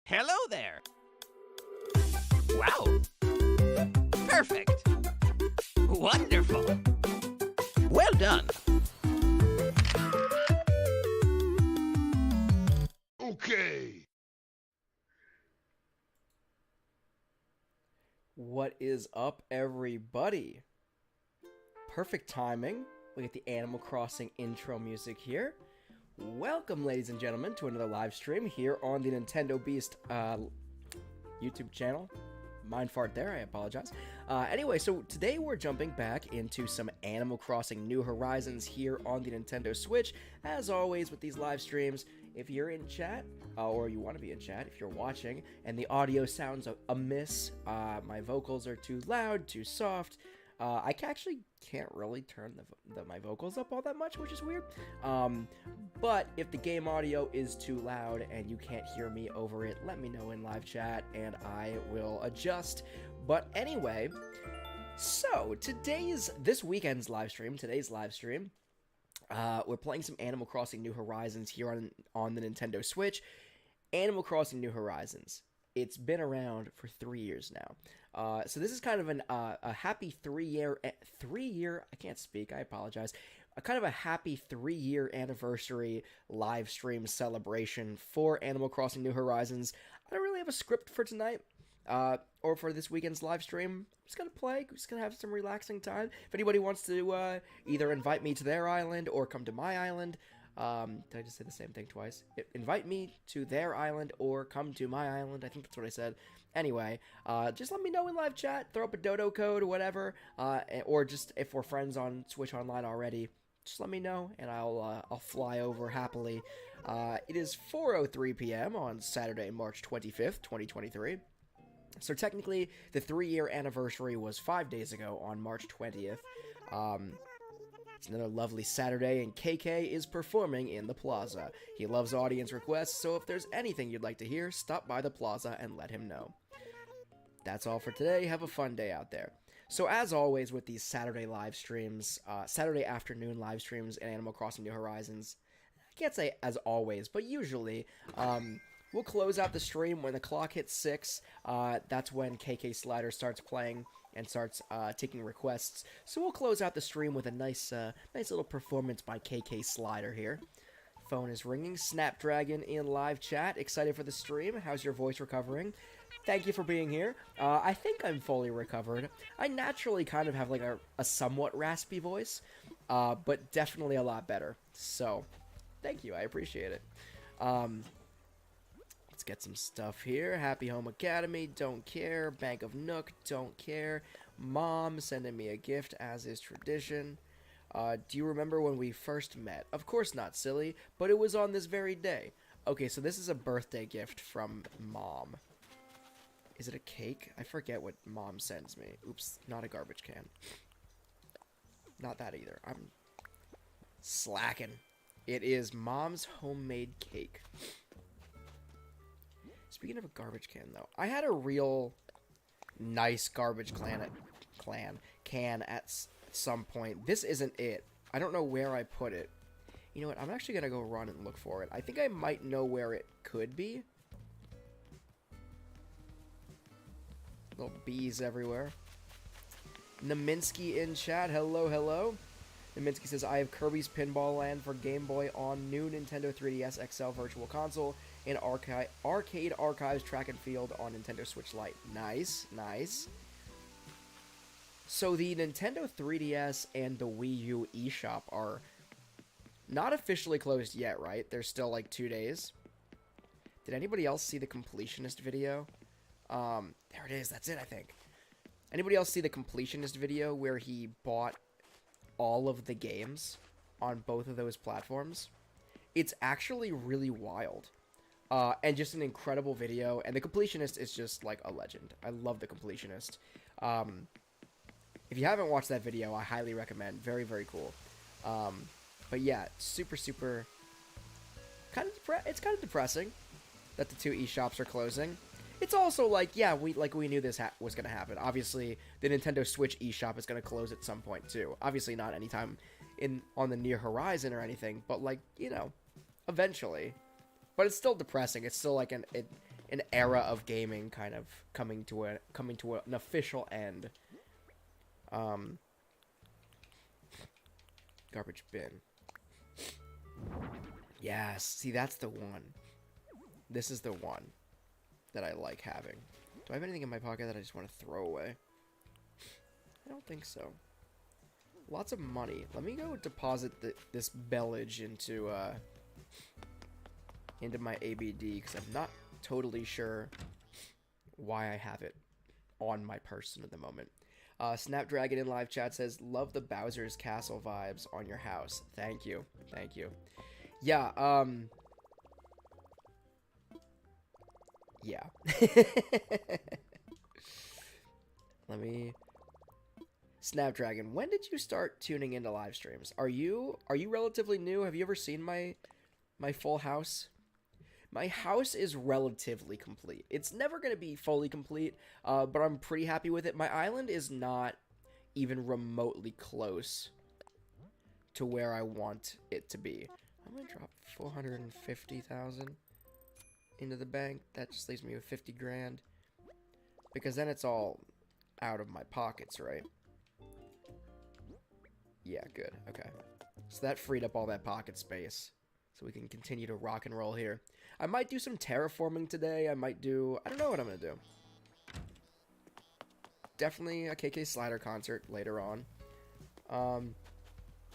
Hello there! Wow! Perfect! Wonderful! Well done! Okay! What is up, everybody? Perfect timing. We get the Animal Crossing intro music here. Welcome, ladies and gentlemen, to another live stream here on the Nintendo Beast YouTube channel. Mind fart there, I apologize. Anyway, so today we're jumping back into some Animal Crossing New Horizons here on the Nintendo Switch. As always with these live streams, if you're in chat, or you want to be in chat, if you're watching, and the audio sounds amiss, my vocals are too loud, too soft, I actually can't really turn my vocals up all that much, which is weird. But if the game audio is too loud and you can't hear me over it, let me know in live chat and I will adjust. But anyway, so this weekend's live stream, we're playing some Animal Crossing New Horizons here on the Nintendo Switch. Animal Crossing New Horizons. It's been around for 3 years now. So this is kind of a happy 3-year, I can't speak, I apologize. A kind of a happy 3-year anniversary live stream celebration for Animal Crossing New Horizons. I don't really have a script for tonight, or for this weekend's live stream. I'm just gonna play, just gonna have some relaxing time. If anybody wants to either invite me to their island or come to my island, did I just say the same thing twice? Invite me to their island or come to my island. I think that's what I said. Anyway, just let me know in live chat. Throw up a dodo code or whatever. Or just if we're friends on Switch Online already, just let me know and I'll fly over happily. It is 4:03 p.m. on Saturday, March 25th, 2023. So technically, the 3-year anniversary was 5 days ago on March 20th. It's another lovely Saturday, and KK is performing in the plaza. He loves audience requests, so if there's anything you'd like to hear, stop by the plaza and let him know. That's all for today. Have a fun day out there. So as always with these Saturday live streams, Saturday afternoon live streams in Animal Crossing New Horizons, I can't say as always, but usually, we'll close out the stream when the clock hits 6. That's when KK Slider starts playing and starts taking requests. So we'll close out the stream with a nice little performance by KK Slider here. Phone is ringing. Snapdragon in live chat. Excited for the stream. How's your voice recovering? Thank you for being here. I think I'm fully recovered. I naturally kind of have like a somewhat raspy voice, but definitely a lot better. So, thank you. I appreciate it. Let's get some stuff here. Happy Home Academy, don't care. Bank of Nook, don't care. Mom sending me a gift, as is tradition. Do you remember when we first met? Of course not, silly, but it was on this very day. Okay, so this is a birthday gift from Mom. Is it a cake? I forget what Mom sends me. Oops, not a garbage can. Not that either. I'm slacking. It is Mom's homemade cake. Speaking of a garbage can, though, I had a real nice garbage can at some point. This isn't it. I don't know where I put it. You know what? I'm actually going to go run and look for it. I think I might know where it could be. Little bees everywhere. Naminsky in chat. Hello, hello. Naminsky says, I have Kirby's Pinball Land for Game Boy on new Nintendo 3DS XL Virtual Console and Arcade Archives Track and Field on Nintendo Switch Lite. Nice, nice. So the Nintendo 3DS and the Wii U eShop are not officially closed yet, right? There's still like 2 days. Did anybody else see the completionist video? There it is. That's it, I think. Anybody else see the completionist video where he bought all of the games on both of those platforms? It's actually really wild. And just an incredible video. And the completionist is just like a legend. I love the completionist. If you haven't watched that video, I highly recommend. Very, very cool. But yeah, super, super... It's kind of depressing that the two eShops are closing. It's also like, yeah, we knew this was going to happen. Obviously, the Nintendo Switch eShop is going to close at some point, too. Obviously not anytime on the near horizon or anything, but, like, you know, eventually. But it's still depressing. It's still like an era of gaming kind of coming to an official end. Garbage bin. Yes, see, that's the one. This is the one that I like having. Do I have anything in my pocket that I just want to throw away? I don't think so. Lots of money. Let me go deposit this bellage into my ABD, because I'm not totally sure why I have it on my person at the moment. Snapdragon in live chat says, love the Bowser's Castle vibes on your house. Thank you. Thank you. Yeah, yeah. Let me... Snapdragon, when did you start tuning into live streams? Are you relatively new? Have you ever seen my full house? My house is relatively complete. It's never going to be fully complete, but I'm pretty happy with it. My island is not even remotely close to where I want it to be. I'm going to drop 450,000 into the bank. That just leaves me with 50 grand. Because then it's all out of my pockets, right? Yeah, good. Okay. So that freed up all that pocket space. So we can continue to rock and roll here. I might do some terraforming today. I don't know what I'm going to do. Definitely a KK Slider concert later on.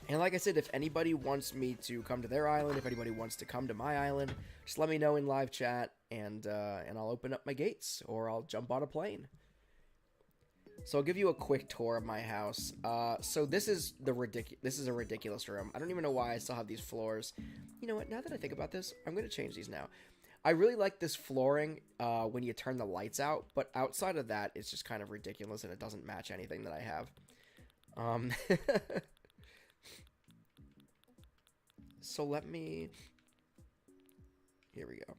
And like I said, if anybody wants me to come to their island, if anybody wants to come to my island, just let me know in live chat, and I'll open up my gates, or I'll jump on a plane. So I'll give you a quick tour of my house. So this is a ridiculous room. I don't even know why I still have these floors. You know what? Now that I think about this, I'm going to change these now. I really like this flooring when you turn the lights out, but outside of that, it's just kind of ridiculous, and it doesn't match anything that I have. So let me... Here we go.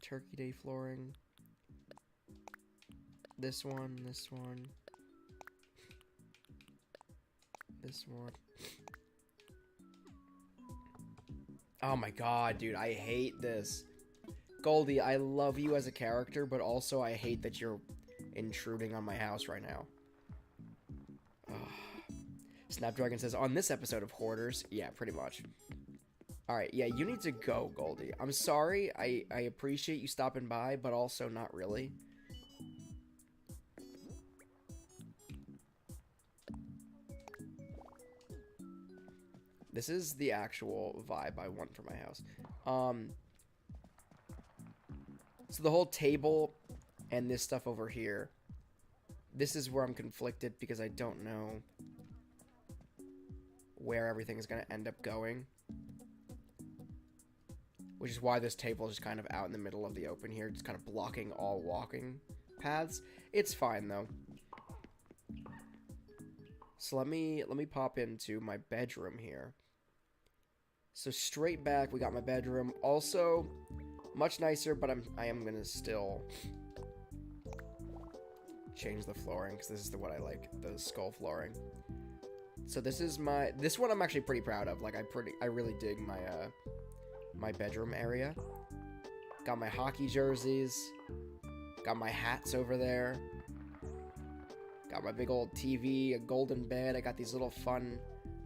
Turkey Day flooring. This one. This one. This one. Oh my god, dude, I hate this. Goldie, I love you as a character, but also I hate that you're intruding on my house right now. Ugh. Snapdragon says, on this episode of Hoarders, yeah, pretty much. Alright, yeah, you need to go, Goldie. I'm sorry, I appreciate you stopping by, but also not really. This is the actual vibe I want for my house. So the whole table and this stuff over here, this is where I'm conflicted because I don't know where everything is going to end up going. Which is why this table is just kind of out in the middle of the open here, just kind of blocking all walking paths. It's fine though. So let me pop into my bedroom here. So straight back, we got my bedroom. Also, much nicer, but I am gonna still change the flooring because this is what I like, the skull flooring. So this one I'm actually pretty proud of. Like I really dig my my bedroom area. Got my hockey jerseys. Got my hats over there. Got my big old TV, a golden bed. I got these little fun,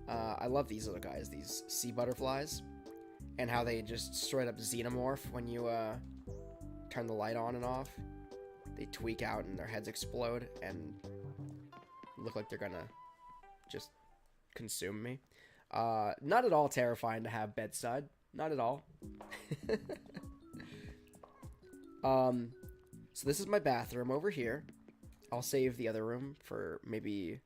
I love these little guys, these sea butterflies. And how they just straight up xenomorph when you turn the light on and off. They tweak out and their heads explode and look like they're gonna just consume me. Not at all terrifying to have bedside. Not at all. So this is my bathroom over here. I'll save the other room for maybe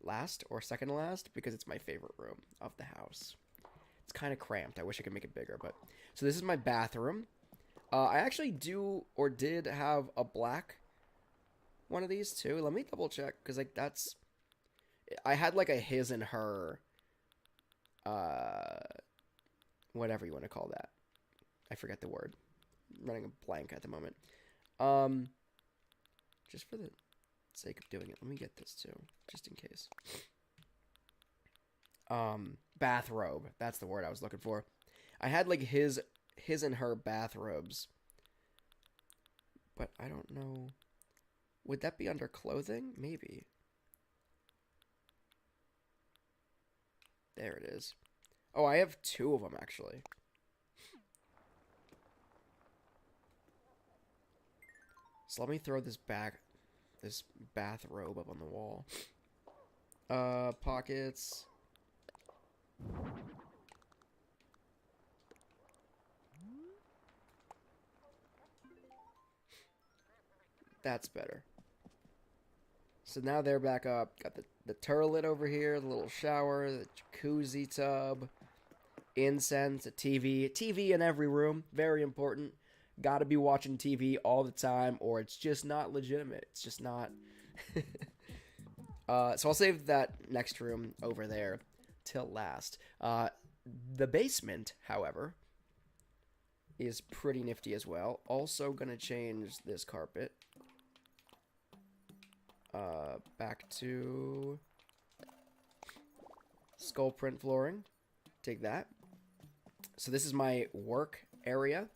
last or second to last because it's my favorite room of the house. It's kind of cramped. I wish I could make it bigger, but... So this is my bathroom. I actually did have a black one of these too. Let me double check because like that's... I had like a his and her... whatever you want to call that. I forget the word. I'm running a blank at the moment. Just for the sake of doing it, let me get this too, just in case. Bathrobe. That's the word I was looking for. I had like his and her bathrobes. But I don't know. Would that be under clothing? Maybe. There it is. Oh, I have two of them, actually. So let me throw this bathrobe up on the wall. Pockets. That's better. So now they're back up. Got the turlet over here, the little shower, the jacuzzi tub, incense, a TV. TV in every room. Very important. Gotta be watching TV all the time or it's just not legitimate. It's just not. So I'll save that next room over there till last. The basement, however, is pretty nifty as well. Also gonna change this carpet. Back to skull print flooring. Take that. So this is my work area.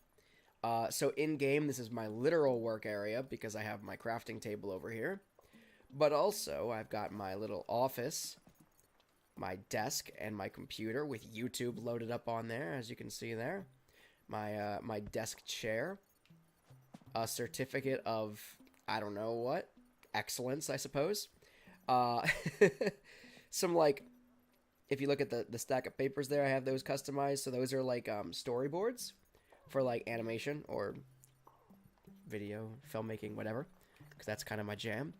So in-game, this is my literal work area because I have my crafting table over here. But also, I've got my little office, my desk, and my computer with YouTube loaded up on there, as you can see there. My desk chair. A certificate of, I don't know what, excellence, I suppose. Some, like, if you look at the stack of papers there, I have those customized. So those are, like, storyboards for, like, animation or video, filmmaking, whatever. Because that's kind of my jam.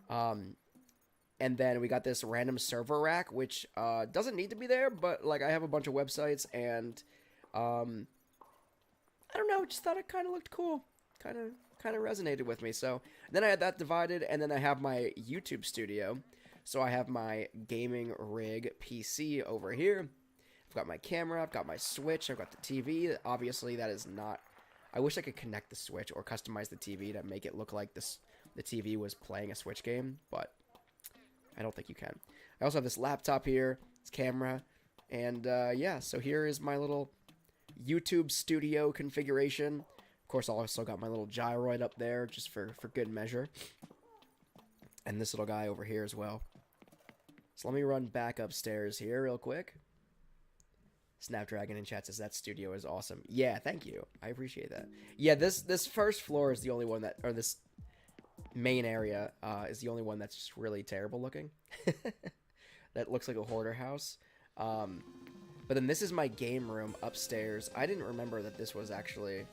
And then we got this random server rack, which doesn't need to be there, but, like, I have a bunch of websites, and, I don't know, just thought it kind of looked cool. Kind of resonated with me. So then I had that divided, and then I have my YouTube studio. So I have my gaming rig PC over here. I've got my camera, I've got my Switch, I've got the TV. Obviously, that is not... I wish I could connect the Switch or customize the TV to make it look like this, the TV was playing a Switch game, but I don't think you can. I also have this laptop here, this camera, and yeah, so here is my little YouTube studio configuration. Of course, I also got my little gyroid up there, just for good measure. And this little guy over here as well. So let me run back upstairs here real quick. Snapdragon in chat says that studio is awesome. Yeah, thank you. I appreciate that. Yeah, this first floor is the only one that, or this main area is the only one that's just really terrible looking. That looks like a hoarder house. But then this is my game room upstairs. I didn't remember that this was actually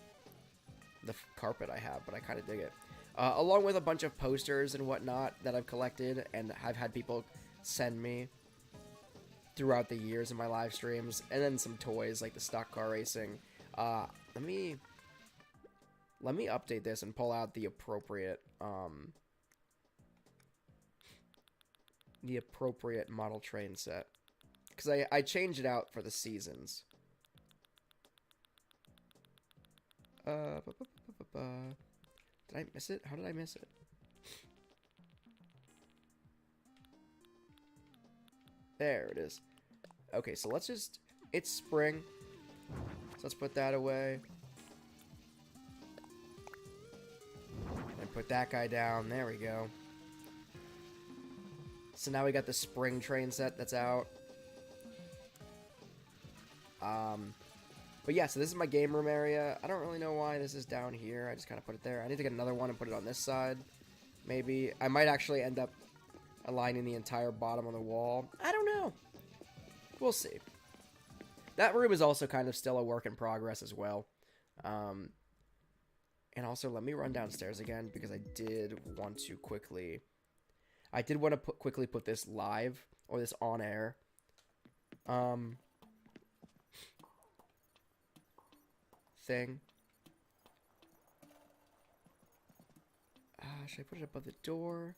the carpet I have, but I kind of dig it. Along with a bunch of posters and whatnot that I've collected and I've had people send me throughout the years in my live streams, and then some toys like the stock car racing. Let me update this and pull out the appropriate model train set, because I changed it out for the seasons. Did I miss it? How did I miss it? There it is. Okay, so let's just... It's spring. So let's put that away. And put that guy down. There we go. So now we got the spring train set that's out. But yeah, so this is my game room area. I don't really know why this is down here. I just kind of put it there. I need to get another one and put it on this side. Maybe. I might actually end up aligning the entire bottom on the wall. I don't know. We'll see. That room is also kind of still a work in progress as well. And also, let me run downstairs again, because I did want to quickly... quickly put this live, or this on air. Thing. Should I put it above the door?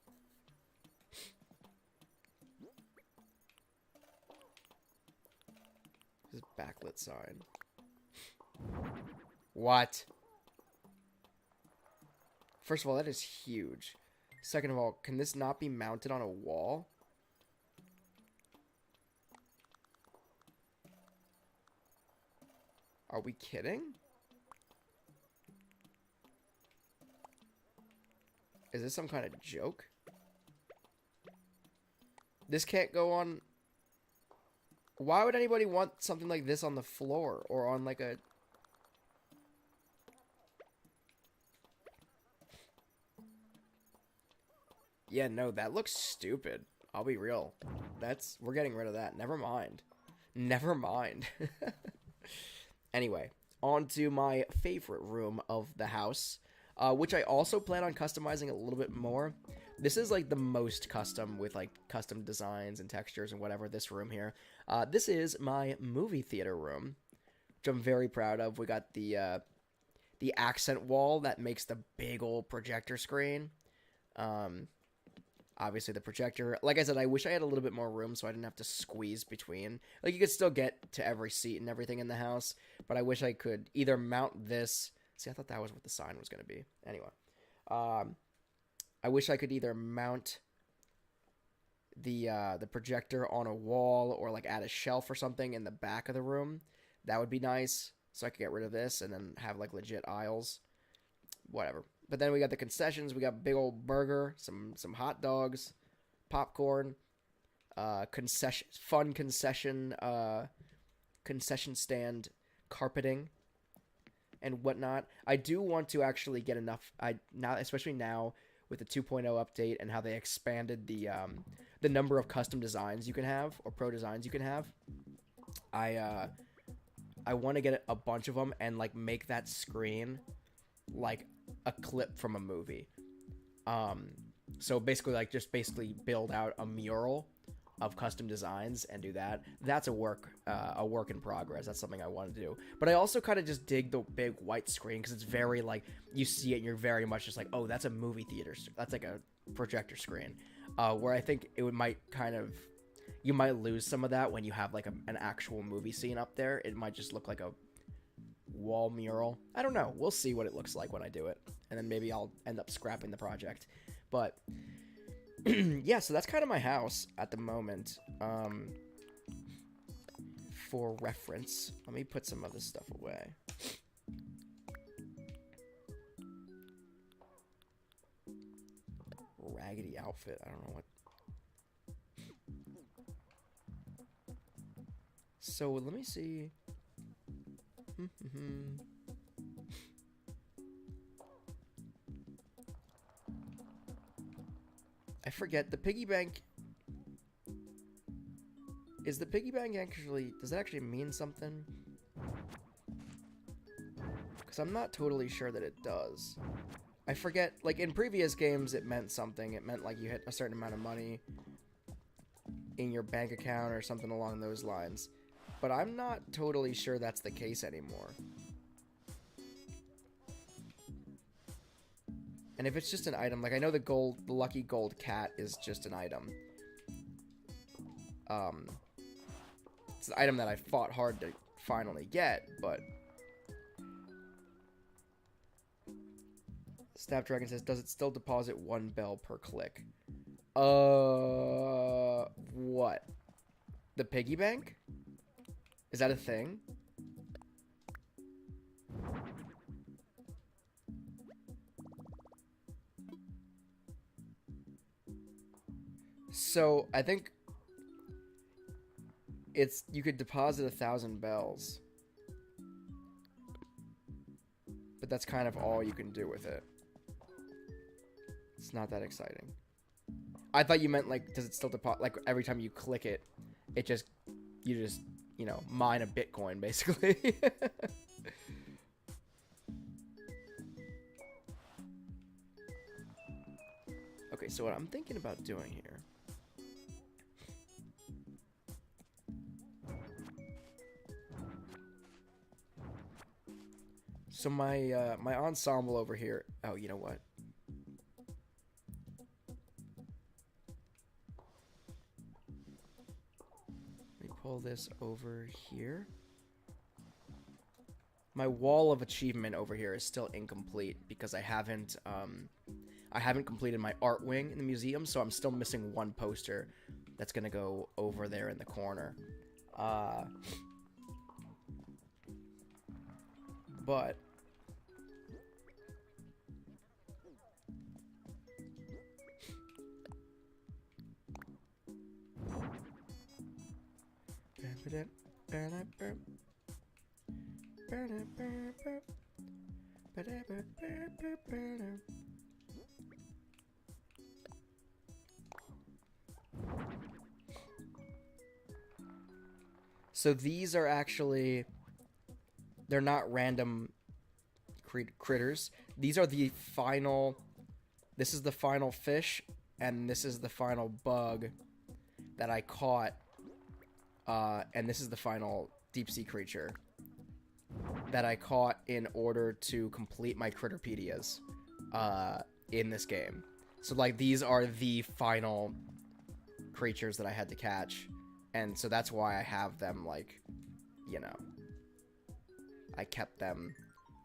This is backlit sign. What? First of all, that is huge. Second of all, can this not be mounted on a wall? Are we kidding? Is this some kind of joke? This can't go on... Why would anybody want something like this on the floor? Or on like a... Yeah, no, that looks stupid. I'll be real. We're getting rid of that. Never mind. Never mind. Anyway, on to my favorite room of the house, which I also plan on customizing a little bit more. This is like the most custom, with like custom designs and textures and whatever, this room here. This is my movie theater room, which I'm very proud of. We got the accent wall that makes the big old projector screen. Obviously the projector. Like I said, I wish I had a little bit more room so I didn't have to squeeze between. Like, you could still get to every seat and everything in the house, but I wish I could either mount this. See, I thought that was what the sign was going to be. Anyway, I wish I could either mount the projector on a wall, or like add a shelf or something in the back of the room. That would be nice, so I could get rid of this and then have like legit aisles. Whatever. But then we got the concessions. We got big old burger, some hot dogs, popcorn, concession stand carpeting and whatnot. I do want to actually get enough. Especially now with the 2.0 update and how they expanded the number of custom designs you can have, or pro designs you can have. I want to get a bunch of them and like make that screen like a clip from a movie. So basically, like, just basically build out a mural of custom designs and do that. That's a work in progress. That's something I want to do. But I also kind of just dig the big white screen, because it's very like, you see it and you're very much just like, oh, that's a movie theater. That's like a projector screen. Where I think it might kind of, you might lose some of that when you have like an actual movie scene up there. It might just look like a wall mural. I don't know. We'll see what it looks like when I do it, and then maybe I'll end up scrapping the project. But yeah, so that's kind of my house at the moment. For reference, let me put some of this stuff away. Raggedy outfit. I don't know what. So let me see. I forget the piggy bank. Is the piggy bank actually, does it actually mean something? Because I'm not totally sure that it does. I forget, like in previous games it meant something. It meant like you hit a certain amount of money in your bank account or something along those lines. But I'm not totally sure that's the case anymore. And if it's just an item, like I know the lucky gold cat is just an item. It's an item that I fought hard to finally get, but Snapdragon says, does it still deposit 1 bell per click? What? The piggy bank? Is that a thing? So, I think it's, you could deposit 1,000 bells. But that's kind of all you can do with it. It's not that exciting. I thought you meant, like, does it still deposit, like, every time you click it, it just, you know, mine a Bitcoin, basically. Okay, so what I'm thinking about doing here. So my my ensemble over here. Oh, you know what? Let me pull this over here. My wall of achievement over here is still incomplete because I haven't completed my art wing in the museum, so I'm still missing one poster that's gonna go over there in the corner. But so these are actually, they're not random critters. These are the final, this is the final fish, and this is the final bug that I caught, and this is the final deep sea creature that I caught in order to complete my Critterpedias in this game. So, like, these are the final creatures that I had to catch, and so that's why I have them, like, you know, I kept them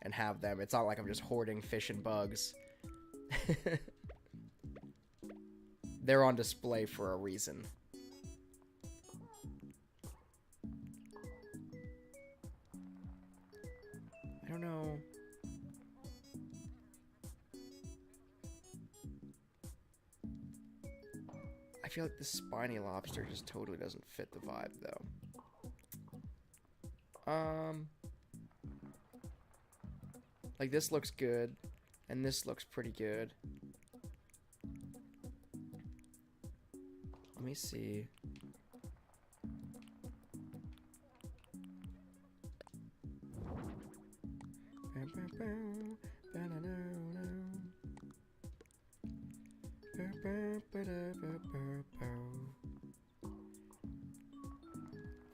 and have them. It's not like I'm just hoarding fish and bugs. They're on display for a reason. I don't know. I feel like the spiny lobster just totally doesn't fit the vibe, though. Like, this looks good, and this looks pretty good. Let me see.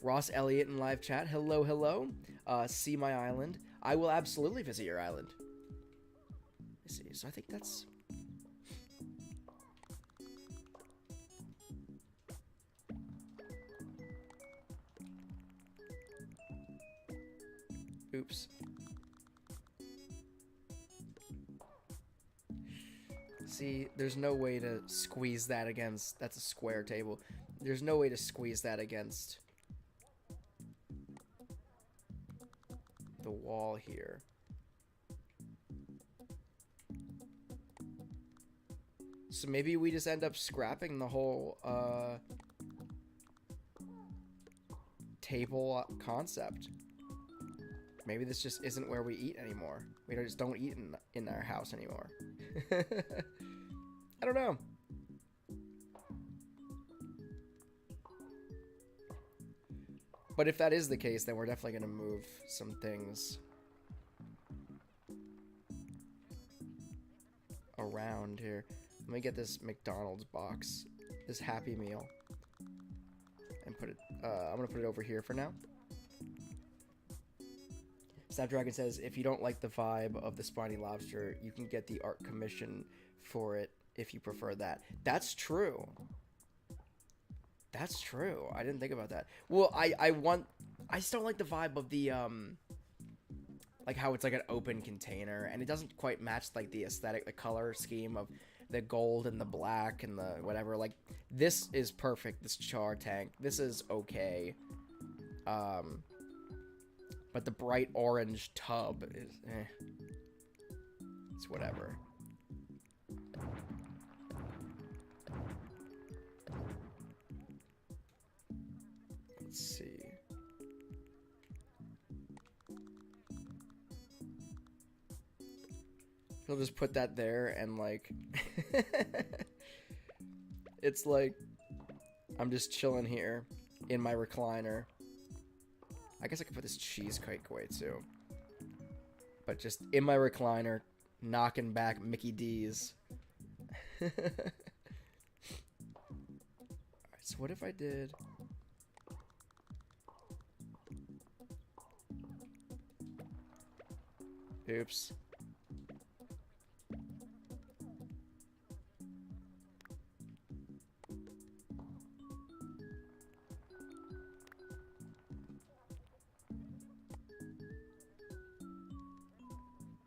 Ross Elliott in live chat. Hello, hello. See my island. I will absolutely visit your island. Let's see. So I think that's... Oops. See, there's no way to squeeze that against... That's a square table. There's no way to squeeze that against the wall here. So maybe we just end up scrapping the whole table concept. Maybe this just isn't where we eat anymore. We just don't eat in our house anymore. I don't know. But if that is the case, then we're definitely going to move some things around here. Let me get this McDonald's box, this Happy Meal, and put it, I'm going to put it over here for now. Snapdragon says, if you don't like the vibe of the spiny lobster, you can get the art commission for it if you prefer that. That's true. That's true. I didn't think about that. Well, I just don't like the vibe of the, like how it's like an open container, and it doesn't quite match like the aesthetic, the color scheme of the gold and the black and the whatever. Like, this is perfect, this char tank. This is okay. But the bright orange tub is, it's whatever. Let's see. He'll just put that there and like, it's like, I'm just chilling here in my recliner. I guess I could put this cheesecake away too. But just in my recliner, knocking back Mickey D's. Alright, so what if I did... Oops.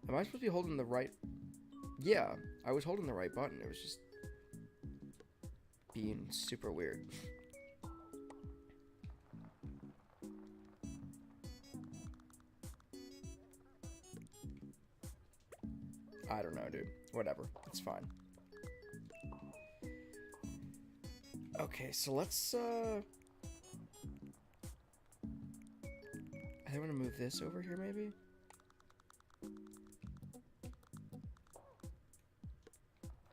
Am I supposed to be holding the right... Yeah, I was holding the right button. It was just being super weird. I don't know, dude. Whatever. It's fine. Okay, so let's, I think I'm gonna move this over here, maybe?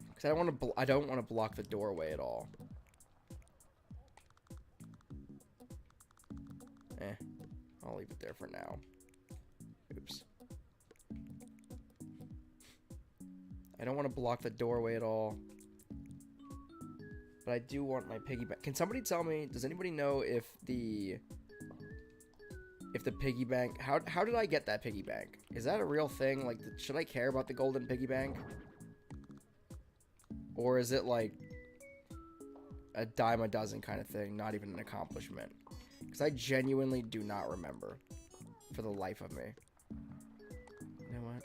Because I don't want to block the doorway at all. I'll leave it there for now. Oops. I don't want to block the doorway at all. But I do want my piggy bank. Can somebody tell me, does anybody know if the piggy bank, how did I get that piggy bank? Is that a real thing? Like, should I care about the golden piggy bank? Or is it like a dime a dozen kind of thing, not even an accomplishment? Because I genuinely do not remember for the life of me. You know what?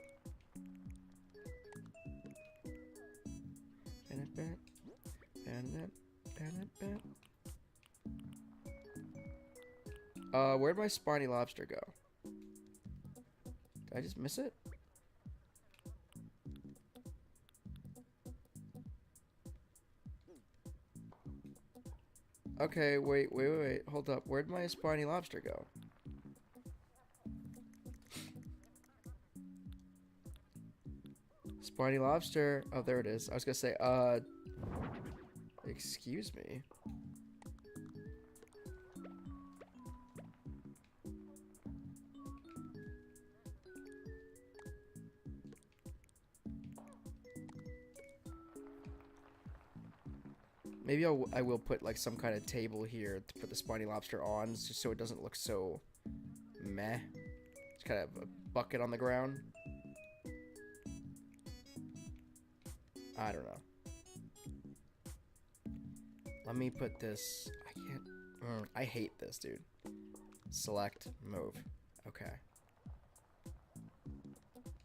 Where'd my spiny lobster go? Did I just miss it? Okay, wait, hold up. Where'd my spiny lobster go? Spiny lobster. Oh, there it is. I was gonna say, excuse me. Maybe I will put like some kind of table here to put the spiny lobster on, just so it doesn't look so meh. Just kind of a bucket on the ground. I don't know. Let me put this. I can't. I hate this, dude. Select, move. Okay.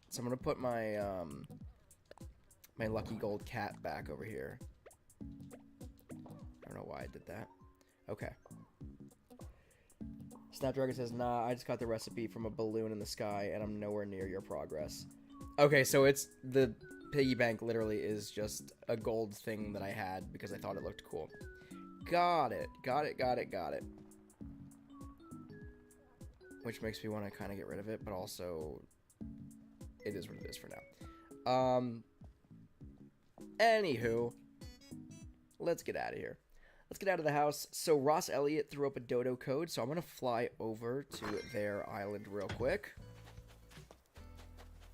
So I'm gonna put my my lucky gold cat back over here. I don't know why I did that. Okay. Snapdragon says, nah, I just got the recipe from a balloon in the sky, and I'm nowhere near your progress. Okay, so it's the piggy bank literally is just a gold thing that I had because I thought it looked cool. Got it. Which makes me want to kind of get rid of it, but also it is what it is for now. Anywho, let's get out of here. Let's get out of the house. So Ross Elliott threw up a dodo code, so I'm going to fly over to their island real quick.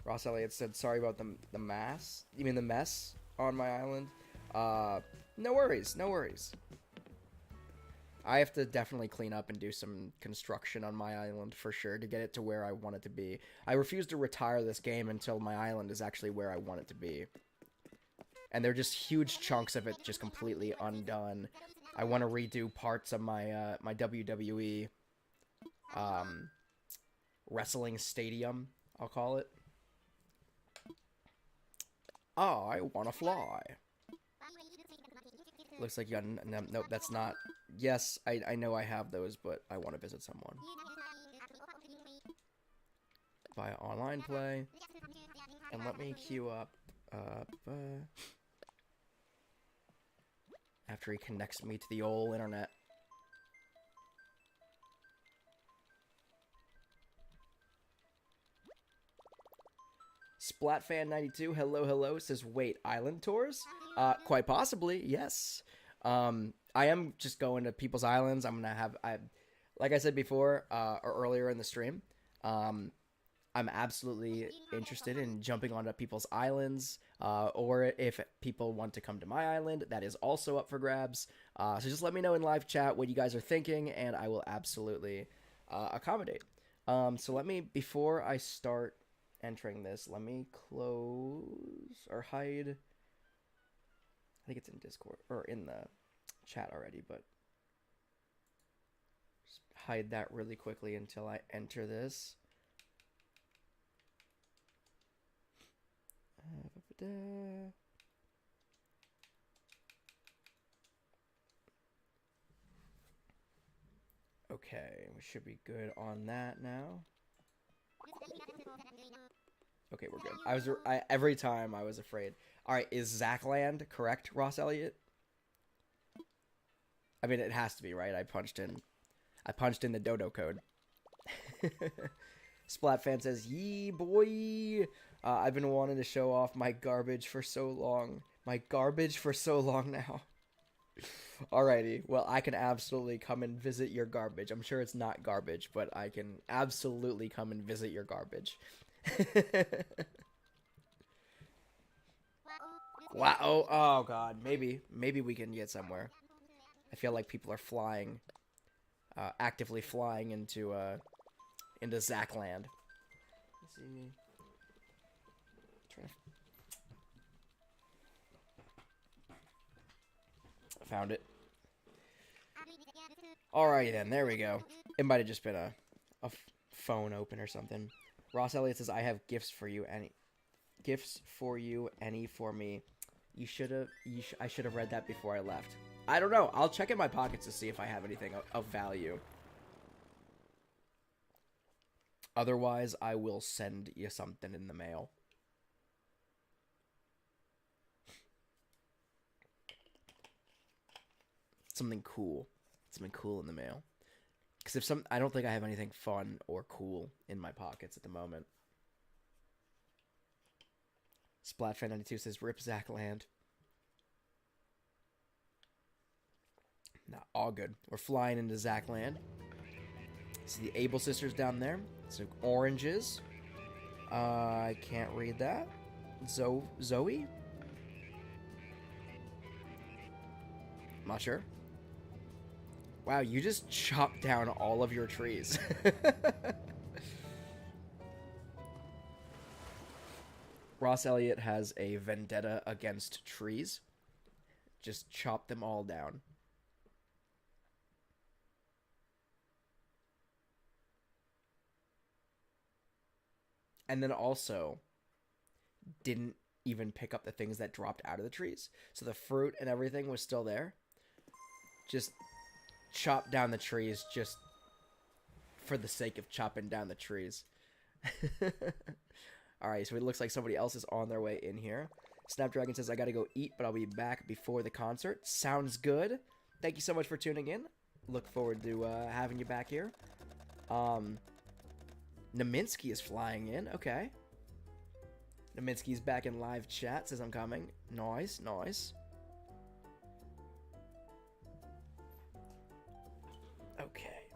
Ross Elliott said, sorry about the mess. You mean the mess on my island? No worries. I have to definitely clean up and do some construction on my island for sure to get it to where I want it to be. I refuse to retire this game until my island is actually where I want it to be. And they're just huge chunks of it just completely undone. I want to redo parts of my my WWE wrestling stadium, I'll call it. I want to fly. Looks like you got... Nope, that's not... Yes, I know I have those, but I want to visit someone. Via online play. And let me queue up... after he connects me to the old internet. Splatfan92, hello, says, wait, island tours? Quite possibly, yes. I am just going to people's islands. I'm gonna have, like I said before, or earlier in the stream, I'm absolutely interested in jumping onto people's islands, or if people want to come to my island, that is also up for grabs. So just let me know in live chat what you guys are thinking, and I will absolutely accommodate. So let me, before I start entering this, let me close or hide. I think it's in Discord or in the chat already, but just hide that really quickly until I enter this. Okay, we should be good on that now. Okay, we're good. Every time I was afraid. All right, is Zachland correct, Ross Elliott? I mean, it has to be, right? I punched in the dodo code. Splatfan says, "Yee boy, I've been wanting to show off my garbage for so long. My garbage for so long now." Alrighty, well, I can absolutely come and visit your garbage. I'm sure it's not garbage, but I can absolutely come and visit your garbage. Wow! Oh God, maybe we can get somewhere. I feel like people are flying, actively flying into Zachland. Let's see. Found it. Alright then, there we go. It might have just been a phone open or something. Ross Elliott says, "I have gifts for you. Any for me." I should have read that before I left. I don't know. I'll check in my pockets to see if I have anything of value. Otherwise, I will send you something in the mail. Something cool. Something cool in the mail. Because I don't think I have anything fun or cool in my pockets at the moment. Splatfan92 says, "Rip Zachland." Nah, all good. We're flying into Zachland. See the Able sisters down there. So oranges. I can't read that. Zoe? I'm not sure. Wow, you just chopped down all of your trees. Ross Elliott has a vendetta against trees. Just chop them all down. And then also didn't even pick up the things that dropped out of the trees. So the fruit and everything was still there. Just chop down the trees just for the sake of chopping down the trees. Alright, so it looks like somebody else is on their way in here. Snapdragon says, I gotta go eat, but I'll be back before the concert. Sounds good. Thank you so much for tuning in. Look forward to having you back here. Naminsky is flying in. Okay. Naminsky's back in live chat. Says I'm coming. Nice, nice. Okay.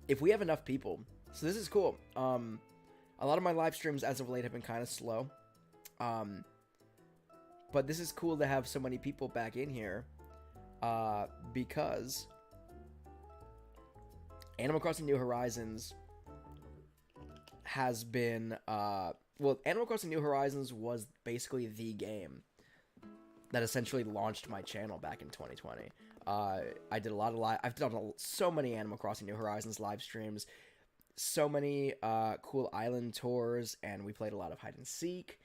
If we have enough people, so this is cool. A lot of my live streams as of late have been kind of slow. But this is cool to have so many people back in here. Because Animal Crossing New Horizons has been, well, Animal Crossing New Horizons was basically the game that essentially launched my channel back in 2020. I did a lot of I've done so many Animal Crossing New Horizons live streams, so many cool island tours, and we played a lot of hide and seek.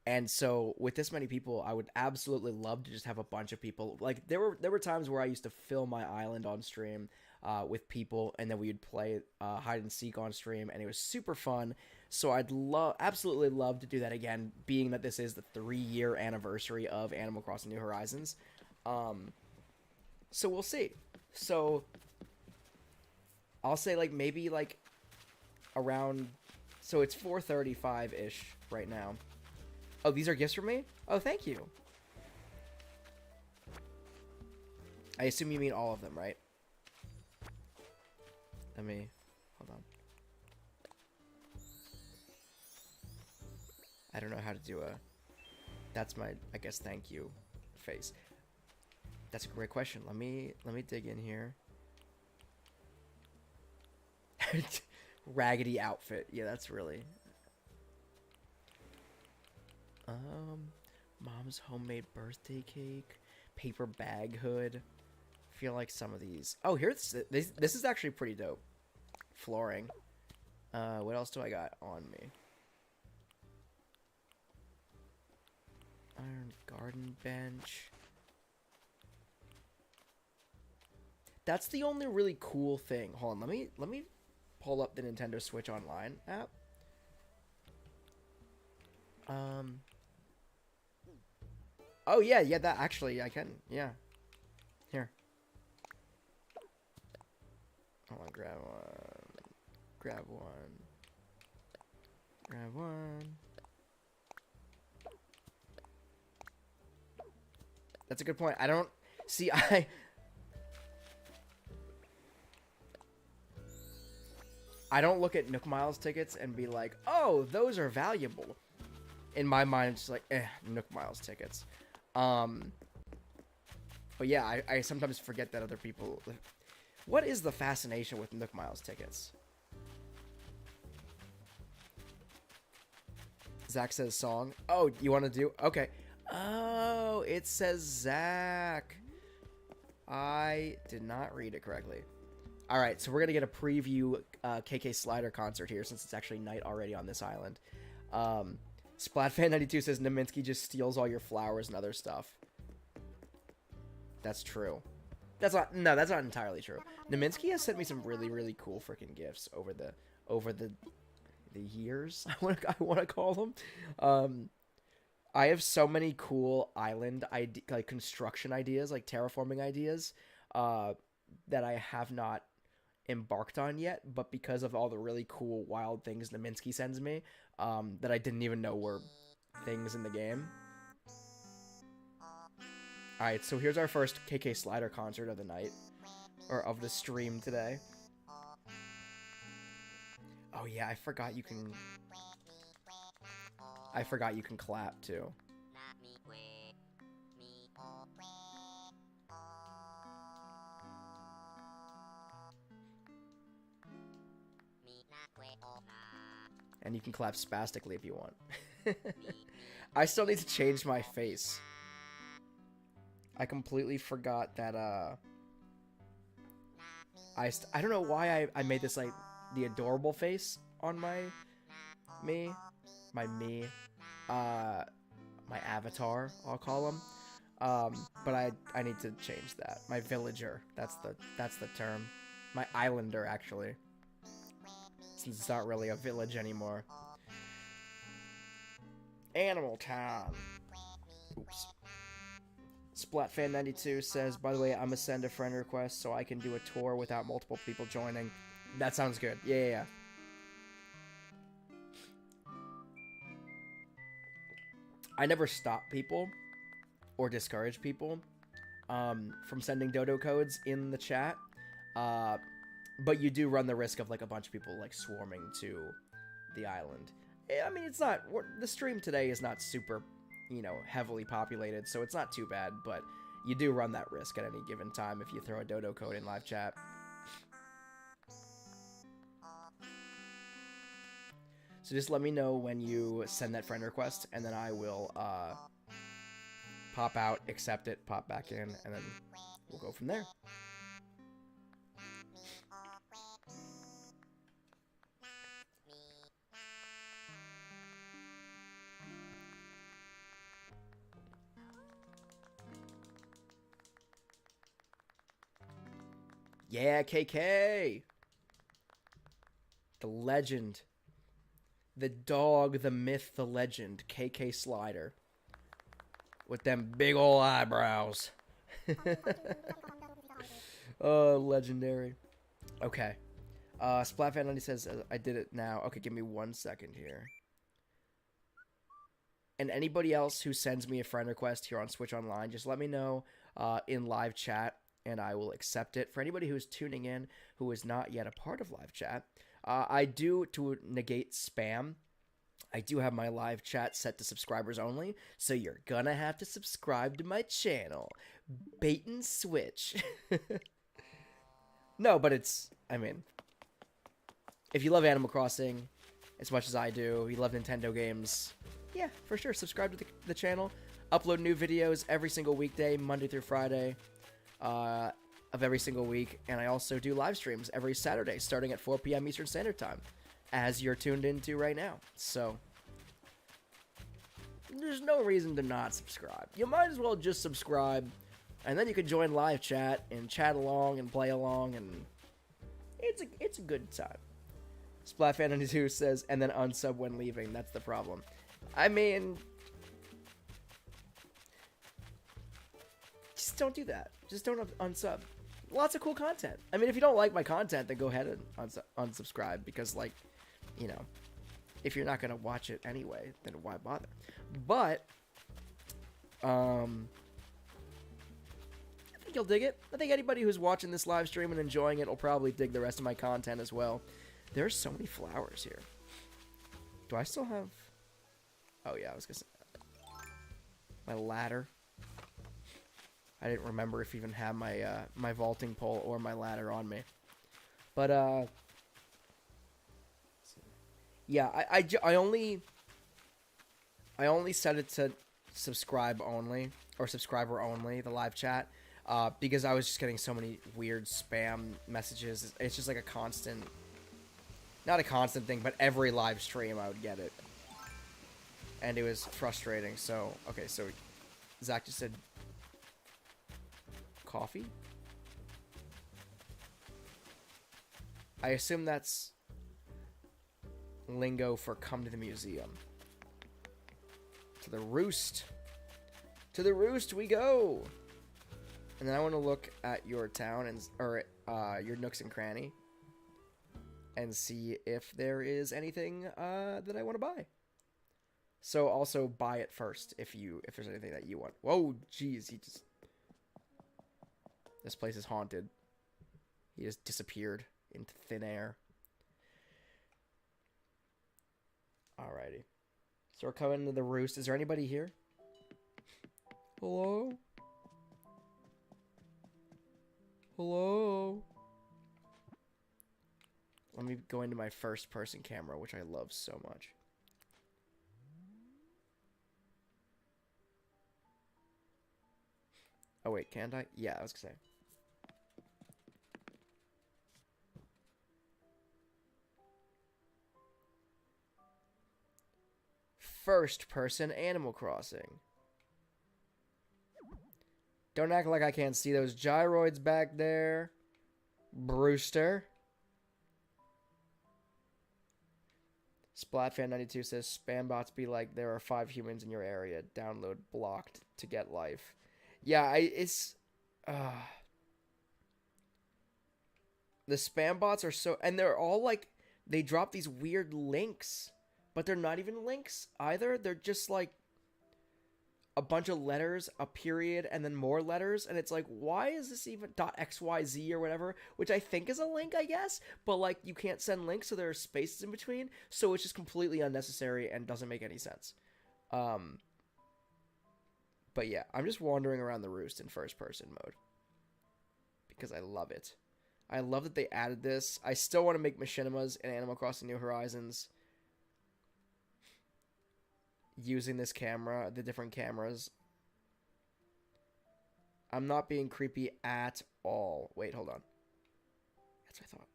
And so with this many people, I would absolutely love to just have a bunch of people. Like there were times where I used to fill my island on stream with people, and then we would play hide and seek on stream, and it was super fun. So I'd absolutely love to do that again, being that this is the 3-year anniversary of Animal Crossing New Horizons. So we'll see. So I'll say like maybe like around, so it's 4:35-ish right now. Oh, these are gifts for me? Oh, thank you. I assume you mean all of them, right? Let me, hold on. I don't know how to do that's my, I guess, thank you face. That's a great question. Let me dig in here. Raggedy outfit. Yeah, that's really... Mom's homemade birthday cake, paper bag hood. I feel like some of these. Oh, here's this is actually pretty dope. Flooring. What else do I got on me? Iron garden bench. That's the only really cool thing. Hold on, let me pull up the Nintendo Switch Online app. Oh, yeah, that actually, I can, yeah. Here. I want to grab one. Grab one. Grab one. That's a good point. I don't, see, I don't look at Nook Miles tickets and be like, oh, those are valuable. In my mind, it's just like, Nook Miles tickets. But yeah, I sometimes forget that other people... What is the fascination with Nook Miles tickets? Zach says song. Oh, you want to do... Okay. Oh, it says Zach. I did not read it correctly. Alright, so we're going to get a preview KK Slider concert here, since it's actually night already on this island. Splatfan92 says Naminsky just steals all your flowers and other stuff. That's true. That's not entirely true. Naminsky has sent me some really, really cool freaking gifts over the years, I want to call them. I have so many cool island construction ideas, like terraforming ideas, that I have not embarked on yet, but because of all the really cool wild things Naminsky sends me, that I didn't even know were things in the game. Alright, so here's our first KK Slider concert of the night, or of the stream today. Oh yeah, I forgot you can clap too. And you can clap spastically if you want. I still need to change my face. I completely forgot that, I don't know why I made this, like, the adorable face on my avatar, I'll call him. But I need to change that. My villager, that's the term. My islander, actually. Since it's not really a village anymore. Animal Town. Oops. Splatfan92 says, by the way, I'm gonna send a friend request so I can do a tour without multiple people joining. That sounds good. Yeah. I never stop people or discourage people from sending dodo codes in the chat. But you do run the risk of, like, a bunch of people, like, swarming to the island. I mean, it's not... The stream today is not super, you know, heavily populated, so it's not too bad, but you do run that risk at any given time if you throw a dodo code in live chat. So just let me know when you send that friend request, and then I will pop out, accept it, pop back in, and then we'll go from there. Yeah, KK! The legend. The dog, the myth, the legend. KK Slider. With them big ol' eyebrows. Oh, legendary. Okay. Splatfan90 says, I did it now. Okay, give me 1 second here. And anybody else who sends me a friend request here on Switch Online, just let me know in live chat, and I will accept it. For anybody who's tuning in who is not yet a part of live chat, I do, to negate spam, I do have my live chat set to subscribers only, so you're gonna have to subscribe to my channel. Bait and switch. No, but it's, I mean, if you love Animal Crossing as much as I do, you love Nintendo games, yeah, for sure, subscribe to the channel. Upload new videos every single weekday, Monday through Friday, of every single week, and I also do live streams every Saturday, starting at 4 p.m. Eastern Standard Time, as you're tuned into right now. So, there's no reason to not subscribe. You might as well just subscribe, and then you can join live chat and chat along and play along, and it's a good time. Splatfan92 says, and then unsub when leaving. That's the problem. I mean, just don't do that. Just don't unsub. Lots of cool content. I mean, if you don't like my content, then go ahead and unsubscribe, because, like, you know, if you're not going to watch it anyway, then why bother? But, I think you'll dig it. I think anybody who's watching this live stream and enjoying it will probably dig the rest of my content as well. There's so many flowers here. Do I still have... Oh, yeah, I was going to say... My ladder. I didn't remember if I even had my my vaulting pole or my ladder on me. But, yeah, I only set it to subscribe only, or subscriber only, the live chat, because I was just getting so many weird spam messages. It's just like a constant, not a constant thing, but every live stream I would get it. And it was frustrating. So, okay, so Zach just said coffee? I assume that's lingo for come to the museum. To the roost. To the roost we go. And then I want to look at your town or your nooks and cranny and see if there is anything that I want to buy. So also buy it first if there's anything that you want. Whoa, jeez, this place is haunted. He just disappeared into thin air. Alrighty. So we're coming to the roost. Is there anybody here? Hello? Hello? Let me go into my first person camera, which I love so much. Oh, wait, can't I? Yeah, I was gonna say. First person Animal Crossing. Don't act like I can't see those gyroids back there, Brewster. Splatfan92 says, spam bots be like, there are 5 humans in your area. Download blocked to get life. Yeah, it's... the spam bots are so... And they're all like... They drop these weird links. But they're not even links either. They're just like... a bunch of letters, a period, and then more letters, and it's like, why is this even .xyz or whatever, which I think is a link, I guess, but like, you can't send links, so there are spaces in between, so it's just completely unnecessary and doesn't make any sense. But yeah, I'm just wandering around the roost in first-person mode, because I love it. I love that they added this. I still want to make machinimas in Animal Crossing New Horizons, using this camera, the different cameras. I'm not being creepy at all. Wait, hold on. That's what I thought.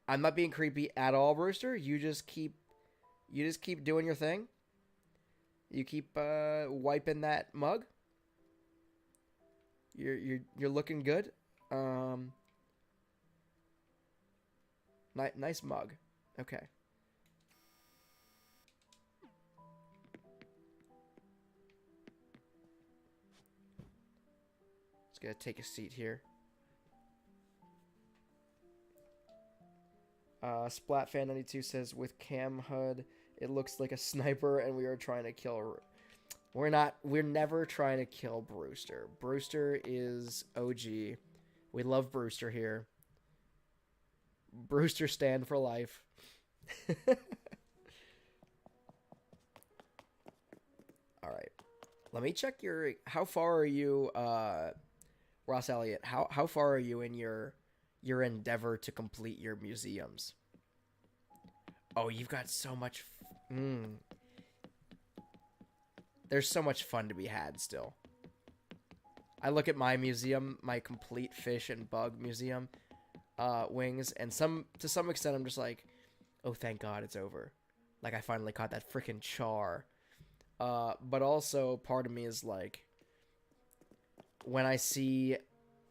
I'm not being creepy at all, Brewster. You just keep doing your thing. You keep wiping that mug. You're looking good. Nice mug. Okay. Gonna take a seat here. Splatfan92 says, with Cam HUD, it looks like a sniper and we are trying to kill... We're never trying to kill Brewster. Brewster is OG. We love Brewster here. Brewster stand for life. Alright. Let me check your... How far are you, Ross Elliott, how far are you in your endeavor to complete your museums? Oh, you've got so much... There's so much fun to be had still. I look at my museum, my complete fish and bug museum wings, and to some extent I'm just like, oh, thank God it's over. Like, I finally caught that freaking char. But also, part of me is like... when I see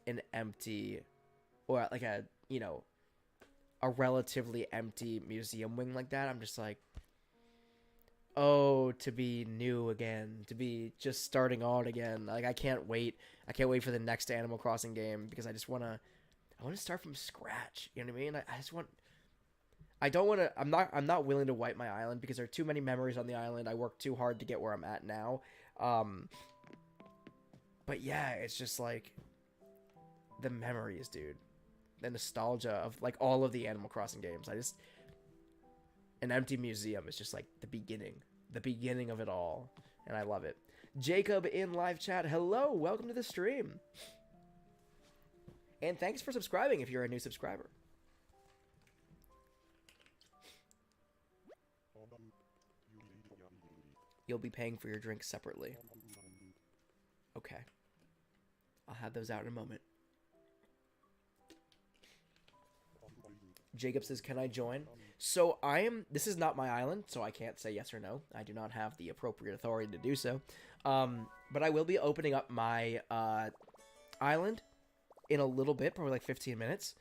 an empty, or like a, you know, a relatively empty museum wing like that, I'm just like, oh, to be new again, to be just starting on again. Like, I can't wait. I can't wait for the next Animal Crossing game, because I just want to start from scratch. You know what I mean? I don't want to, I'm not willing to wipe my island, because there are too many memories on the island. I worked too hard to get where I'm at now. But yeah, it's just like the memories, dude. The nostalgia of like all of the Animal Crossing games. An empty museum is just like the beginning of it all. And I love it. Jacob in live chat. Hello, welcome to the stream. And thanks for subscribing if you're a new subscriber. You'll be paying for your drinks separately. Okay. I'll have those out in a moment. Jacob says, can I join? So this is not my island, so I can't say yes or no. I do not have the appropriate authority to do so. But I will be opening up my island in a little bit, probably like 15 minutes.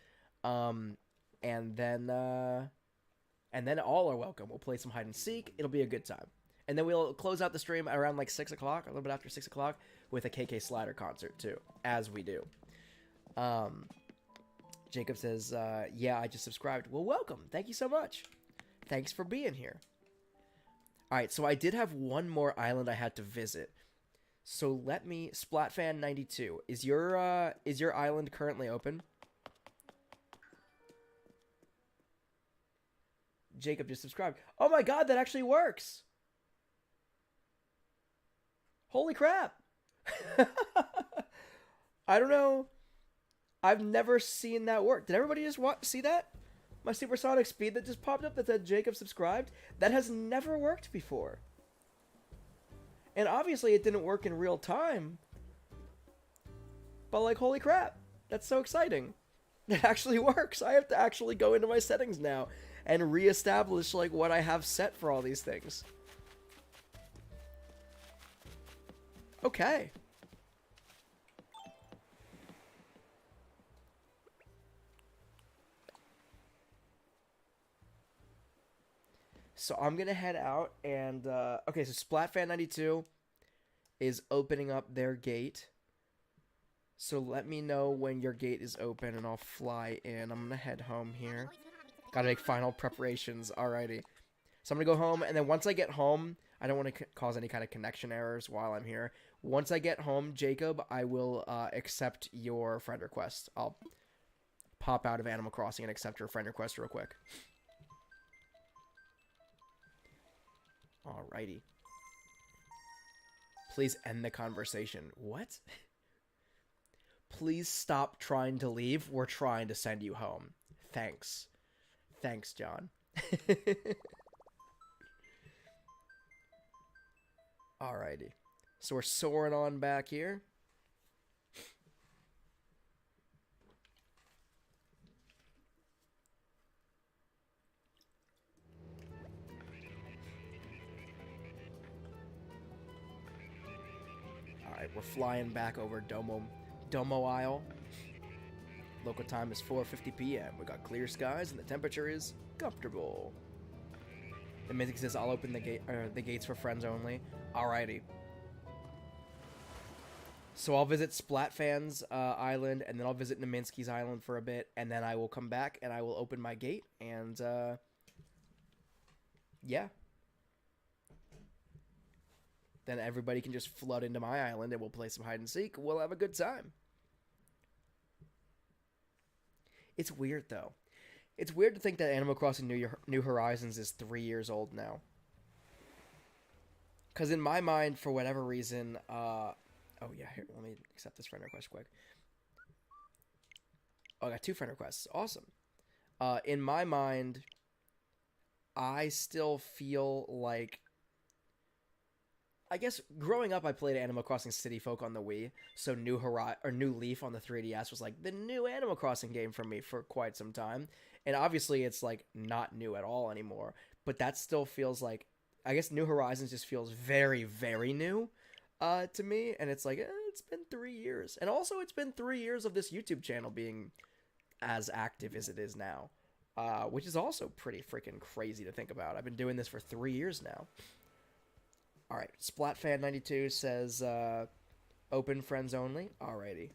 And then all are welcome. We'll play some hide and seek. It'll be a good time. And then we'll close out the stream around like 6 o'clock, a little bit after 6 o'clock, with a KK Slider concert too, as we do. Jacob says, yeah, I just subscribed. Well, welcome. Thank you so much. Thanks for being here. All right, so I did have one more island I had to visit. So let me... Splatfan92, is your island currently open? Jacob just subscribed. Oh my god, that actually works! Holy crap! I don't know. I've never seen that work. Did everybody just see that? My supersonic speed that just popped up that said Jacob subscribed? That has never worked before. And obviously it didn't work in real time. But, like, holy crap. That's so exciting. It actually works. I have to actually go into my settings now and reestablish, like, what I have set for all these things. Okay. So I'm gonna head out and, okay, so Splatfan92 is opening up their gate. So let me know when your gate is open and I'll fly in. I'm gonna head home here. Gotta make final preparations. Alrighty. So I'm gonna go home, and then once I get home, I don't want to cause any kind of connection errors while I'm here. Once I get home, Jacob, I will accept your friend request. I'll pop out of Animal Crossing and accept your friend request real quick. Alrighty. Please end the conversation. What? Please stop trying to leave. We're trying to send you home. Thanks. Thanks, John. Alrighty. So we're soaring on back here. Alright, we're flying back over Domo Isle. Local time is 4:50 p.m. We got clear skies and the temperature is comfortable. The Mythic says I'll open the gates for friends only. Alrighty. So I'll visit Splatfan's island, and then I'll visit Naminsky's island for a bit, and then I will come back and I will open my gate, and yeah. Then everybody can just flood into my island and we'll play some hide and seek. We'll have a good time. It's weird, though. It's weird to think that Animal Crossing New Horizons is 3 years old now. Because in my mind, for whatever reason, oh yeah, here, let me accept this friend request quick. Oh, I got 2 friend requests. Awesome. In my mind, I still feel like, I guess growing up, I played Animal Crossing City Folk on the Wii, so New Leaf on the 3DS was like the new Animal Crossing game for me for quite some time. And obviously, it's like not new at all anymore, but that still feels like, I guess New Horizons just feels very, very new to me. And it's like, it's been 3 years, and also it's been 3 years of this YouTube channel being as active as it is now, which is also pretty freaking crazy to think about. I've been doing this for 3 years now. Alright, Splatfan92 says, open friends only. Alrighty.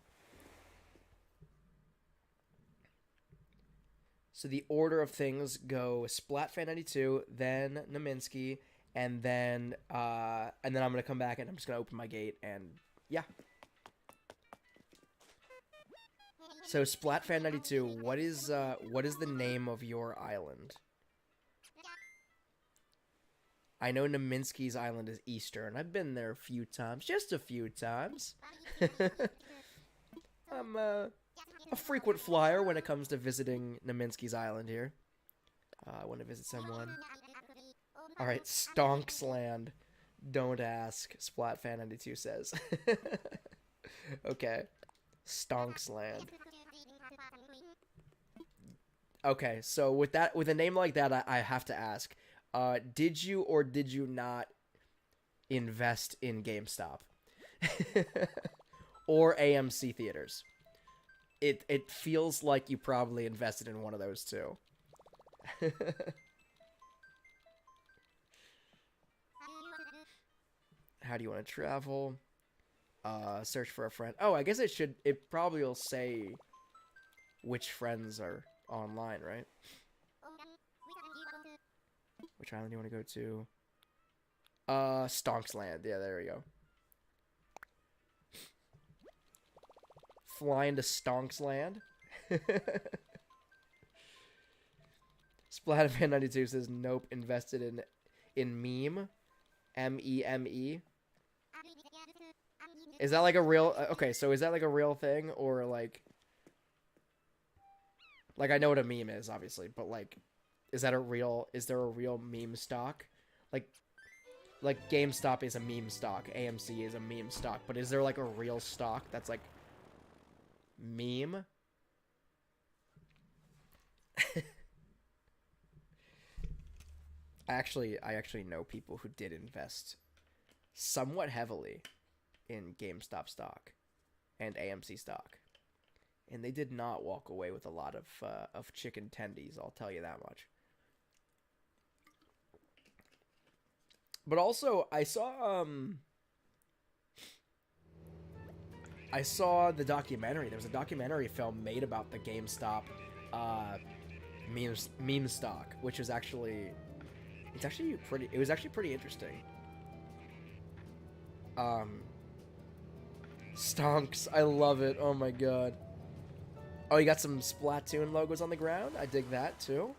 So the order of things go Splatfan92, then Naminsky, and then I'm gonna come back and I'm just gonna open my gate, and yeah. So Splatfan92, what is the name of your island? I know Naminsky's island is Eastern. I've been there a few times. Just a few times. I'm a frequent flyer when it comes to visiting Naminsky's island here. I want to visit someone. Alright, Stonks Land. Don't ask, Splatfan92 says. Okay. Stonks Land. Okay, so with a name like that, I have to ask. Did you or did you not invest in GameStop? Or AMC theaters? It feels like you probably invested in one of those two. How do you want to travel? Search for a friend. Oh, I guess it probably will say which friends are online, right? Which island do you want to go to? Stonks Land. Yeah, there we go. Flying to Stonks Land. Splatfan92 says nope, invested in meme. M-E-M-E. Is that like a real okay, so is that like a real thing, or like I know what a meme is, obviously, but like is there a real meme stock? Like GameStop is a meme stock, AMC is a meme stock, but is there like a real stock that's like Meme. I actually know people who did invest somewhat heavily in GameStop stock and AMC stock, and they did not walk away with a lot of chicken tendies. I'll tell you that much. But also, I saw the documentary. There was a documentary film made about the GameStop meme stock, which was actually it was actually pretty interesting. Stonks, I love it. Oh my god. Oh, you got some Splatoon logos on the ground. I dig that too.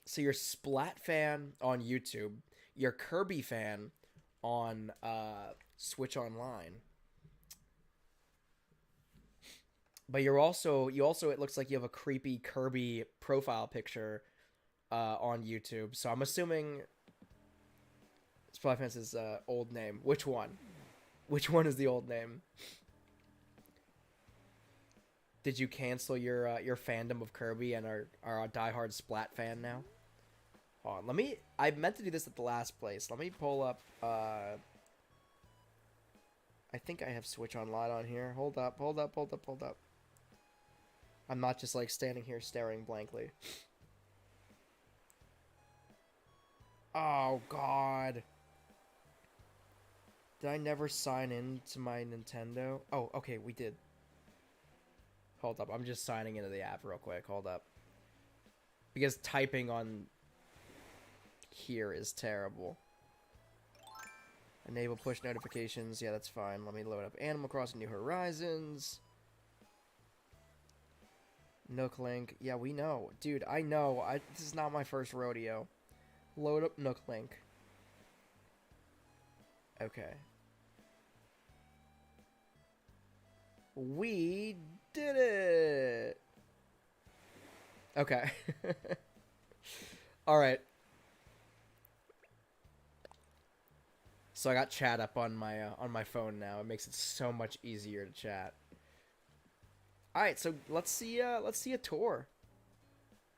So you're Splat fan on YouTube, you're Kirby fan on Switch Online. But you also it looks like you have a creepy Kirby profile picture on YouTube. So I'm assuming Splatfan's old name. Which one? Which one is the old name? Did you cancel your fandom of Kirby and are a diehard Splat fan now? Hold on, I meant to do this at the last place. Let me pull up I think I have Switch Online on here. Hold up. I'm not just like standing here staring blankly. Oh god. Did I never sign in to my Nintendo? Oh, okay, we did. Hold up, I'm just signing into the app real quick. Hold up. Because typing on here is terrible. Enable push notifications. Yeah, that's fine. Let me load up Animal Crossing New Horizons. Nook Link. Yeah, we know. Dude, I know. This is not my first rodeo. Load up Nook Link. Okay. We did it! Okay. Alright. So I got chat up on my phone now. It makes it so much easier to chat. Alright, so let's see a tour.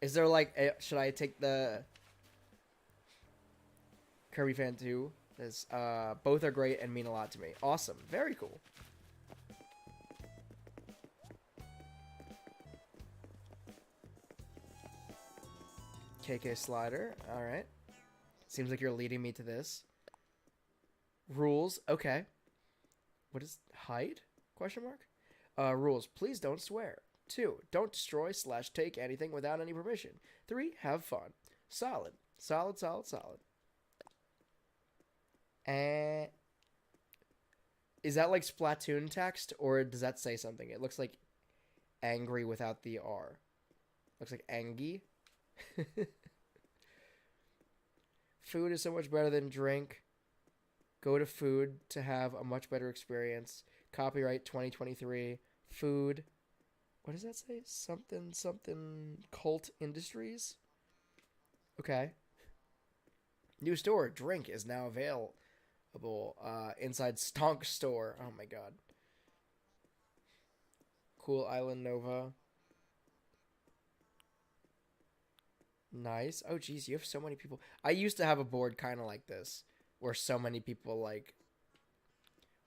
Is there like should I take the Kirby fan 2? Both are great and mean a lot to me. Awesome. Very cool. KK Slider. Alright. Seems like you're leading me to this. Rules. Okay. What is hide? Question mark? Rules. Please don't swear. 2. Don't destroy / take anything without any permission. 3. Have fun. Solid. Solid. Is that like Splatoon text, or does that say something? It looks like angry without the R. Looks like angy. Food is so much better than drink. Go to food to have a much better experience. Copyright 2023. Food. What does that say? Something Cult Industries? Okay. New store. Drink is now available. Inside Stonk Store. Oh my god. Cool Island Nova. Nice. Oh geez, you have so many people. I used to have a board kind of like this, where so many people like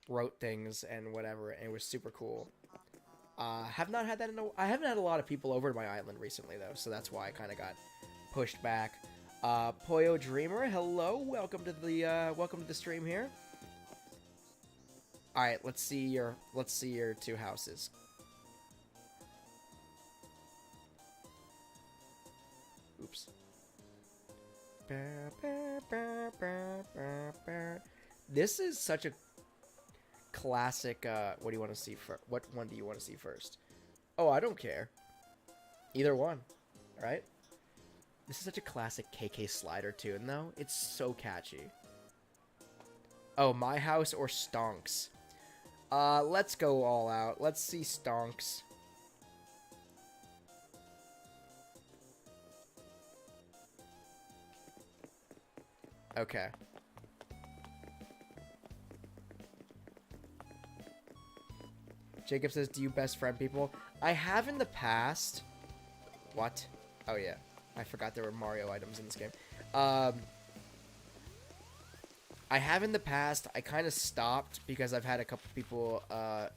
wrote things and whatever, and it was super cool. Have not had that I haven't had a lot of people over to my island recently though, so that's why I kind of got pushed back. Poyo Dreamer, hello, welcome to the stream here. All right, let's see your 2 houses. Oops. This is such a classic. What do you want to see first? What one do you want to see first? Oh, I don't care. Either one. All right. This is such a classic KK Slider tune, though. It's so catchy. Oh, My House or Stonks? Let's go all out. Let's see Stonks. Okay. Jacob says, do you best friend people? I have in the past. What? Oh, yeah. I forgot there were Mario items in this game. I have in the past. I kind of stopped because I've had a couple people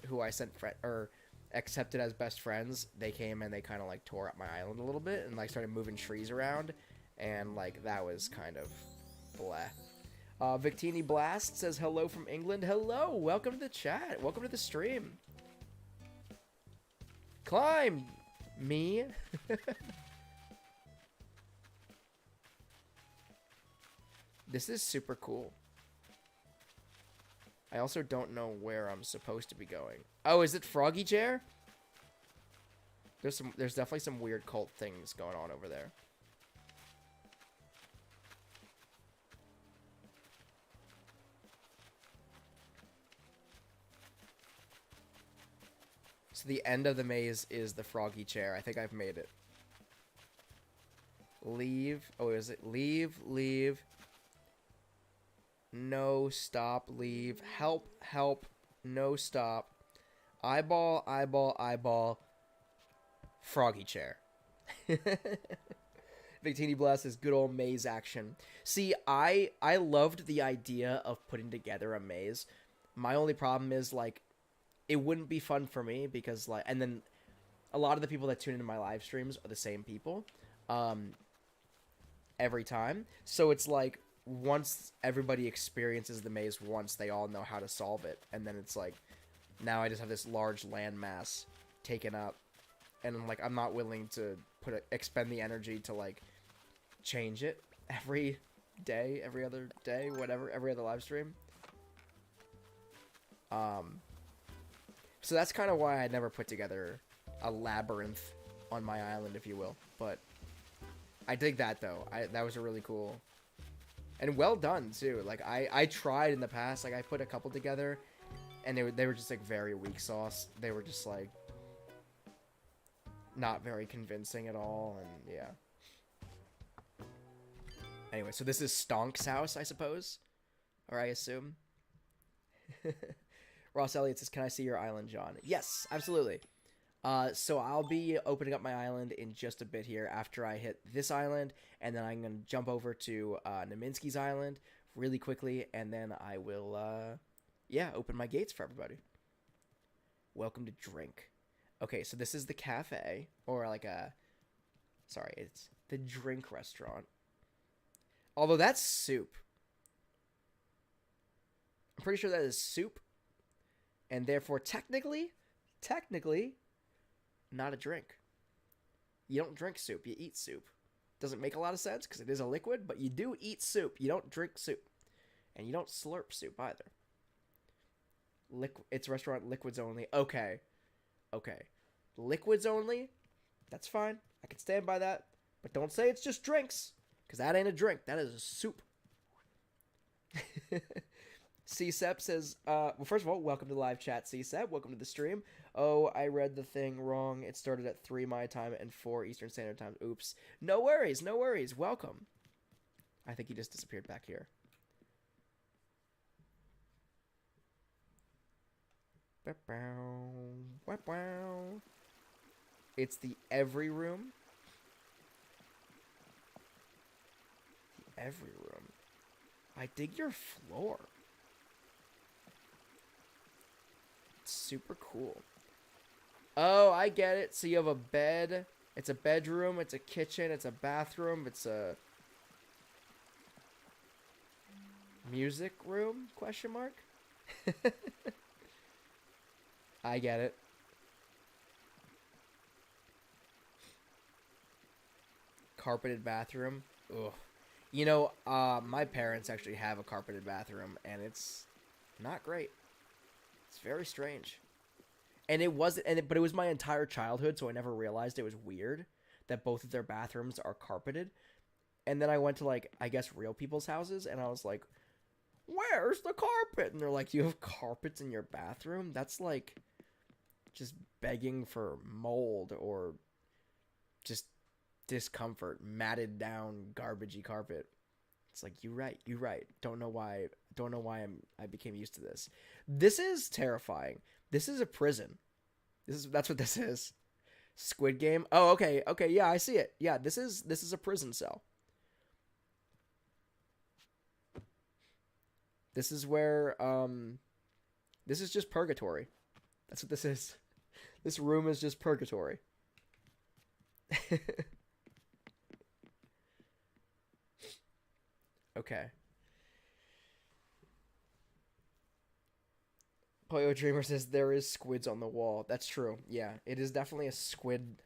who I sent or accepted as best friends. They came and they kind of like tore up my island a little bit and like started moving trees around, and like that was kind of bleh. Victini Blast says hello from England. Hello, welcome to the chat. Welcome to the stream. Climb me. This is super cool. I also don't know where I'm supposed to be going. Oh, is it Froggy Chair? There's definitely some weird cult things going on over there. So the end of the maze is the Froggy Chair. I think I've made it. Leave. Oh, is it leave, leave. No, stop, leave. Help, help. No, stop. Eyeball, eyeball, eyeball. Froggy Chair. Victini Blast is good old maze action. See, I loved the idea of putting together a maze. My only problem is, like, it wouldn't be fun for me because, like, and then a lot of the people that tune into my live streams are the same people every time. So it's like, once everybody experiences the maze once, they all know how to solve it. And then it's like, now I just have this large landmass taken up. And I'm like, I'm not willing to expend the energy to, like, change it every day, every other day, whatever, every other live stream. So that's kind of why I never put together a labyrinth on my island, if you will. But I dig that, though. That was a really cool... And well done, too. Like, I tried in the past. Like, I put a couple together, and they were just, like, very weak sauce. They were just, like, not very convincing at all, and yeah. Anyway, so this is Stonk's house, I suppose? Or I assume? Ross Elliott says, can I see your island, John? Yes, absolutely. So I'll be opening up my island in just a bit here after I hit this island, and then I'm going to jump over to Naminsky's island really quickly, and then I will, open my gates for everybody. Welcome to Drink. Okay, so this is the cafe, or like it's the drink restaurant. Although that's soup. I'm pretty sure that is soup, and therefore technically, not a drink. You don't drink soup, you eat soup. Doesn't make a lot of sense because it is a liquid, but you do eat soup. You don't drink soup. And you don't slurp soup either. It's restaurant liquids only. Okay. Liquids only? That's fine. I can stand by that. But don't say it's just drinks, because that ain't a drink. That is a soup. CSEP says, well, first of all, welcome to the live chat, CSEP. Welcome to the stream. Oh, I read the thing wrong. It started at 3 my time and 4 Eastern Standard Time. Oops. No worries. Welcome. I think he just disappeared back here. It's the every room. The every room. I dig your floor. It's super cool. Oh, I get it. So you have a bed. It's a bedroom. It's a kitchen. It's a bathroom. It's a music room? Question mark. I get it. Carpeted bathroom. Ugh. You know, my parents actually have a carpeted bathroom, and it's not great. It's very strange. And it wasn't, but it was my entire childhood, so I never realized it was weird that both of their bathrooms are carpeted. And then I went to, like, I guess real people's houses, and I was like, where's the carpet? And they're like, you have carpets in your bathroom? That's like just begging for mold or just discomfort, matted down, garbagey carpet. It's like, you're right. Don't know why I became used to this. This is terrifying. This is a prison. That's what this is. Squid Game. Oh, okay. Okay, yeah, I see it. Yeah, this is a prison cell. This is where this is just purgatory. That's what this is. This room is just purgatory. Okay. Poyo Dreamer says there is squids on the wall. That's true. Yeah, it is definitely a squid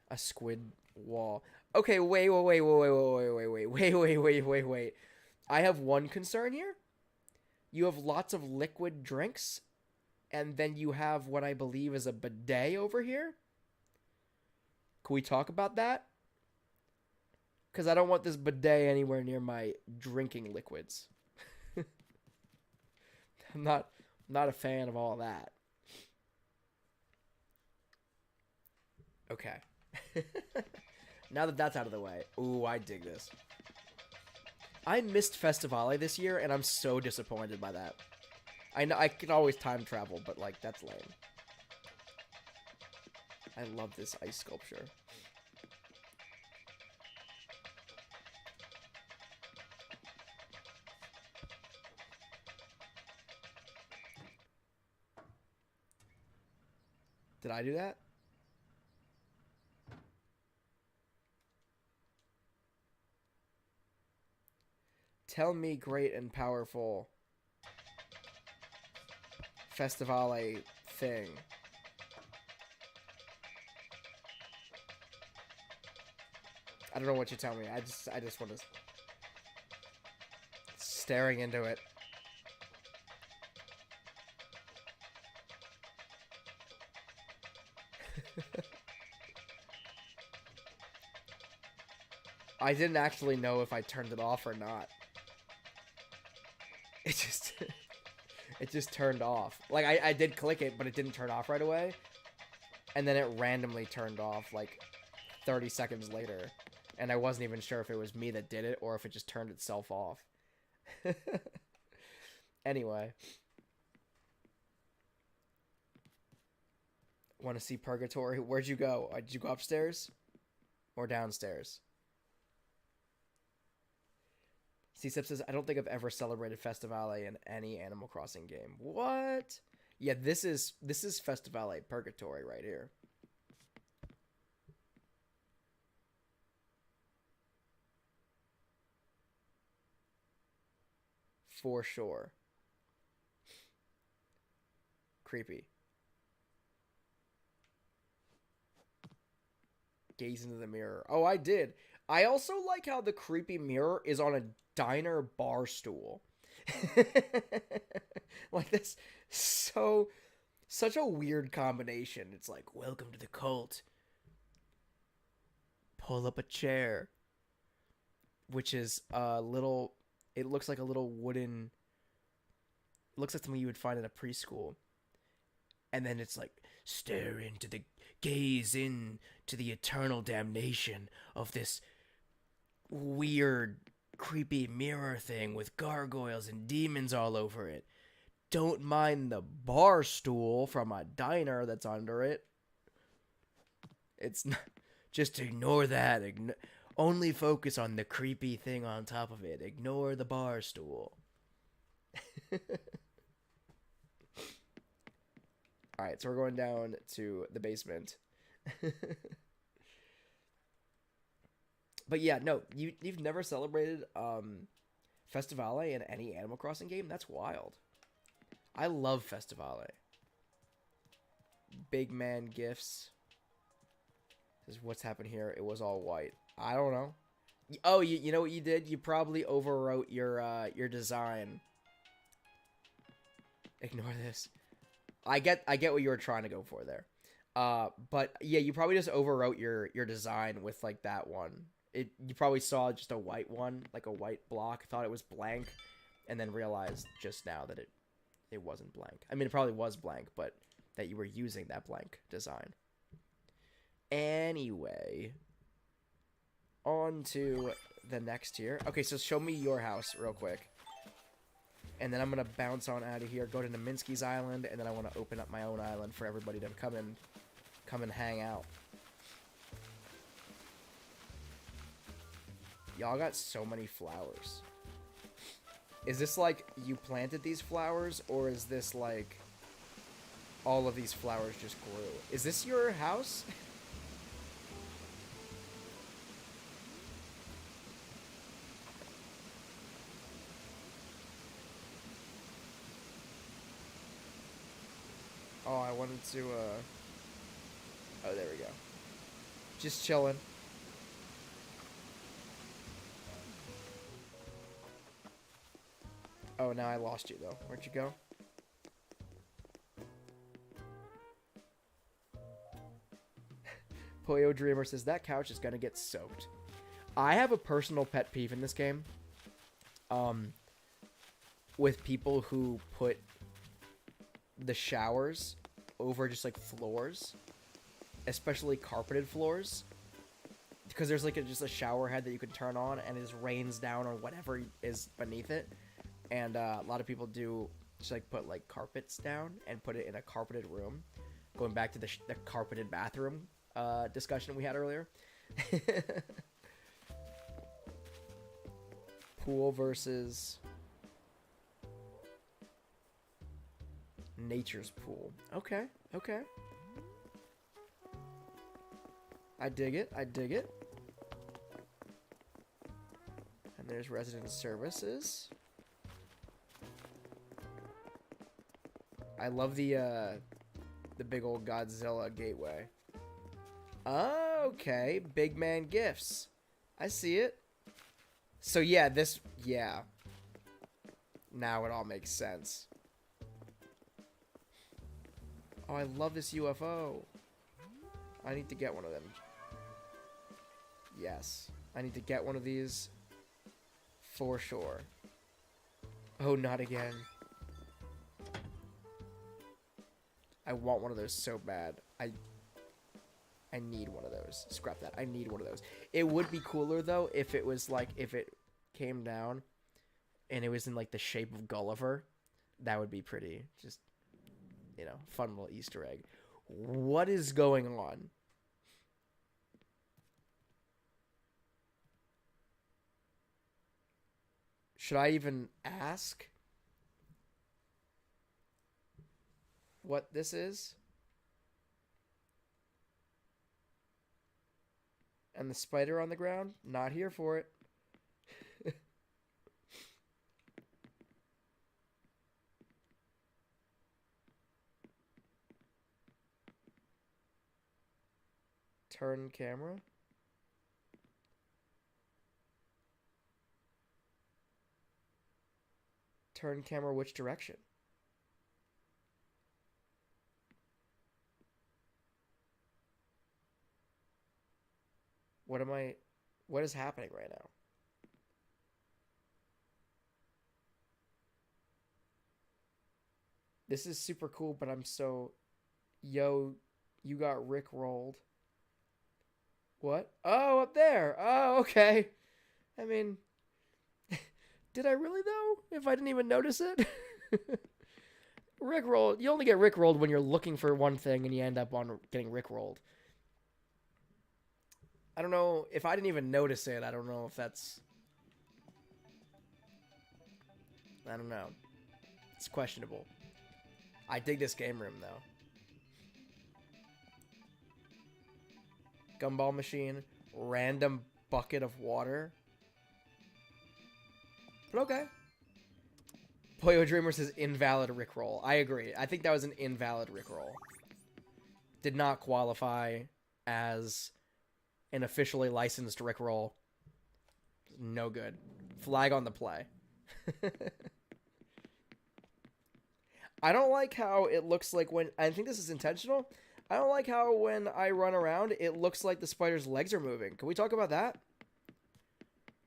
wall. Okay, wait. I have one concern here. You have lots of liquid drinks, and then you have what I believe is a bidet over here. Can we talk about that? Because I don't want this bidet anywhere near my drinking liquids. I'm not a fan of all that. Okay. Now that that's out of the way. Ooh, I dig this. I missed Festivale this year, and I'm so disappointed by that. I know I can always time travel, but, like, that's lame. I love this ice sculpture. Did I do that? Tell me great and powerful Festivale thing. I don't know what you tell me. I just want to staring into it. I didn't actually know if I turned it off or not. It just turned off. Like, I did click it, but it didn't turn off right away. And then it randomly turned off, like, 30 seconds later. And I wasn't even sure if it was me that did it or if it just turned itself off. Anyway. Want to see Purgatory? Where'd you go? Did you go upstairs? Or downstairs? C-Sip says, I don't think I've ever celebrated Festivale in any Animal Crossing game. What? Yeah, this is Festivale Purgatory right here. For sure. Creepy. Gaze into the mirror. Oh, I did. I also like how the creepy mirror is on a diner bar stool. Like, that's such a weird combination. It's like, welcome to the cult. Pull up a chair. Which is a little, it looks like a little wooden, it looks like something you would find in a preschool. And then it's like, gaze in to the eternal damnation of this weird, creepy mirror thing with gargoyles and demons all over it. Don't mind the bar stool from a diner that's under it. It's not, just ignore that. Only focus on the creepy thing on top of it. Ignore the bar stool. Alright, so we're going down to the basement. But yeah, no, you've never celebrated Festivale in any Animal Crossing game? That's wild. I love Festivale. Big man gifts. This is what's happened here. It was all white. I don't know. Oh, you know what you did? You probably overwrote your design. Ignore this. I get what you were trying to go for there. But yeah, you probably just overwrote your design with like that one. You probably saw just a white one, like a white block, thought it was blank, and then realized just now that it wasn't blank. I mean, it probably was blank, but that you were using that blank design. Anyway, on to the next tier. Okay, so show me your house real quick. And then I'm going to bounce on out of here, go to Naminsky's island, and then I want to open up my own island for everybody to come come and hang out. Y'all got so many flowers. Is this like you planted these flowers, or is this like all of these flowers just grew? Is this your house? Oh, I wanted to, oh, there we go. Just chilling. Oh, now I lost you, though. Where'd you go? Poyo Dreamer says, that couch is gonna get soaked. I have a personal pet peeve in this game. With people who put the showers over just, like, floors. Especially carpeted floors. Because there's, like, just a shower head that you can turn on, and it just rains down on whatever is beneath it. And a lot of people do just like put like carpets down and put it in a carpeted room. Going back to the carpeted bathroom discussion we had earlier. Pool versus nature's pool. Okay, okay. I dig it. I dig it. And there's resident services. I love the big old Godzilla gateway. Okay, big man gifts. I see it. So yeah, yeah. Now it all makes sense. Oh, I love this UFO. I need to get one of them. Yes, I need to get one of these for sure. Oh, not again. I want one of those so bad. I need one of those. Scrap that. I need one of those. It would be cooler, though, if it was, like, if it came down and it was in, like, the shape of Gulliver. That would be pretty, just, you know, fun little Easter egg. What is going on? Should I even ask what this is? And the spider on the ground? Not here for it. Turn camera. Turn camera which direction? What is happening right now? This is super cool, but I'm so... Yo, you got rickrolled. What? Oh, up there. Oh, okay. I mean... Did I really, though? If I didn't even notice it? Rickrolled. You only get rickrolled when you're looking for one thing and you end up on getting rickrolled. I don't know. If I didn't even notice it, I don't know if that's... I don't know. It's questionable. I dig this game room, though. Gumball machine. Random bucket of water. But okay. Poyo Dreamer says invalid rickroll. I agree. I think that was an invalid rickroll. Did not qualify as an officially licensed rickroll. No good. Flag on the play. I don't like how it looks like when... I think this is intentional. I don't like how when I run around, it looks like the spider's legs are moving. Can we talk about that?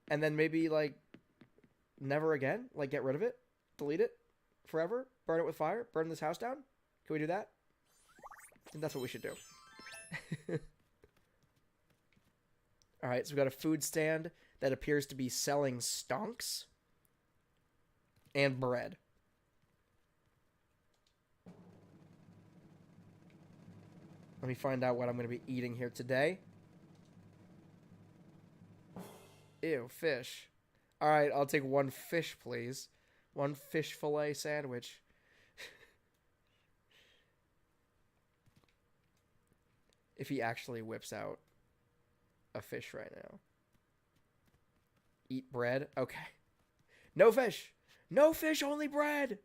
And then maybe, like, never again? Like, get rid of it? Delete it? Forever? Burn it with fire? Burn this house down? Can we do that? I think that's what we should do. Alright, so we got a food stand that appears to be selling stonks. And bread. Let me find out what I'm going to be eating here today. Ew, fish. Alright, I'll take one fish, please. One fish fillet sandwich. If he actually whips out a fish right now. Eat bread? Okay. No fish! No fish, only bread!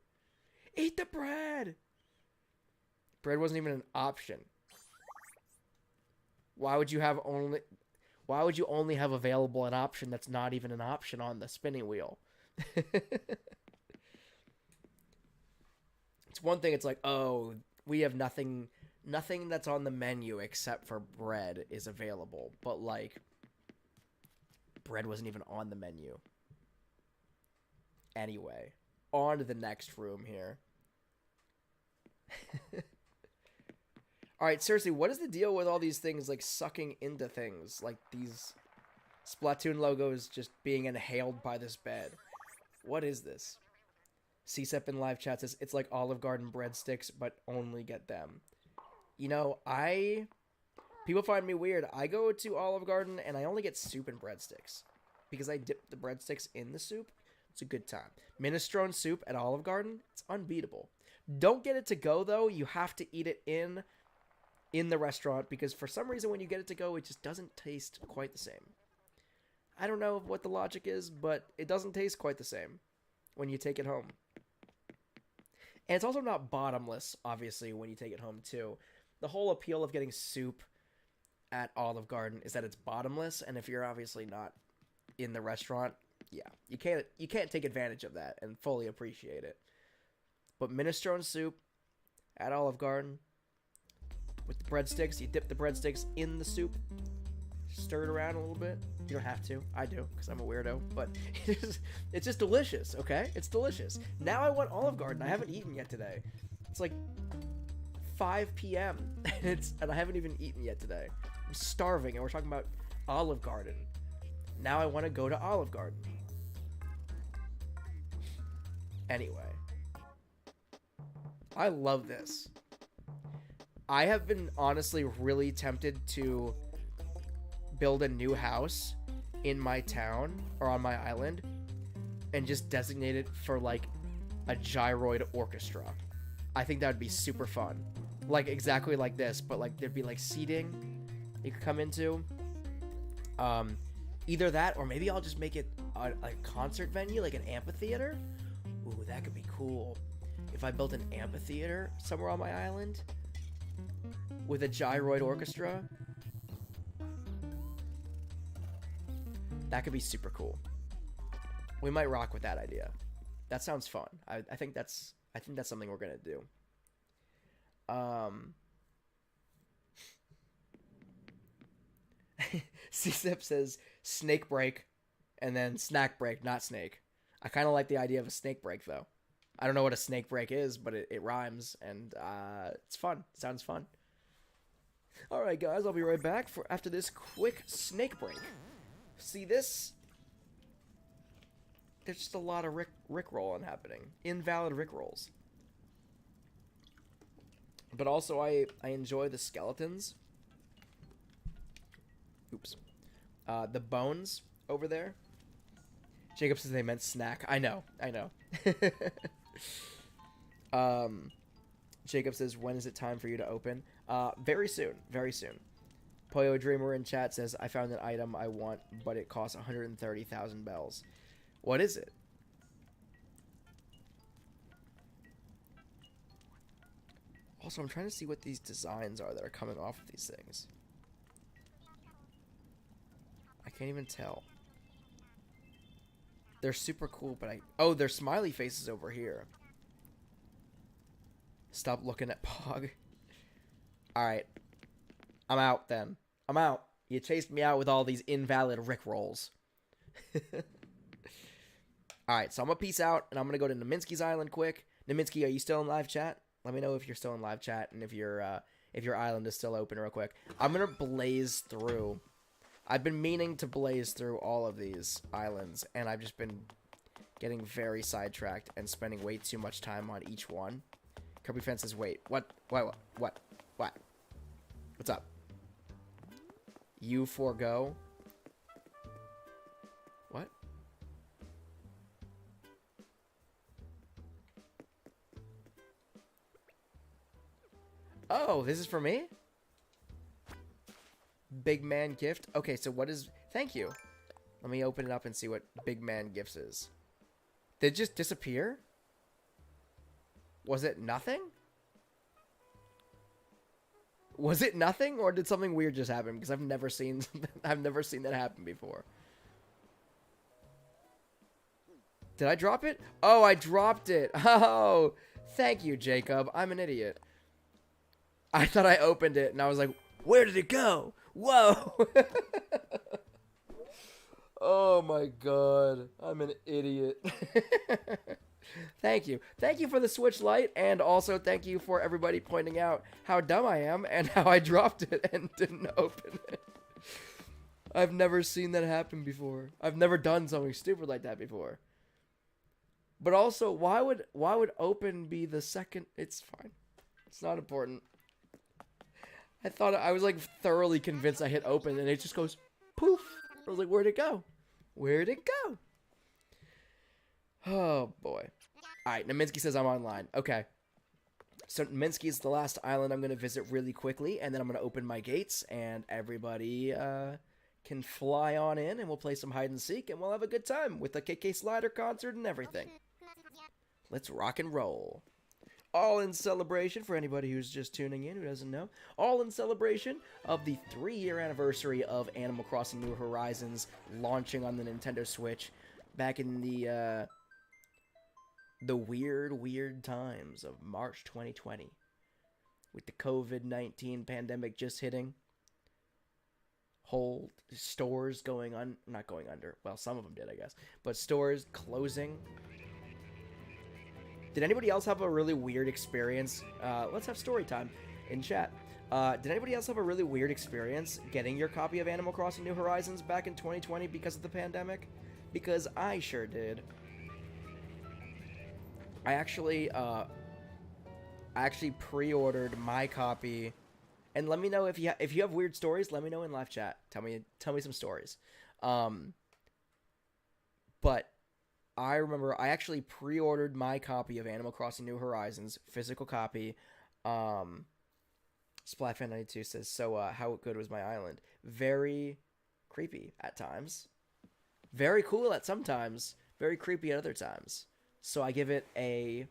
Eat the bread! Bread wasn't even an option. Why would you only have available an option that's not even an option on the spinning wheel? It's one thing, it's like, oh, we have nothing that's on the menu except for bread is available. But, like, bread wasn't even on the menu. Anyway, on to the next room here. Alright, seriously, what is the deal with all these things, like, sucking into things? Like, these Splatoon logos just being inhaled by this bed. What is this? CSEP in live chat says, it's like Olive Garden breadsticks, but only get them. You know, people find me weird. I go to Olive Garden, and I only get soup and breadsticks. Because I dip the breadsticks in the soup. It's a good time. Minestrone soup at Olive Garden, it's unbeatable. Don't get it to go, though. You have to eat it in the restaurant, because for some reason when you get it to go, it just doesn't taste quite the same. I don't know what the logic is, but it doesn't taste quite the same when you take it home. And it's also not bottomless, obviously, when you take it home, too. The whole appeal of getting soup at Olive Garden is that it's bottomless, and if you're obviously not in the restaurant, yeah, you can't take advantage of that and fully appreciate it. But minestrone soup at Olive Garden with the breadsticks, you dip the breadsticks in the soup, stir it around a little bit. You don't have to. I do, because I'm a weirdo. But it's just delicious, okay? It's delicious. Now I want Olive Garden. I haven't eaten yet today. It's like 5 p.m. and I haven't even eaten yet today. I'm starving, and we're talking about Olive Garden. Now I want to go to Olive Garden. Anyway. I love this. I have been honestly really tempted to build a new house in my town or on my island and just designate it for like a gyroid orchestra. I think that would be super fun. Like exactly like this, but like there'd be like seating you could come into. Either that or maybe I'll just make it a concert venue, like an amphitheater. Ooh, that could be cool. If I built an amphitheater somewhere on my island with a gyroid orchestra, that could be super cool. We might rock with that idea. That sounds fun. I think that's something we're gonna do. CSIP says snake break and then snack break, not snake. I kind of like the idea of a snake break though. I don't know what a snake break is, but it rhymes, and it's fun. Sounds fun. All right, guys, I'll be right back after this quick snake break. See this? There's just a lot of rickrolling happening. Invalid rickrolls. But also, I enjoy the skeletons. Oops. The bones over there. Jacob says they meant snack. I know. Jacob says, when is it time for you to open? Very soon. Poyo Dreamer in chat says, I found an item I want, but it costs 130,000 bells. What is it? Also, I'm trying to see what these designs are that are coming off of these things. I can't even tell. They're super cool, but oh, they're smiley faces over here. Stop looking at Pog. Alright. I'm out, then. I'm out. You chased me out with all these invalid rickrolls. Alright, so I'm gonna peace out, and I'm gonna go to Naminsky's Island quick. Naminsky, are you still in live chat? Let me know if you're still in live chat, and if your island is still open real quick. I'm gonna blaze through. I've been meaning to blaze through all of these islands, and I've just been getting very sidetracked and spending way too much time on each one. Kirby Fence says, wait, what? What's up? You forego. What? Oh, this is for me? Big man gift? Okay, so what is... Thank you. Let me open it up and see what big man gifts is. Did it just disappear? Was it nothing? Was it nothing, or did something weird just happen? Because I've never seen I've never seen that happen before. Did I drop it? Oh, I dropped it. Oh, thank you, Jacob. I'm an idiot. I thought I opened it, and I was like, where did it go? Whoa. Oh, my God. I'm an idiot. Thank you. Thank you for the Switch Lite, and also thank you for everybody pointing out how dumb I am and how I dropped it and didn't open it. I've never seen that happen before. I've never done something stupid like that before. But also, why would open be the second? It's fine. It's not important. I was like thoroughly convinced I hit open and it just goes poof. I was like, where'd it go? Where'd it go? Oh boy. Alright, Naminsky says I'm online. Okay. So Naminsky is the last island I'm going to visit really quickly, and then I'm going to open my gates, and everybody can fly on in, and we'll play some hide and seek, and we'll have a good time with the KK Slider concert and everything. Let's rock and roll. All in celebration, for anybody who's just tuning in who doesn't know, all in celebration of the 3-year anniversary of Animal Crossing New Horizons launching on the Nintendo Switch back in the weird times of March 2020, with the COVID-19 pandemic just hitting, whole stores not going under, well, some of them did, I guess, but stores closing. Did anybody else have a really weird experience? Let's have story time in chat. Did anybody else have a really weird experience getting your copy of Animal Crossing New Horizons back in 2020 because of the pandemic? Because I sure did. I actually pre-ordered my copy, and let me know if you have weird stories. Let me know in live chat. Tell me some stories. But I remember I actually pre-ordered my copy of Animal Crossing New Horizons, physical copy. Splatfan92 says, so how good was my island? Very creepy at times, very cool at some times, very creepy at other times. So I give it a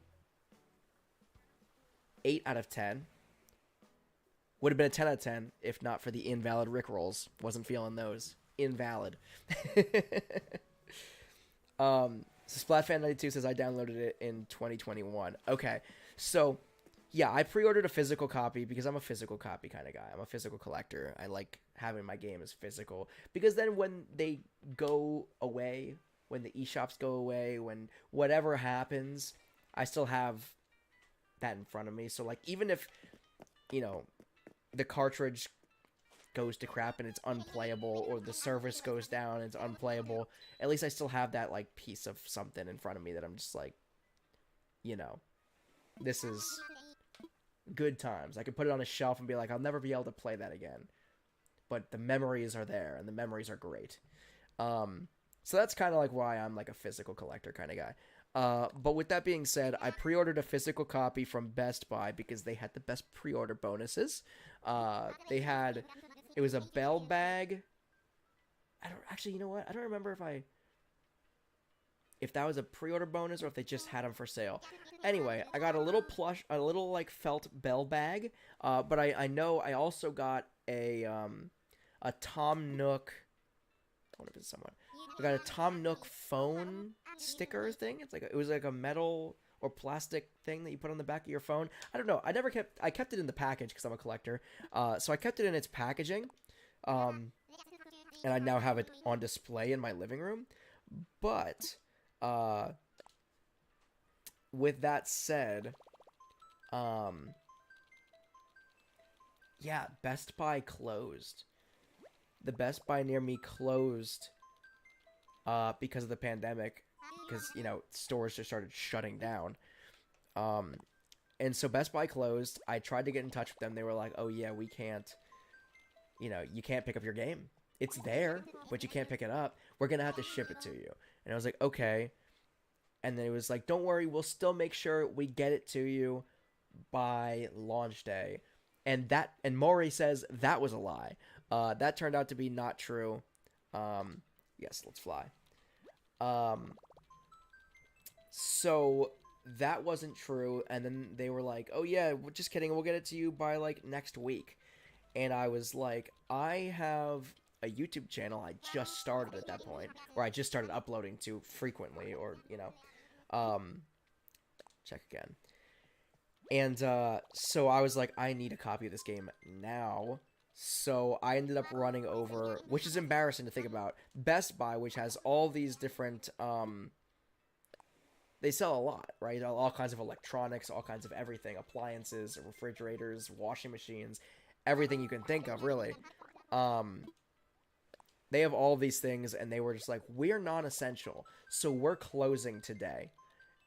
8 out of 10. Would have been a 10 out of 10 if not for the invalid Rickrolls. Wasn't feeling those. Invalid. So Splatfan92 says I downloaded it in 2021. Okay, so yeah, I pre-ordered a physical copy because I'm a physical copy kind of guy. I'm a physical collector. I like having my game as physical because then when they go away, when the eShops go away, when whatever happens, I still have that in front of me. So like even if, you know, the cartridge goes to crap and it's unplayable, or the service goes down and it's unplayable, at least I still have that like piece of something in front of me that I'm just like, you know, this is good times. I could put it on a shelf and be like, I'll never be able to play that again, but the memories are there and the memories are great. So that's kind of like why I'm like a physical collector kind of guy. But with that being said, I pre-ordered a physical copy from Best Buy because they had the best pre-order bonuses. It was a bell bag. You know what? I don't remember if that was a pre-order bonus or if they just had them for sale. Anyway, I got a little like felt bell bag. But I know I also got a Tom Nook. I wonder if it's someone. I got a Tom Nook phone sticker thing. It was like a metal or plastic thing that you put on the back of your phone. I don't know. I kept it in the package because I'm a collector. So I kept it in its packaging. And I now have it on display in my living room. But with that said, yeah, Best Buy closed. The Best Buy near me closed because of the pandemic, because, you know, stores just started shutting down. And so Best Buy closed. I tried to get in touch with them. They were like, oh yeah, we can't you know, you can't pick up your game. It's there, but you can't pick it up. We're gonna have to ship it to you. And I was like, okay. And then it was like, don't worry, we'll still make sure we get it to you by launch day. And Maury says that was a lie. That turned out to be not true. Yes, let's fly. So that wasn't true. And then they were like, oh yeah, we're just kidding. We'll get it to you by like next week. And I was like, I have a YouTube channel I just started at that point, or I just started uploading to frequently, or, you know, check again. And, so I was like, I need a copy of this game now. So I ended up running over, which is embarrassing to think about, Best Buy, which has all these different, they sell a lot, right? All kinds of electronics, all kinds of everything, appliances, refrigerators, washing machines, everything you can think of, really. They have all these things, and they were just like, we're non-essential, so we're closing today.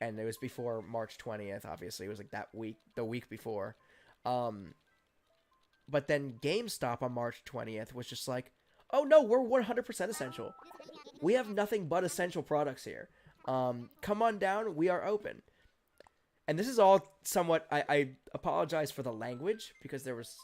And it was before March 20th, obviously. It was like that week, the week before. But then GameStop on March 20th was just like, oh no, we're 100% essential. We have nothing but essential products here. Come on down, we are open. And this is all somewhat, I apologize for the language, because it was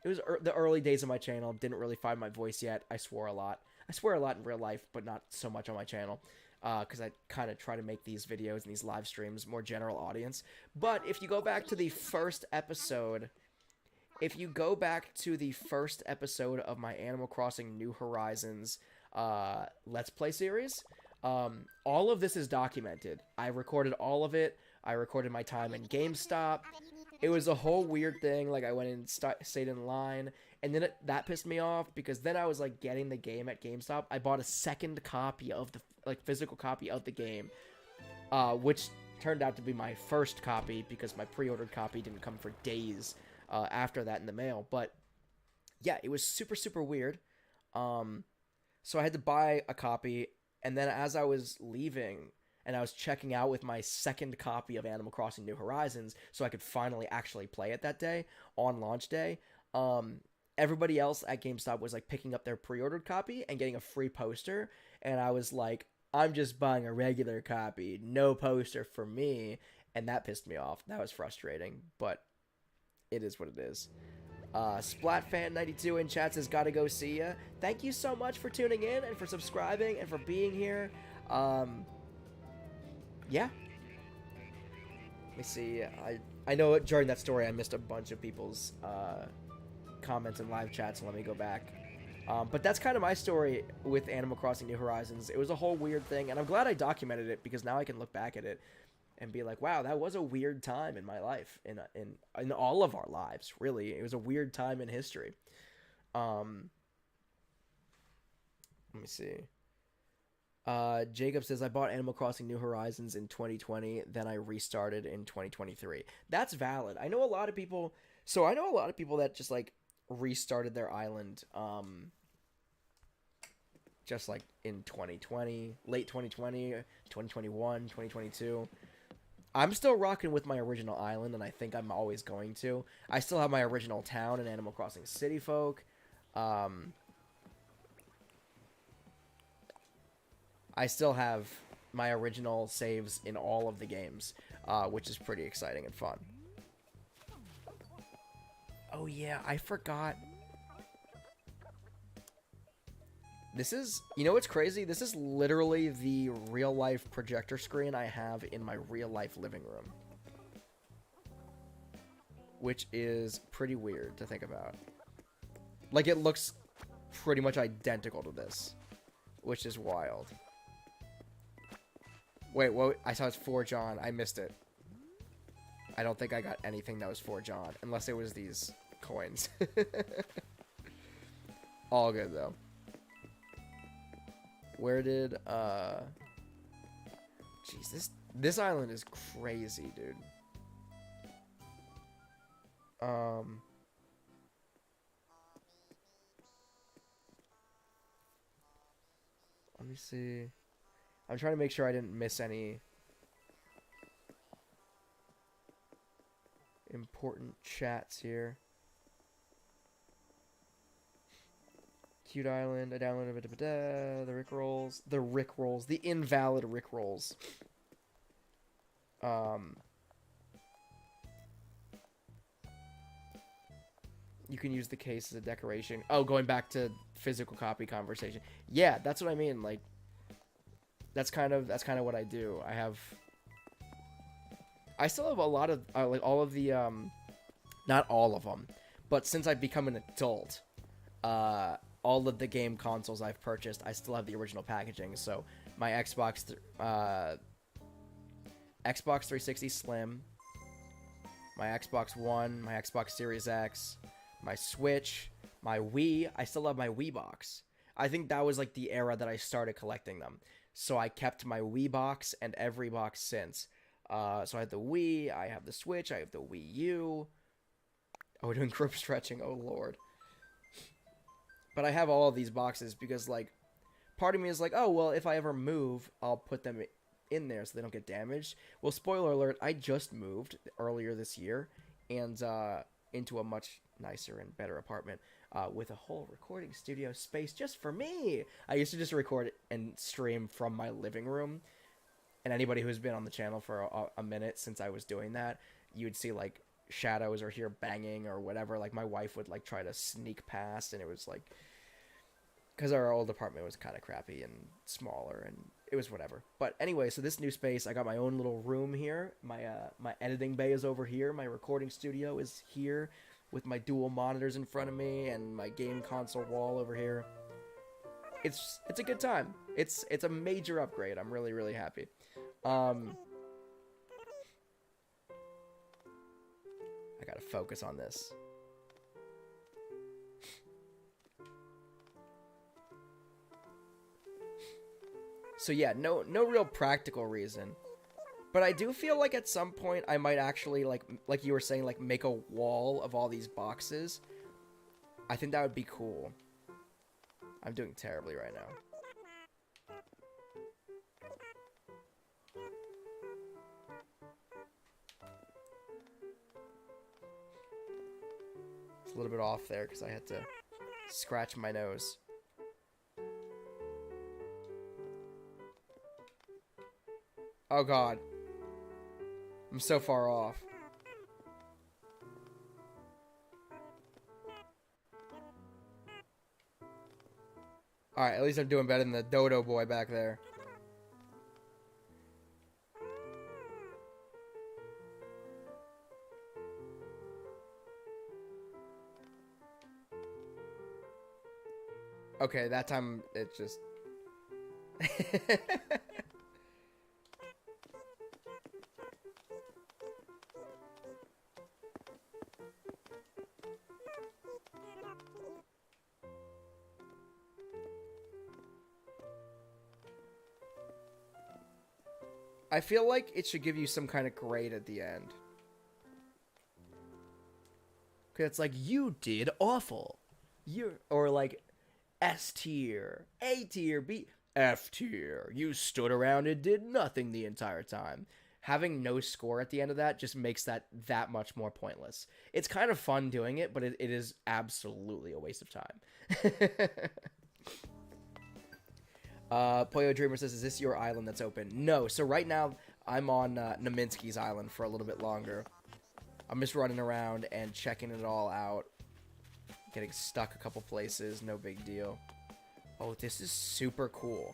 the early days of my channel, didn't really find my voice yet. I swore a lot. I swear a lot in real life, but not so much on my channel. Because I kind of try to make these videos and these live streams more general audience. But if you go back to the first episode, of my Animal Crossing New Horizons Let's Play series, all of this is documented. I recorded all of it. I recorded my time in GameStop. It was a whole weird thing. Like, I went and stayed in line, and then that pissed me off, because then I was like getting the game at GameStop. I bought a second copy of the physical copy of the game, which turned out to be my first copy, because my pre-ordered copy didn't come for days after that in the mail. But yeah, it was super, super weird. So I had to buy a copy, and then as I was leaving and I was checking out with my second copy of Animal Crossing New Horizons so I could finally actually play it that day on launch day, everybody else at GameStop was like picking up their pre-ordered copy and getting a free poster, and I was like, I'm just buying a regular copy, no poster for me, and that pissed me off. That was frustrating, but it is what it is. Splatfan92 in chat says, gotta go see ya. Thank you so much for tuning in and for subscribing and for being here. Yeah. Let me see. I know during that story I missed a bunch of people's comments and live chats, so let me go back. But that's kind of my story with Animal Crossing New Horizons. It was a whole weird thing, and I'm glad I documented it, because now I can look back at it and be like, wow, that was a weird time in my life, in all of our lives, really. It was a weird time in history. Let me see. Jacob says, I bought Animal Crossing New Horizons in 2020, then I restarted in 2023. That's valid. I know a lot of people that just, like, restarted their island, just, like, in 2020, late 2020, 2021, 2022. I'm still rocking with my original island, and I think I'm always going to. I still have my original town in Animal Crossing City Folk. I still have my original saves in all of the games, which is pretty exciting and fun. Oh yeah, I forgot. This is, you know what's crazy? This is literally the real-life projector screen I have in my real-life living room. Which is pretty weird to think about. Like, it looks pretty much identical to this, which is wild. Wait, what? I saw it's for John. I missed it. I don't think I got anything that was for John, unless it was these coins. All good, though. Where did, jeez, this island is crazy, dude. Let me see. I'm trying to make sure I didn't miss any important chats here. Cute Island. I downloaded the Rickrolls. The Rickrolls. The invalid Rickrolls. You can use the case as a decoration. Oh, going back to physical copy conversation. Yeah, that's what I mean. Like, that's kind of what I do. I still have a lot of like all of the not all of them, but since I've become an adult, all of the game consoles I've purchased, I still have the original packaging. So my Xbox 360 Slim, my Xbox One, my Xbox Series X, my Switch, my Wii. I still have my Wii box. I think that was like the era that I started collecting them. So I kept my Wii box and every box since. So I have the Wii, I have the Switch, I have the Wii U. Oh, we're doing grip stretching. Oh, Lord. But I have all of these boxes because, like, part of me is like, oh, well, if I ever move, I'll put them in there so they don't get damaged. Well, spoiler alert, I just moved earlier this year and into a much nicer and better apartment with a whole recording studio space just for me. I used to just record and stream from my living room. And anybody who's been on the channel for a minute since I was doing that, you'd see, like, shadows or hear banging or whatever. Like, my wife would, like, try to sneak past, and it was, like... Because our old apartment was kind of crappy and smaller, and it was whatever. But anyway, so this new space, I got my own little room here. My editing bay is over here. My recording studio is here with my dual monitors in front of me and my game console wall over here. It's a good time. It's a major upgrade. I'm really, really happy. I gotta focus on this. So yeah, no real practical reason. But I do feel like at some point I might actually, like you were saying, like make a wall of all these boxes. I think that would be cool. I'm doing terribly right now. It's a little bit off there because I had to scratch my nose. Oh god. I'm so far off. Alright, at least I'm doing better than the dodo boy back there. Okay, that time it just... I feel like it should give you some kind of grade at the end. Cause it's like, you did awful. Or like, S tier, A tier, B, F tier. You stood around and did nothing the entire time. Having no score at the end of that just makes that much more pointless. It's kind of fun doing it, but it is absolutely a waste of time. Poyo Dreamer says, is this your island that's open? No, so right now, I'm on Naminsky's island for a little bit longer. I'm just running around and checking it all out. Getting stuck a couple places, no big deal. Oh, this is super cool.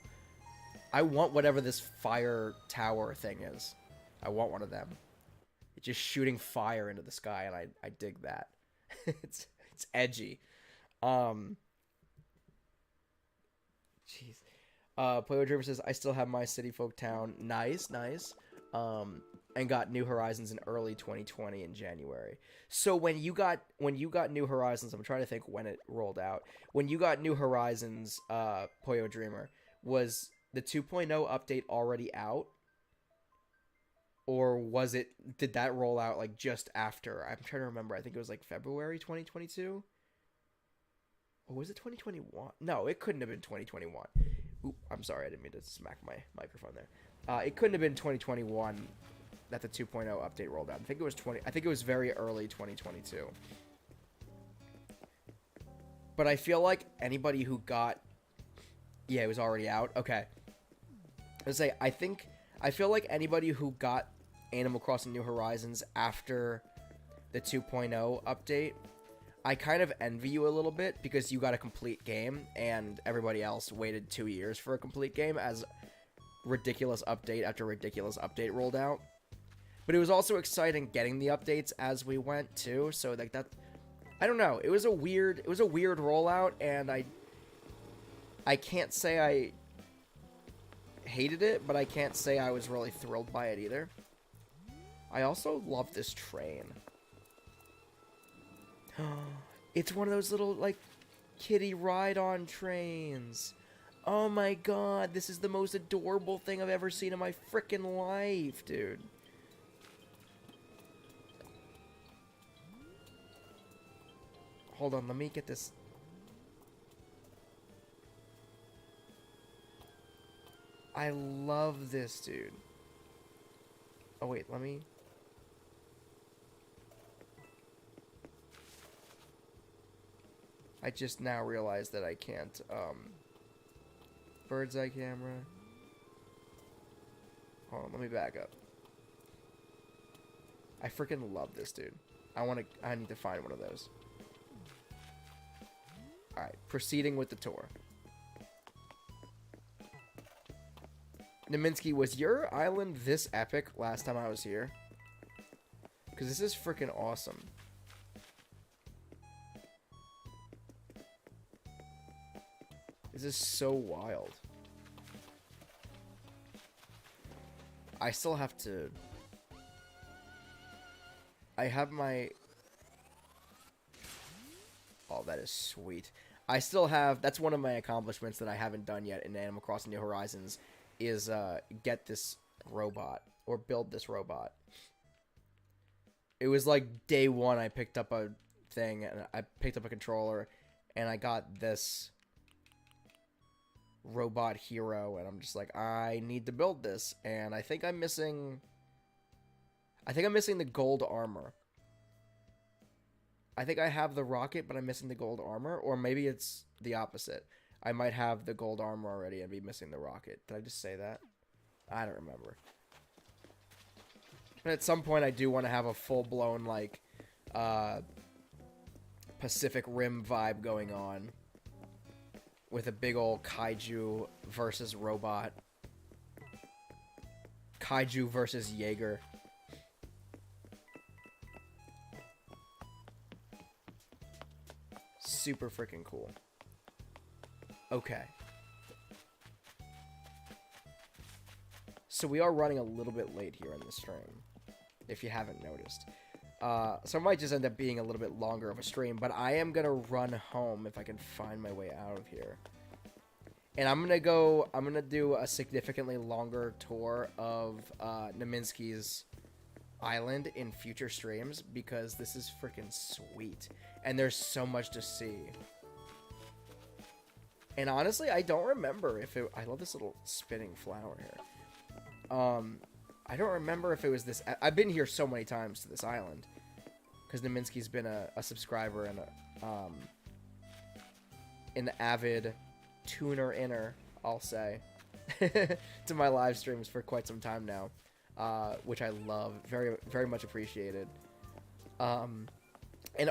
I want whatever this fire tower thing is. I want one of them. It's just shooting fire into the sky, and I dig that. it's edgy. Jeez. Poyo Driver says, I still have my City Folk Town. Nice, nice. And got New Horizons in early 2020 in January. So when you got New Horizons, I'm trying to think when it rolled out. When you got New Horizons, Poyo Dreamer, was the 2.0 update already out? Or did that roll out like just after? I'm trying to remember. I think it was like February 2022? Or was it 2021? No, it couldn't have been 2021. Oop, I'm sorry, I didn't mean to smack my microphone there. It couldn't have been 2021 that the 2.0 update rolled out. I think it was very early 2022. But I feel like anybody who got... Yeah, it was already out. Okay. Let's say, I feel like anybody who got Animal Crossing New Horizons after the 2.0 update, I kind of envy you a little bit because you got a complete game and everybody else waited 2 years for a complete game as ridiculous update after ridiculous update rolled out. But it was also exciting getting the updates as we went too, so like that, I don't know, it was a weird rollout, and I can't say I hated it, but I can't say I was really thrilled by it either. I also love this train. It's one of those little, like, kiddie ride-on trains. Oh my god, this is the most adorable thing I've ever seen in my frickin' life, dude. Hold on, let me get this. I love this, dude. Oh wait, let me... I just now realized that I can't, bird's eye camera. Hold on, let me back up. I freaking love this, dude. I need to find one of those. Alright, proceeding with the tour. Naminsky, was your island this epic last time I was here? Because this is freaking awesome. This is so wild. I still have to... I have my... Oh, that is sweet. I still have... That's one of my accomplishments that I haven't done yet in Animal Crossing New Horizons, is get this robot, or build this robot. It was like day one I picked up a thing, and I picked up a controller, and I got this robot hero, and I'm just like, I need to build this, and I think I'm missing the gold armor. I think I have the rocket, but I'm missing the gold armor, or maybe it's the opposite. I might have the gold armor already and be missing the rocket. Did I just say that? I don't remember. But at some point, I do want to have a full-blown, like, Pacific Rim vibe going on. With a big old kaiju versus robot. Kaiju versus Jaeger. Super freaking cool. Okay. So we are running a little bit late here on the stream, if you haven't noticed. So it might just end up being a little bit longer of a stream, but I am going to run home if I can find my way out of here. And I'm going to do a significantly longer tour of Naminsky's island in future streams, because this is freaking sweet. And there's so much to see. And honestly, I don't remember if it... I love this little spinning flower here. I don't remember if it was this... I've been here so many times to this island. Because Naminsky's been a subscriber and an avid tuner-inner, I'll say, to my live streams for quite some time now. Which I love. Very, very much appreciated. And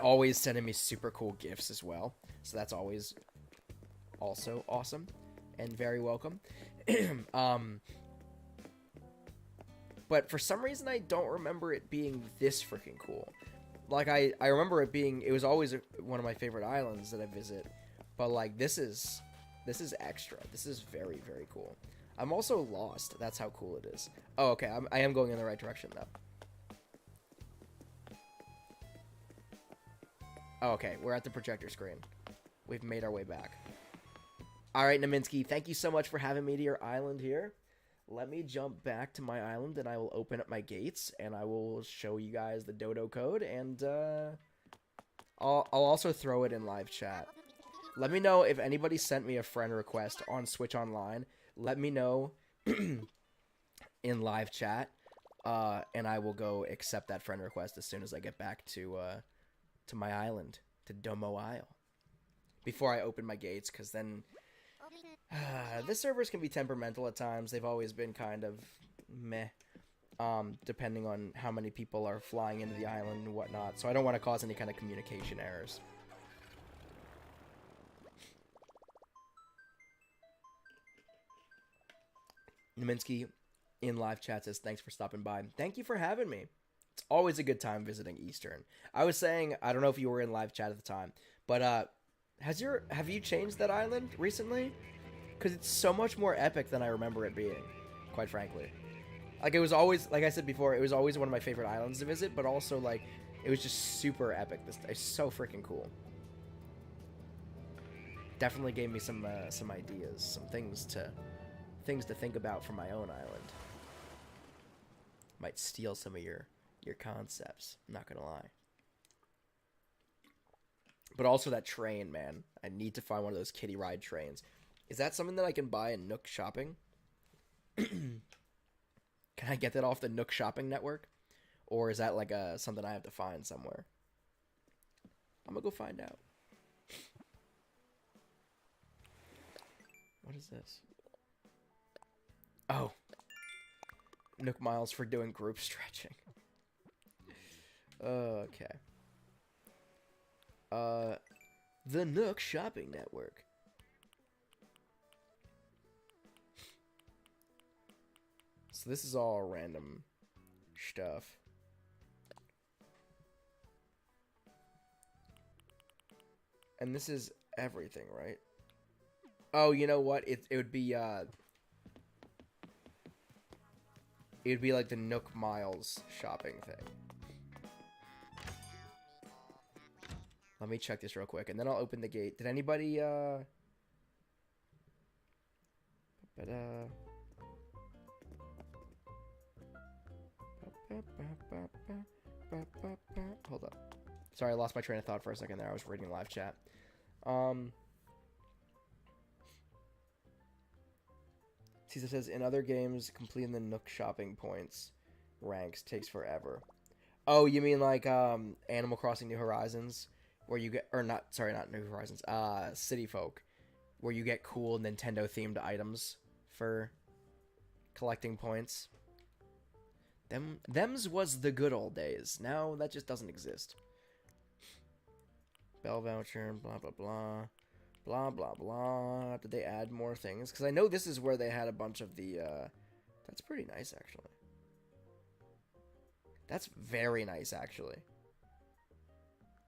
always sending me super cool gifts as well. So that's always... also awesome and very welcome. But for some reason I don't remember it being this freaking cool. Like I remember it being, it was always one of my favorite islands that I visit, but like this is extra. This is very, very cool. I'm also lost. That's how cool it is. Oh, okay. I am going in the right direction though. Oh, okay, we're at the projector screen. We've made our way back. Alright, Naminsky, thank you so much for having me to your island here. Let me jump back to my island, and I will open up my gates, and I will show you guys the dodo code, and I'll also throw it in live chat. Let me know if anybody sent me a friend request on Switch Online. Let me know in live chat, and I will go accept that friend request as soon as I get back to my island, to Domo Isle. before I open my gates, because then the servers can be temperamental at times. They've always been kind of meh, depending on how many people are flying into the island and whatnot. So I don't want to cause any kind of communication errors. Naminsky in live chat says, thanks for stopping by. Thank you for having me. It's always a good time visiting Eastern. I was saying, I don't know if you were in live chat at the time, but have you changed that island recently? Because it's so much more epic than I remember it being, quite frankly. Like, it was always, like I said before, it was always one of my favorite islands to visit, but also, like, it was just super epic. It's so freaking cool. Definitely gave me some ideas, some things to think about for my own island. Might steal some of your concepts, I'm not gonna lie. But also that train, man. I need to find one of those kiddie ride trains. Is that something that I can buy in Nook Shopping? Can I get that off the Nook Shopping network? Or is that like something I have to find somewhere? I'm gonna go find out. What is this? Oh. Nook Miles for doing group stretching. Okay. The Nook Shopping Network. So this is all random stuff. And this is everything, right? Oh, you know what? It would be like the Nook Miles shopping thing. Let me check this real quick, and then I'll open the gate. Did anybody, hold up. Sorry, I lost my train of thought for a second there. I was reading live chat. Caesar says, in other games, completing the Nook shopping points ranks takes forever. Oh, you mean like Animal Crossing New Horizons? Where you get, or not, sorry, not New Horizons, City Folk, where you get cool Nintendo-themed items for collecting points. Them's was the good old days. Now, that just doesn't exist. Bell voucher, blah, blah, blah. Blah, blah, blah. Did they add more things? Because I know this is where they had a bunch of the, That's pretty nice, actually. That's very nice, actually.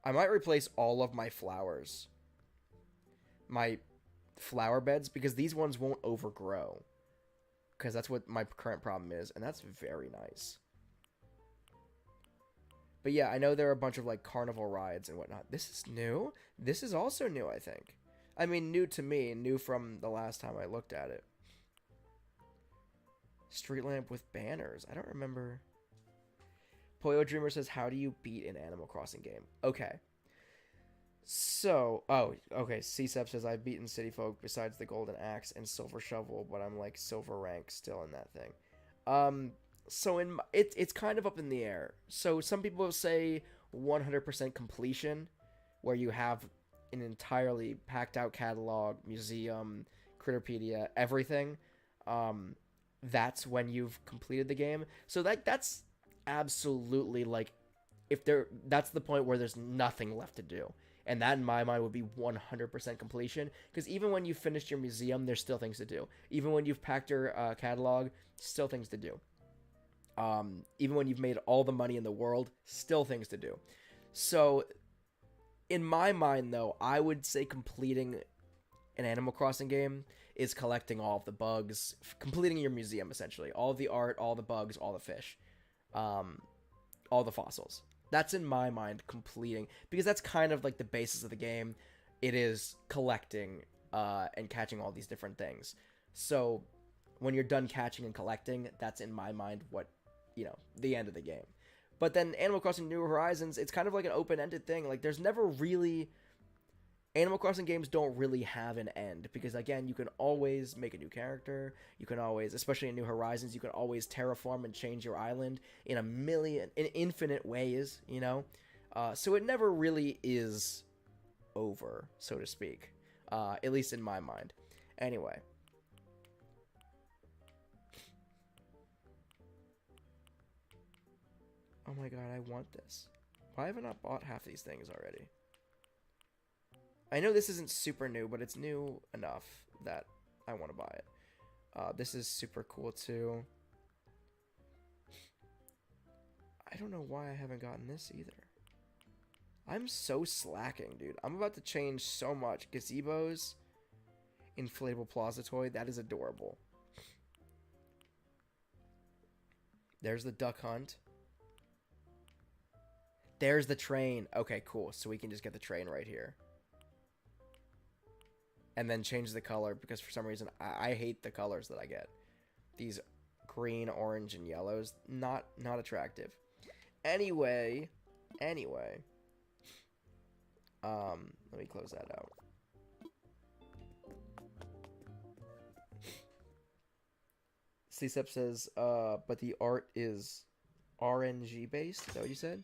I might replace all of my flowers. My flower beds, because these ones won't overgrow. Because that's what my current problem is, and that's very nice. But yeah, I know there are a bunch of, like, carnival rides and whatnot. This is new? This is also new, I think. I mean, new to me, new from the last time I looked at it. Street lamp with banners. I don't remember. Poyo Dreamer says, how do you beat an Animal Crossing game? Okay. So, okay. CSEP says, I've beaten City Folk besides the Golden Axe and Silver Shovel, but I'm like silver rank still in that thing. So it's kind of up in the air. So some people say 100% completion, where you have an entirely packed out catalog, museum, Critterpedia, everything. That's when you've completed the game. So that's absolutely, like, that's the point where there's nothing left to do, and that in my mind would be 100% completion, because even when you've finished your museum, there's still things to do. Even when you've packed your catalog, still things to do. Even when you've made all the money in the world, still things to do. So in my mind, though, I would say completing an Animal Crossing game is collecting all of the bugs, completing your museum, essentially. All of the art, all the bugs, all the fish. All the fossils. That's in my mind completing, because that's kind of like the basis of the game. It is collecting and catching all these different things. So when you're done catching and collecting, that's in my mind what, the end of the game. But then Animal Crossing New Horizons, it's kind of like an open-ended thing. Like, there's never really... Animal Crossing games don't really have an end, because, again, you can always make a new character. You can always, especially in New Horizons, you can always terraform and change your island in infinite ways, So it never really is over, so to speak. At least in my mind. Anyway. Oh my god, I want this. Why haven't I bought half these things already? I know this isn't super new, but it's new enough that I want to buy it. This is super cool too. I don't know why I haven't gotten this either. I'm so slacking, dude. I'm about to change so much. Gazebos. Inflatable plaza toy. That is adorable. There's the duck hunt. There's the train. Okay, cool. So we can just get the train right here. And then change the color because for some reason I hate the colors that I get. These green, orange, and yellows. Not attractive. Anyway. Let me close that out. CSEP says, but the art is RNG based. Is that what you said?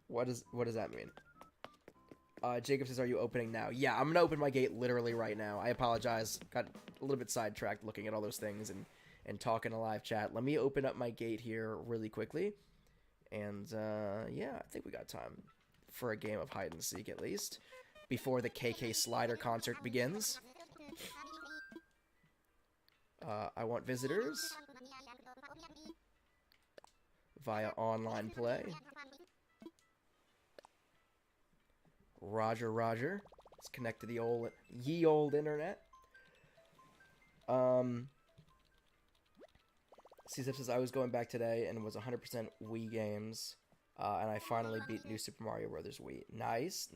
What does that mean? Jacob says, are you opening now? Yeah, I'm gonna open my gate literally right now. I apologize. Got a little bit sidetracked looking at all those things and talking to live chat. Let me open up my gate here really quickly. And, yeah, I think we got time for a game of hide and seek at least. Before the KK Slider concert begins. I want visitors. Via online play. Roger. Let's connect to the ye old internet. CSF says, I was going back today and was 100% Wii games. And I finally beat New Super Mario Bros. Wii. Nice.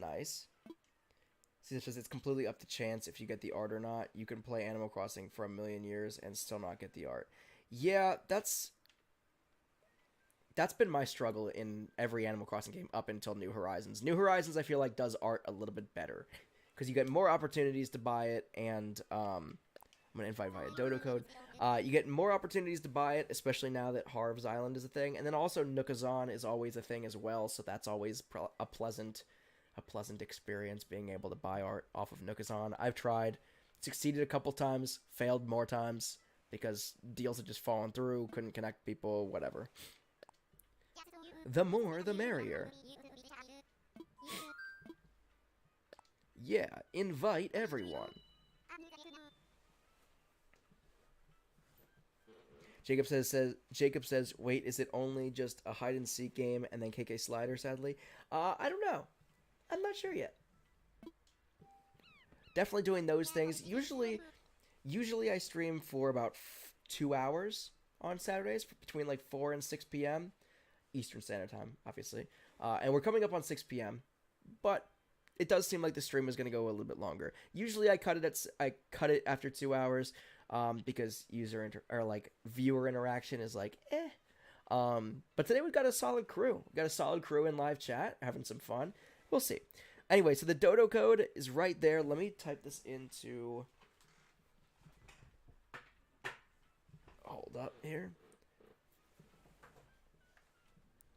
CSF says, it's completely up to chance if you get the art or not. You can play Animal Crossing for 1,000,000 years and still not get the art. Yeah, that's been my struggle in every Animal Crossing game up until New Horizons. New Horizons, I feel like, does art a little bit better. Because you get more opportunities to buy it, and, I'm going to invite via Dodo code. You get more opportunities to buy it, especially now that Harv's Island is a thing. And then also Nookazon is always a thing as well, so that's always a pleasant experience being able to buy art off of Nookazon. I've tried, succeeded a couple times, failed more times, because deals have just fallen through, couldn't connect people, whatever. The more, the merrier. Yeah, invite everyone. Jacob says, wait, is it only just a hide and seek game and then KK Slider, sadly? I don't know. I'm not sure yet. Definitely doing those things. Usually I stream for about 2 hours on Saturdays, between like 4 and 6 p.m. Eastern Standard Time, obviously. And we're coming up on 6 p.m., but it does seem like the stream is going to go a little bit longer. Usually I cut it after 2 hours, because viewer interaction is like, eh. But today we've got a solid crew. We've got a solid crew in live chat, having some fun. We'll see. Anyway, so the Dodo code is right there. Let me type this into... Hold up here.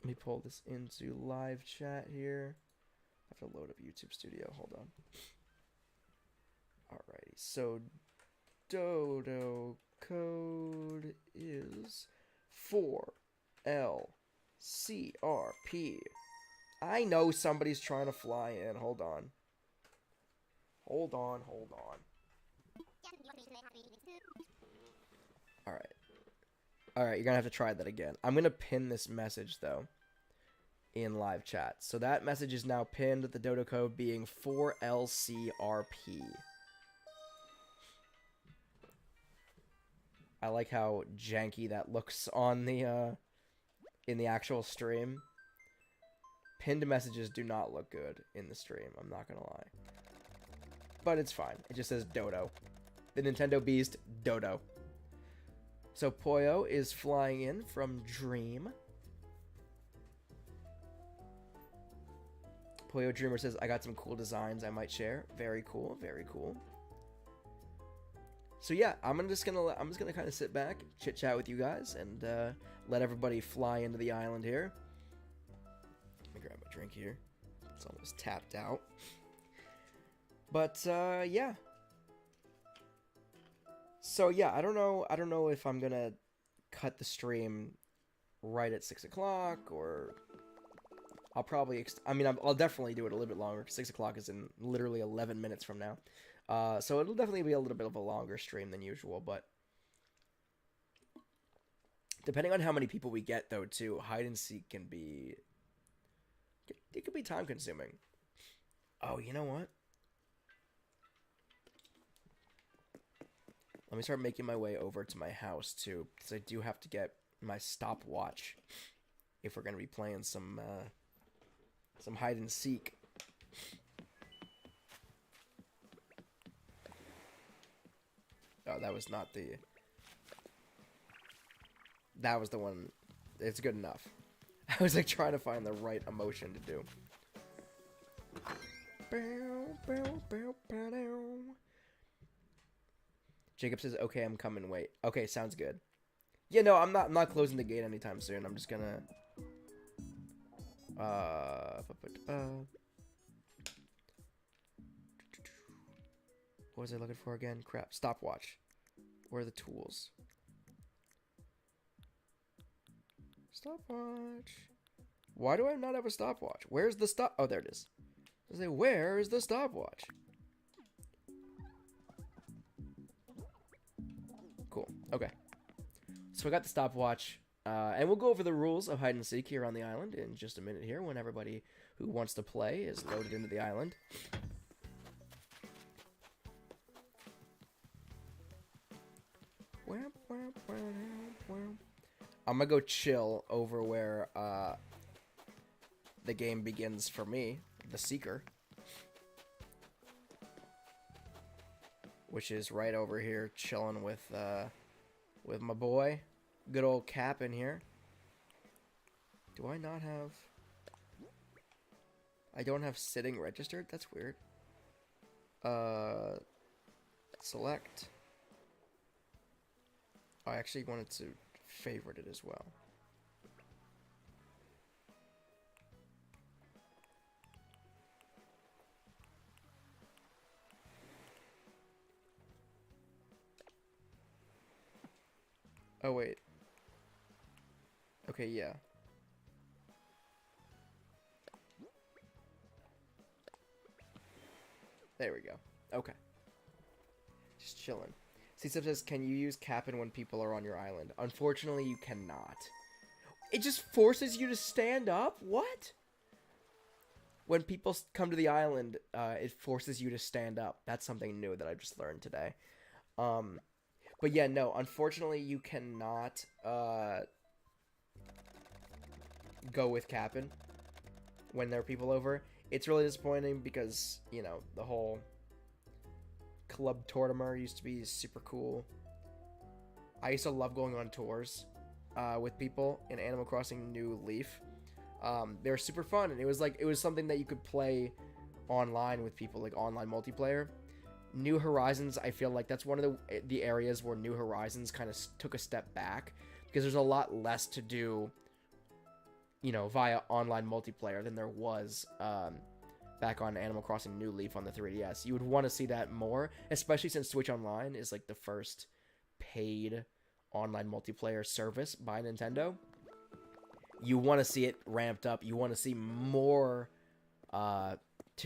Let me pull this into live chat here. I have to load up YouTube Studio. Hold on. Alrighty, so Dodo code is 4LCRP. I know somebody's trying to fly in. Hold on. Alright, you're gonna have to try that again. I'm gonna pin this message, though, in live chat. So that message is now pinned, the Dodo code being 4LCRP. I like how janky that looks on the, in the actual stream. Pinned messages do not look good in the stream, I'm not gonna lie. But it's fine. It just says Dodo. The Nintendo Beast, Dodo. So Poyo is flying in from Dream. Poyo Dreamer says, I got some cool designs I might share. Very cool, very cool. So yeah, I'm just gonna kind of sit back, chit chat with you guys, and let everybody fly into the island here. Let me grab a drink here. It's almost tapped out. But, yeah. So, yeah, I don't know if I'm gonna cut the stream right at 6 o'clock, or I'll probably, I'll definitely do it a little bit longer. 6 o'clock is in literally 11 minutes from now. So it'll definitely be a little bit of a longer stream than usual, but depending on how many people we get, though, too, hide and seek can be, it could be time consuming. Oh, you know what? Let me start making my way over to my house, too, because I do have to get my stopwatch if we're going to be playing some hide and seek. Oh, that was not the... That was the one. It's good enough. I was like trying to find the right emotion to do. Jacob says, "Okay, I'm coming. Wait. Okay, sounds good." Yeah, no, I'm not closing the gate anytime soon. I'm just gonna what was I looking for again? Crap. Stopwatch. Where are the tools? Stopwatch. Why do I not have a stopwatch? Where's the stop? Oh, there it is. I say, where is the stopwatch? Cool. Okay. So I got the stopwatch, and we'll go over the rules of hide and seek here on the island in just a minute here, when everybody who wants to play is loaded into the island. I'm gonna go chill over where the game begins for me, the Seeker, which is right over here, chilling with my boy, good old Cap in here. Do I not have? I don't have sitting registered. That's weird. Select. I actually wanted to favorite it as well. Oh, wait. Okay, yeah. There we go. Okay. Just chilling. C-Sub says, "Can you use Cap'n when people are on your island?" Unfortunately, you cannot. It just forces you to stand up? What? When people come to the island, it forces you to stand up. That's something new that I just learned today. But yeah, no, unfortunately, you cannot go with Cap'n when there are people over. It's really disappointing because, you know, the whole Club Tortimer used to be super cool. I used to love going on tours with people in Animal Crossing New Leaf. They were super fun, and it was something that you could play online with people, like online multiplayer. New Horizons, I feel like that's one of the areas where New Horizons kind of took a step back, because there's a lot less to do, you know, via online multiplayer than there was back on Animal Crossing New Leaf on the 3DS. You would want to see that more, especially since Switch Online is like the first paid online multiplayer service by Nintendo. You want to see it ramped up. You want to see more to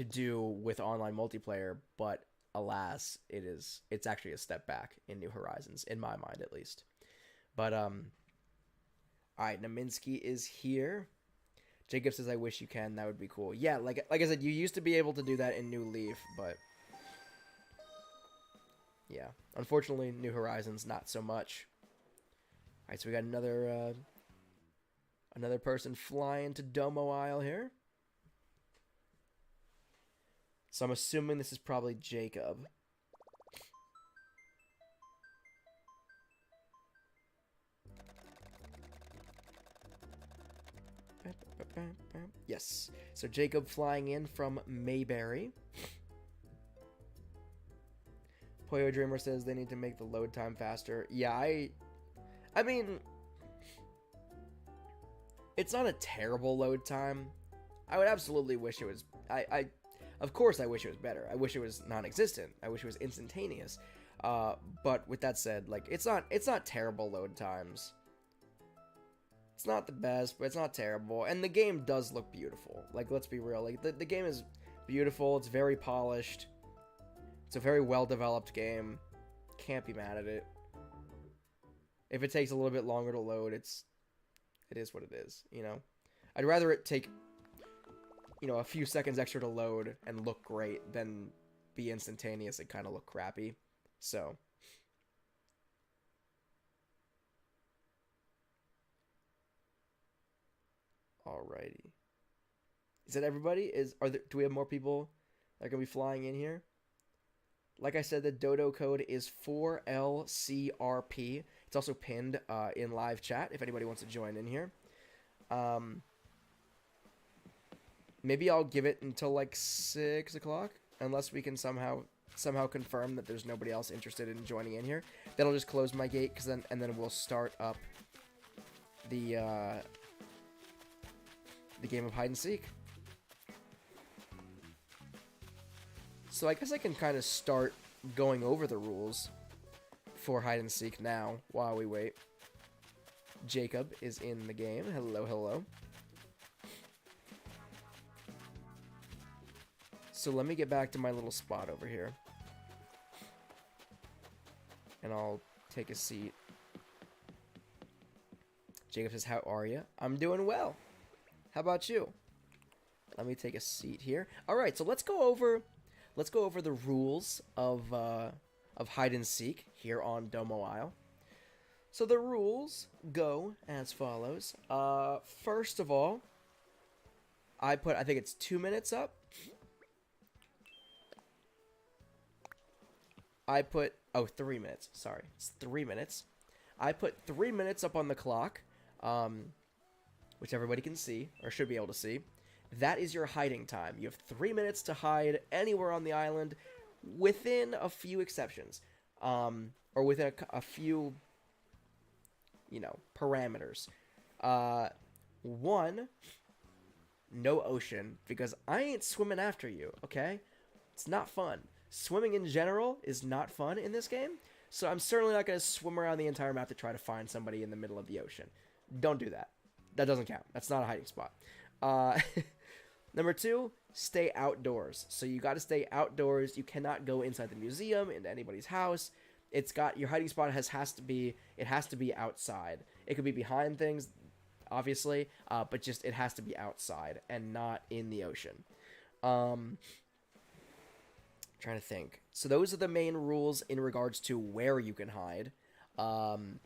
do with online multiplayer, but alas, it's actually a step back in New Horizons, in my mind at least. But alright, Naminsky is here. Jacob says, "I wish you can. That would be cool." Yeah, like I said, you used to be able to do that in New Leaf, but yeah, unfortunately, New Horizons not so much. All right, so we got another person flying to Domo Isle here. So I'm assuming this is probably Jacob. Yes. So Jacob flying in from Mayberry. Poyo Dreamer says they need to make the load time faster. Yeah, I mean, it's not a terrible load time. I would absolutely wish it was Of course, I wish it was better. I wish it was non-existent. I wish it was instantaneous. But with that said, like, it's not terrible load times. It's not the best, but it's not terrible. And the game does look beautiful. Like, let's be real. Like, the game is beautiful. It's very polished. It's a very well-developed game. Can't be mad at it. If it takes a little bit longer to load, it is what it is, you know? I'd rather it take, you know, a few seconds extra to load and look great than be instantaneous and kind of look crappy. So... Alrighty. Is that everybody? Do we have more people that are going to be flying in here? Like I said, the dodo code is 4LCRP. It's also pinned in live chat if anybody wants to join in here. Maybe I'll give it until like 6 o'clock, unless we can somehow confirm that there's nobody else interested in joining in here. Then I'll just close my gate, and then we'll start up the game of hide and seek. So I guess I can kind of start going over the rules for hide and seek now while we wait. Jacob is in the game. Hello, hello. So let me get back to my little spot over here. And I'll take a seat. Jacob says, how are you? I'm doing well. How about you? Let me take a seat here. All right, so let's go over the rules of hide and seek here on Domo Isle. So the rules go as follows. First of all, I think it's 2 minutes up. I put 3 minutes. Sorry, it's 3 minutes. I put 3 minutes up on the clock. Which everybody can see, or should be able to see. That is your hiding time. You have 3 minutes to hide anywhere on the island, within a few exceptions. Or within a few, you know, parameters. 1, no ocean, because I ain't swimming after you, okay? It's not fun. Swimming in general is not fun in this game, so I'm certainly not going to swim around the entire map to try to find somebody in the middle of the ocean. Don't do that. That doesn't count. That's not a hiding spot. Number 2, stay outdoors. So you got to stay outdoors. You cannot go inside the museum, into anybody's house. Your hiding spot has to be outside. It could be behind things, obviously, but just it has to be outside and not in the ocean. Trying to think. So those are the main rules in regards to where you can hide, and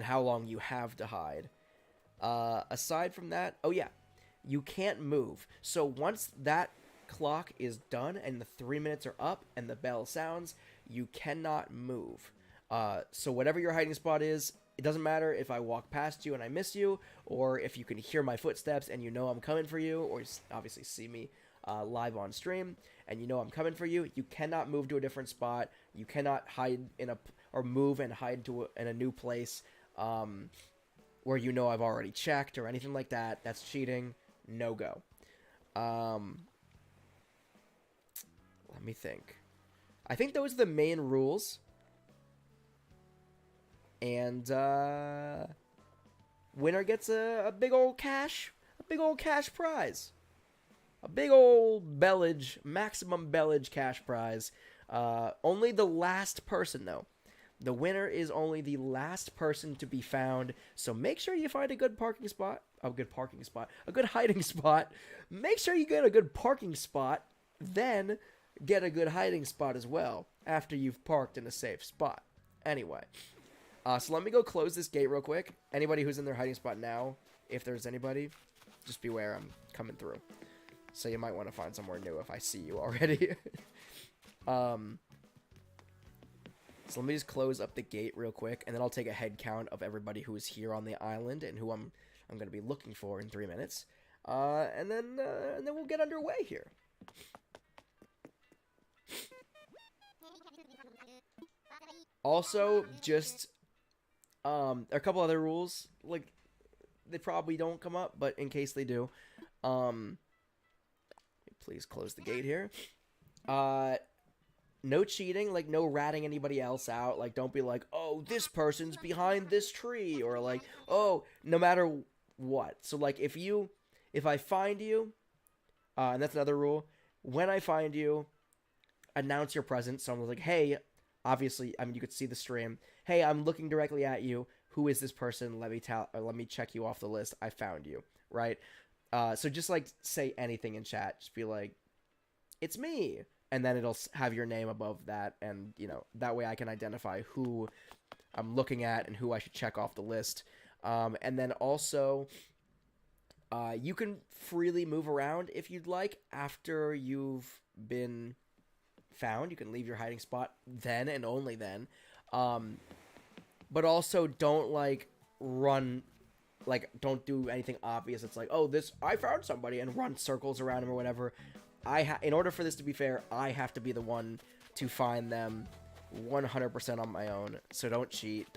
how long you have to hide. Aside from that, oh yeah, you can't move. So once that clock is done and the 3 minutes are up and the bell sounds, you cannot move. So whatever your hiding spot is, it doesn't matter if I walk past you and I miss you, or if you can hear my footsteps and you know I'm coming for you, or obviously see me live on stream and you know I'm coming for you. You cannot move to a different spot. You cannot hide or move and hide in a new place. Where you know I've already checked or anything like that. That's cheating. No go. Let me think. I think those are the main rules. And winner gets a big old cash prize. A big old maximum bellage cash prize. Only the last person though. The winner is only the last person to be found, so make sure you find a good hiding spot. Make sure you get a good parking spot, then get a good hiding spot as well, after you've parked in a safe spot. Anyway, so let me go close this gate real quick. Anybody who's in their hiding spot now, if there's anybody, just beware, I'm coming through. So you might want to find somewhere new if I see you already. So let me just close up the gate real quick, and then I'll take a head count of everybody who is here on the island and who I'm going to be looking for in 3 minutes. And then we'll get underway here. Also, just there are a couple other rules. Like, they probably don't come up, but in case they do, Please close the gate here. No cheating, like no ratting anybody else out. Like don't be like, oh, this person's behind this tree, or like, oh, no matter what. So like if I find you, and that's another rule, when I find you, announce your presence. So I'm like, hey, obviously, I mean, you could see the stream. Hey, I'm looking directly at you. Who is this person? Let me check you off the list. I found you, right? So just like say anything in chat. Just be like, it's me. And then it'll have your name above that. And, you know, that way I can identify who I'm looking at and who I should check off the list. And then also, you can freely move around if you'd like after you've been found. You can leave your hiding spot then and only then. But also don't like run, like don't do anything obvious. It's like, oh, I found somebody, and run circles around him or whatever. In order for this to be fair, I have to be the one to find them 100% on my own. So don't cheat.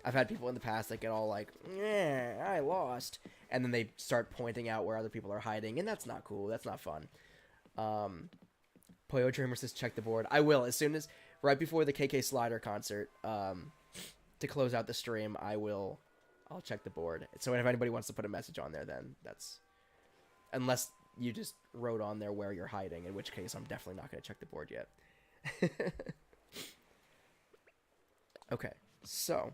I've had people in the past that get all like, yeah, I lost. And then they start pointing out where other people are hiding. And that's not cool. That's not fun. Poyo Dreamer says check the board. I will. As soon as, right before the KK Slider concert, to close out the stream, I'll check the board. So if anybody wants to put a message on there, then that's, unless you just wrote on there where you're hiding, in which case I'm definitely not going to check the board yet. Okay, so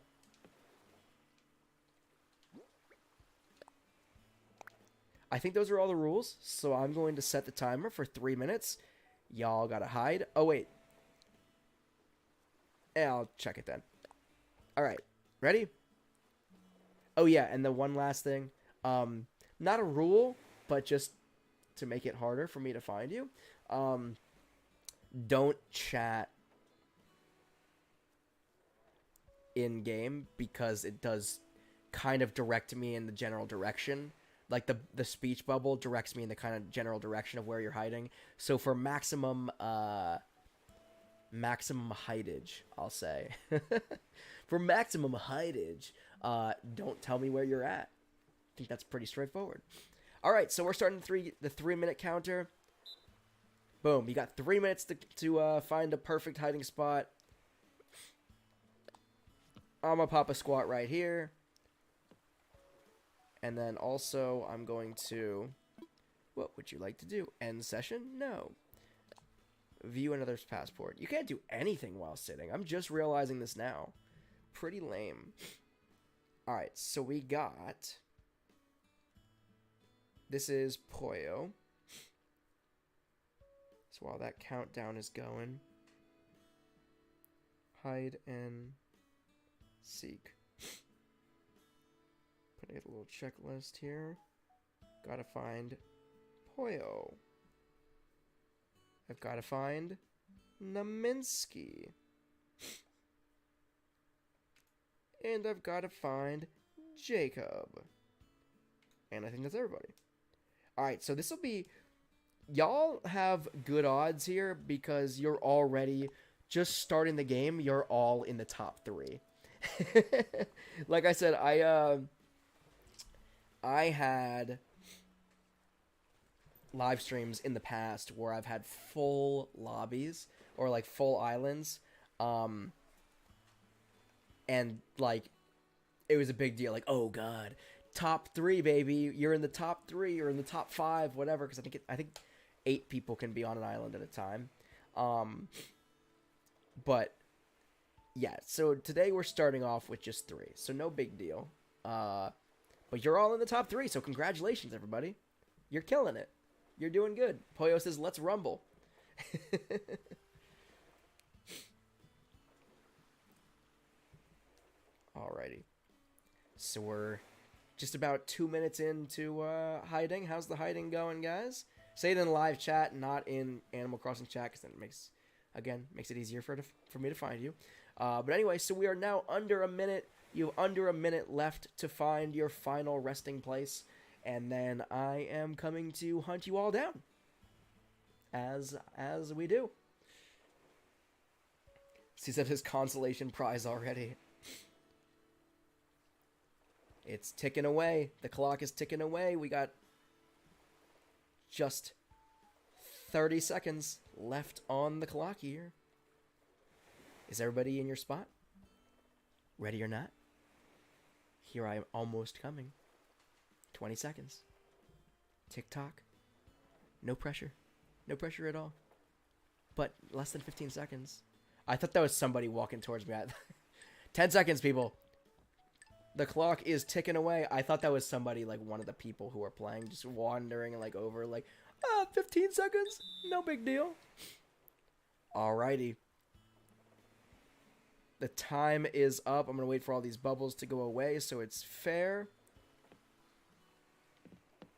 I think those are all the rules, so I'm going to set the timer for 3 minutes. Y'all gotta hide. Oh, wait. Yeah, I'll check it then. Alright, ready? Oh, yeah, and the one last thing. Not a rule, but just to make it harder for me to find you. Don't chat in-game, because it does kind of direct me in the general direction. Like, the speech bubble directs me in the kind of general direction of where you're hiding. So for maximum hidage, I'll say. For maximum hidage, don't tell me where you're at. I think that's pretty straightforward. Alright, so we're starting the 3-minute counter. Boom, you got 3 minutes to find a perfect hiding spot. I'm gonna pop a squat right here. And then also, I'm going to... What would you like to do? End session? No. View another's passport. You can't do anything while sitting. I'm just realizing this now. Pretty lame. Alright, so we got... This is Poyo. So while that countdown is going... Hide and... Seek. Putting a little checklist here. Gotta find Poyo. I've gotta find Naminsky. And I've gotta find Jacob. And I think that's everybody. Alright, so this will be... Y'all have good odds here because you're already... Just starting the game, you're all in the top 3. Like I said, I had live streams in the past where I've had full lobbies or like full islands, and like it was a big deal. Like, oh god, top 3, baby! You're in the top 3 or in the top 5, whatever. Because I think 8 people can be on an island at a time. But yeah, so today we're starting off with just 3, so no big deal. But you're all in the top 3, so congratulations, everybody. You're killing it. You're doing good. Poyo says, let's rumble. Alrighty. So we're just about 2 minutes into hiding. How's the hiding going, guys? Say it in live chat, not in Animal Crossing chat, because then it makes it easier for me to find you. But anyway, so we are now under a minute. You have under a minute left to find your final resting place, and then I am coming to hunt you all down, as we do. Sees his consolation prize already. It's ticking away. The clock is ticking away. We got just 30 seconds left on the clock here. Is everybody in your spot? Ready or not? Here I am almost coming. 20 seconds. Tick-tock. No pressure. No pressure at all. But less than 15 seconds. I thought that was somebody walking towards me. 10 seconds, people. The clock is ticking away. I thought that was somebody, like, one of the people who are playing, just wandering, like, over, like, 15 seconds? No big deal. Alrighty. The time is up. I'm going to wait for all these bubbles to go away so it's fair.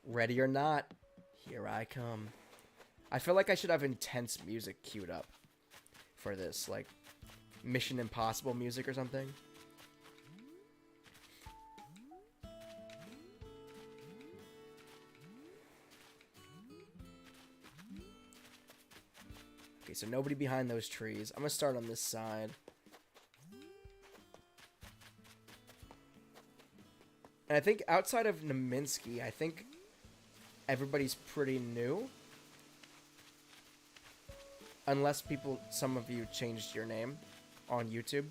Ready or not, here I come. I feel like I should have intense music queued up for this, like Mission Impossible music or something. Okay, so nobody behind those trees. I'm going to start on this side. And I think outside of Naminsky, I think everybody's pretty new. Unless some of you changed your name on YouTube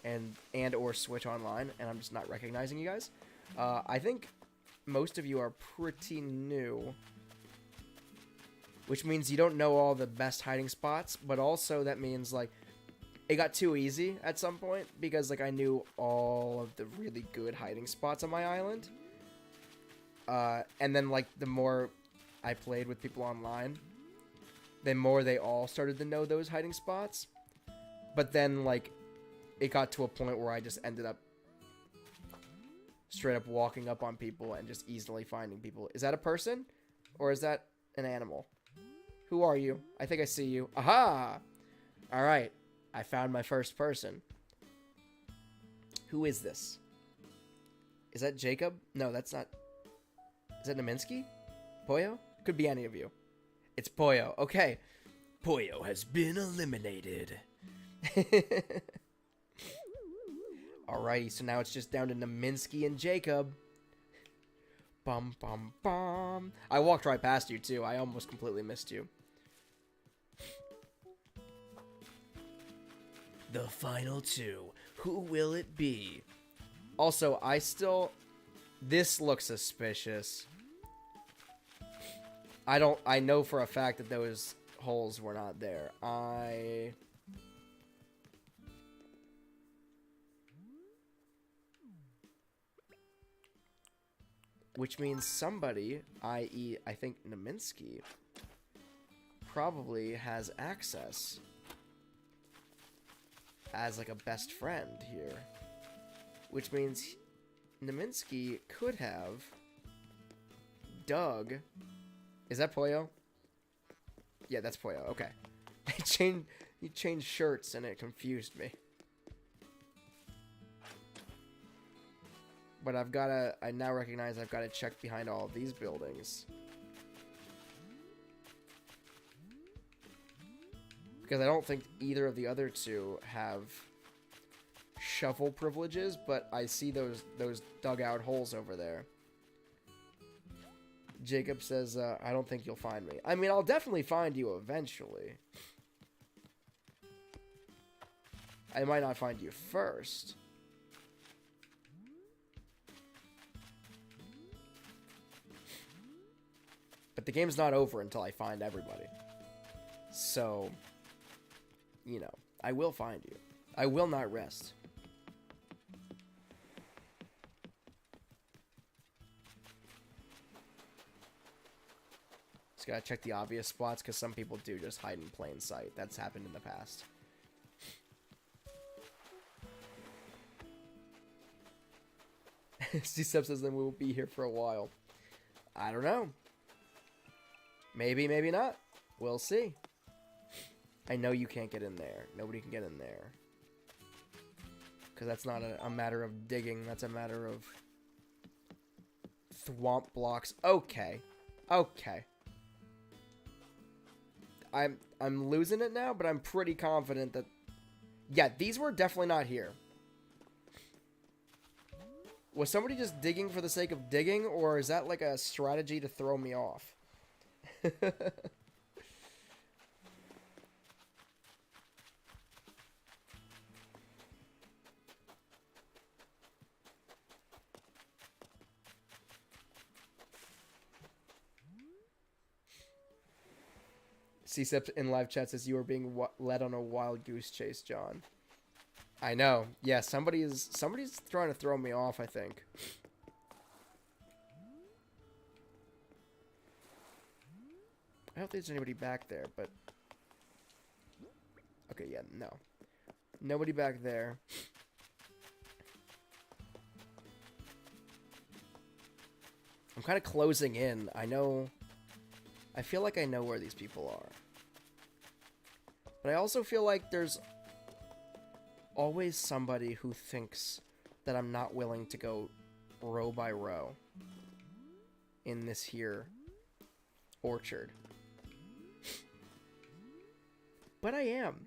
and or Switch Online, and I'm just not recognizing you guys. I think most of you are pretty new. Which means you don't know all the best hiding spots, but also that means, like, it got too easy at some point, because, like, I knew all of the really good hiding spots on my island. And then, like, the more I played with people online, the more they all started to know those hiding spots. But then, like, it got to a point where I just ended up straight up walking up on people and just easily finding people. Is that a person? Or is that an animal? Who are you? I think I see you. Aha! Alright. I found my first person. Who is this? Is that Jacob? No, that's not... Is that Naminsky? Pollo? Could be any of you. It's Pollo. Okay. Pollo has been eliminated. Alrighty, so now it's just down to Naminsky and Jacob. Bum, bum, bum. I walked right past you, too. I almost completely missed you. The final two. Who will it be? Also, this looks suspicious. I know for a fact that those holes were not there. Which means somebody, i.e., I think Naminsky, probably has access as, like, a best friend here. Which means Naminsky could have dug... Is that Pollo? Yeah, that's Pollo. Okay. He changed shirts and it confused me. But I now recognize I've got to check behind all of these buildings. Because I don't think either of the other two have shovel privileges, but I see those dugout holes over there. Jacob says, I don't think you'll find me. I mean, I'll definitely find you eventually. I might not find you first. But the game's not over until I find everybody. So, you know, I will find you. I will not rest. Just gotta check the obvious spots, because some people do just hide in plain sight. That's happened in the past. C-Sub says then we will be here for a while. I don't know. Maybe, maybe not. We'll see. I know you can't get in there. Nobody can get in there. Because that's not a matter of digging. That's a matter of thwomp blocks. Okay. Okay. I'm losing it now, but I'm pretty confident that... Yeah, these were definitely not here. Was somebody just digging for the sake of digging, or is that like a strategy to throw me off? CSEP in live chat says you are being led on a wild goose chase, John. I know. Yeah, somebody's trying to throw me off, I think. I don't think there's anybody back there, but... Okay, yeah, no. Nobody back there. I'm kind of closing in. I feel like I know where these people are. But I also feel like there's always somebody who thinks that I'm not willing to go row by row in this here orchard. But I am.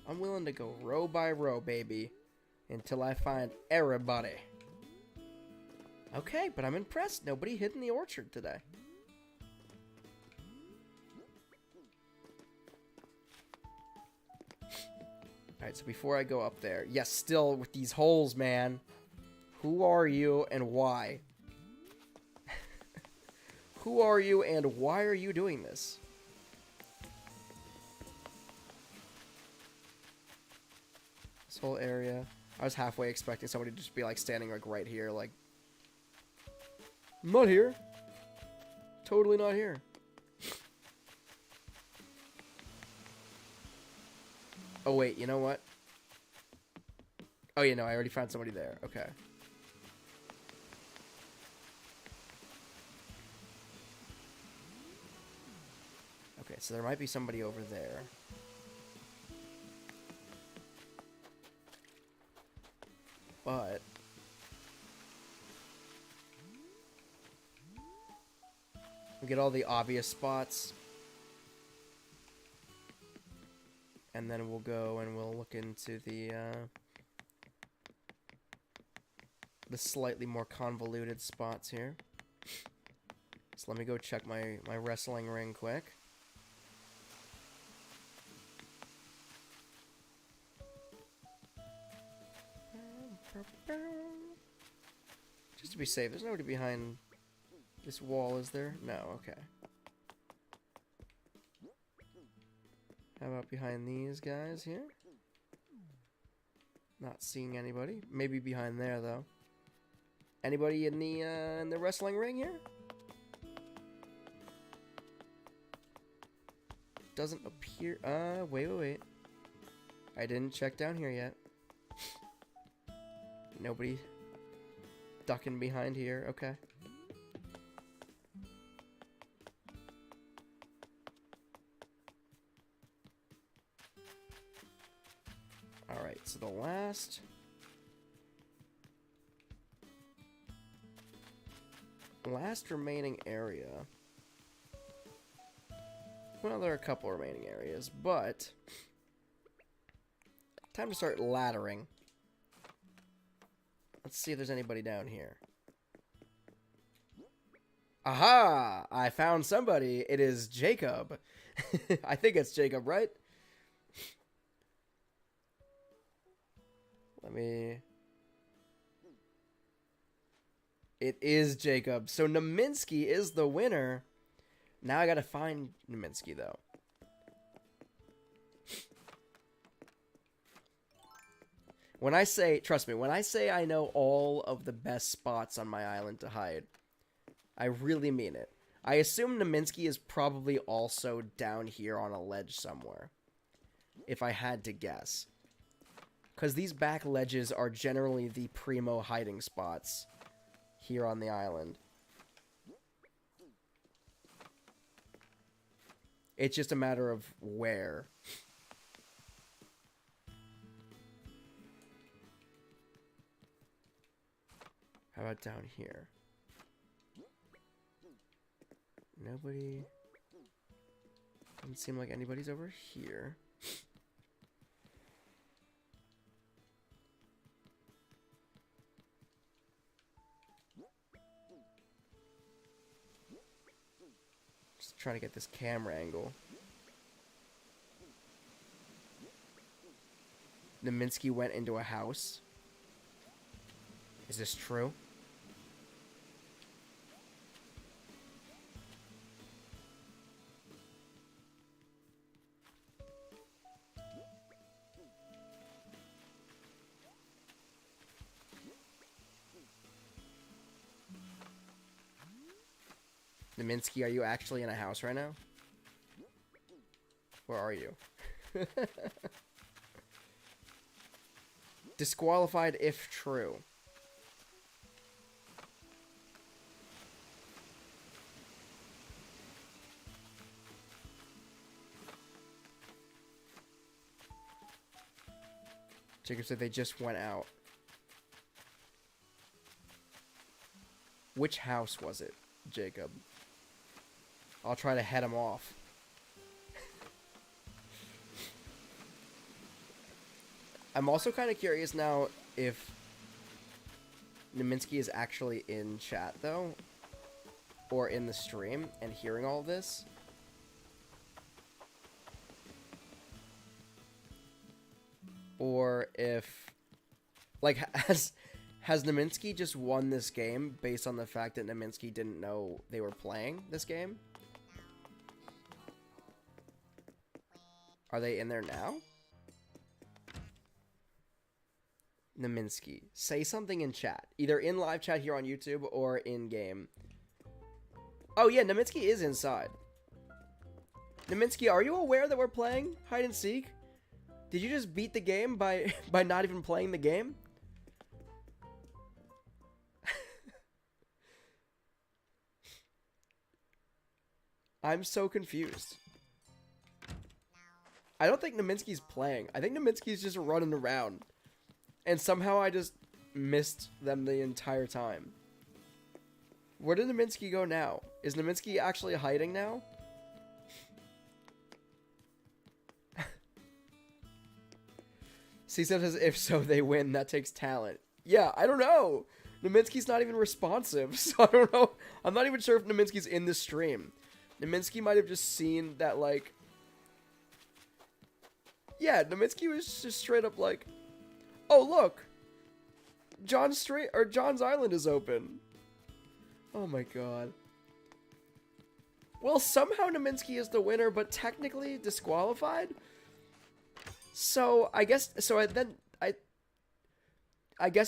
I'm willing to go row by row, baby, until I find everybody. Okay, but I'm impressed. Nobody hid in the orchard today. Alright, so before I go up there... Yes, still with these holes, man. Who are you and why? Who are you and why are you doing this? This whole area... I was halfway expecting somebody to just be, like, standing, like, right here, like... I'm not here. Totally not here. Oh, wait, you know what? Oh, yeah, no, I already found somebody there. Okay. Okay, so there might be somebody over there. But... we get all the obvious spots. And then we'll go and we'll look into the slightly more convoluted spots here. So let me go check my wrestling ring quick. Just to be safe, there's nobody behind this wall, is there? No, okay. How about behind these guys here? Not seeing anybody. Maybe behind there, though. Anybody in the wrestling ring here? Doesn't appear... wait. I didn't check down here yet. Nobody ducking behind here. Okay. Alright, so the last remaining area. Well, there are a couple remaining areas, but time to start laddering. Let's see if there's anybody down here. Aha! I found somebody. It is Jacob. I think it's Jacob, right? It is Jacob. So Naminsky is the winner. Now I gotta find Naminsky, though. When I say, trust me, when I say I know all of the best spots on my island to hide, I really mean it. I assume Naminsky is probably also down here on a ledge somewhere, if I had to guess. Because these back ledges are generally the primo hiding spots here on the island. It's just a matter of where. How about down here? Nobody... doesn't seem like anybody's over here. Just trying to get this camera angle. Naminsky went into a house. Is this true? Naminsky, are you actually in a house right now? Where are you? Disqualified if true. Jacob said they just went out. Which house was it, Jacob? I'll try to head him off. I'm also kind of curious now if Naminsky is actually in chat, though, or in the stream and hearing all this. Or if, like, has Naminsky just won this game based on the fact that Naminsky didn't know they were playing this game? Are they in there now? Naminsky, say something in chat. Either in live chat here on YouTube or in-game. Oh yeah, Naminsky is inside. Naminsky, are you aware that we're playing hide and seek? Did you just beat the game by not even playing the game? I'm so confused. I don't think Naminsky's playing. I think Naminsky's just running around. And somehow I just missed them the entire time. Where did Naminsky go now? Is Naminsky actually hiding now? C-Sub says, if so, they win. That takes talent. Yeah, I don't know. Naminsky's not even responsive, so I don't know. I'm not even sure if Naminsky's in the stream. Naminsky might have just seen that, like... Yeah, Naminsky was just straight up like, oh, look! John's Island is open. Oh my god. Well, somehow Naminsky is the winner, but technically disqualified? So, I guess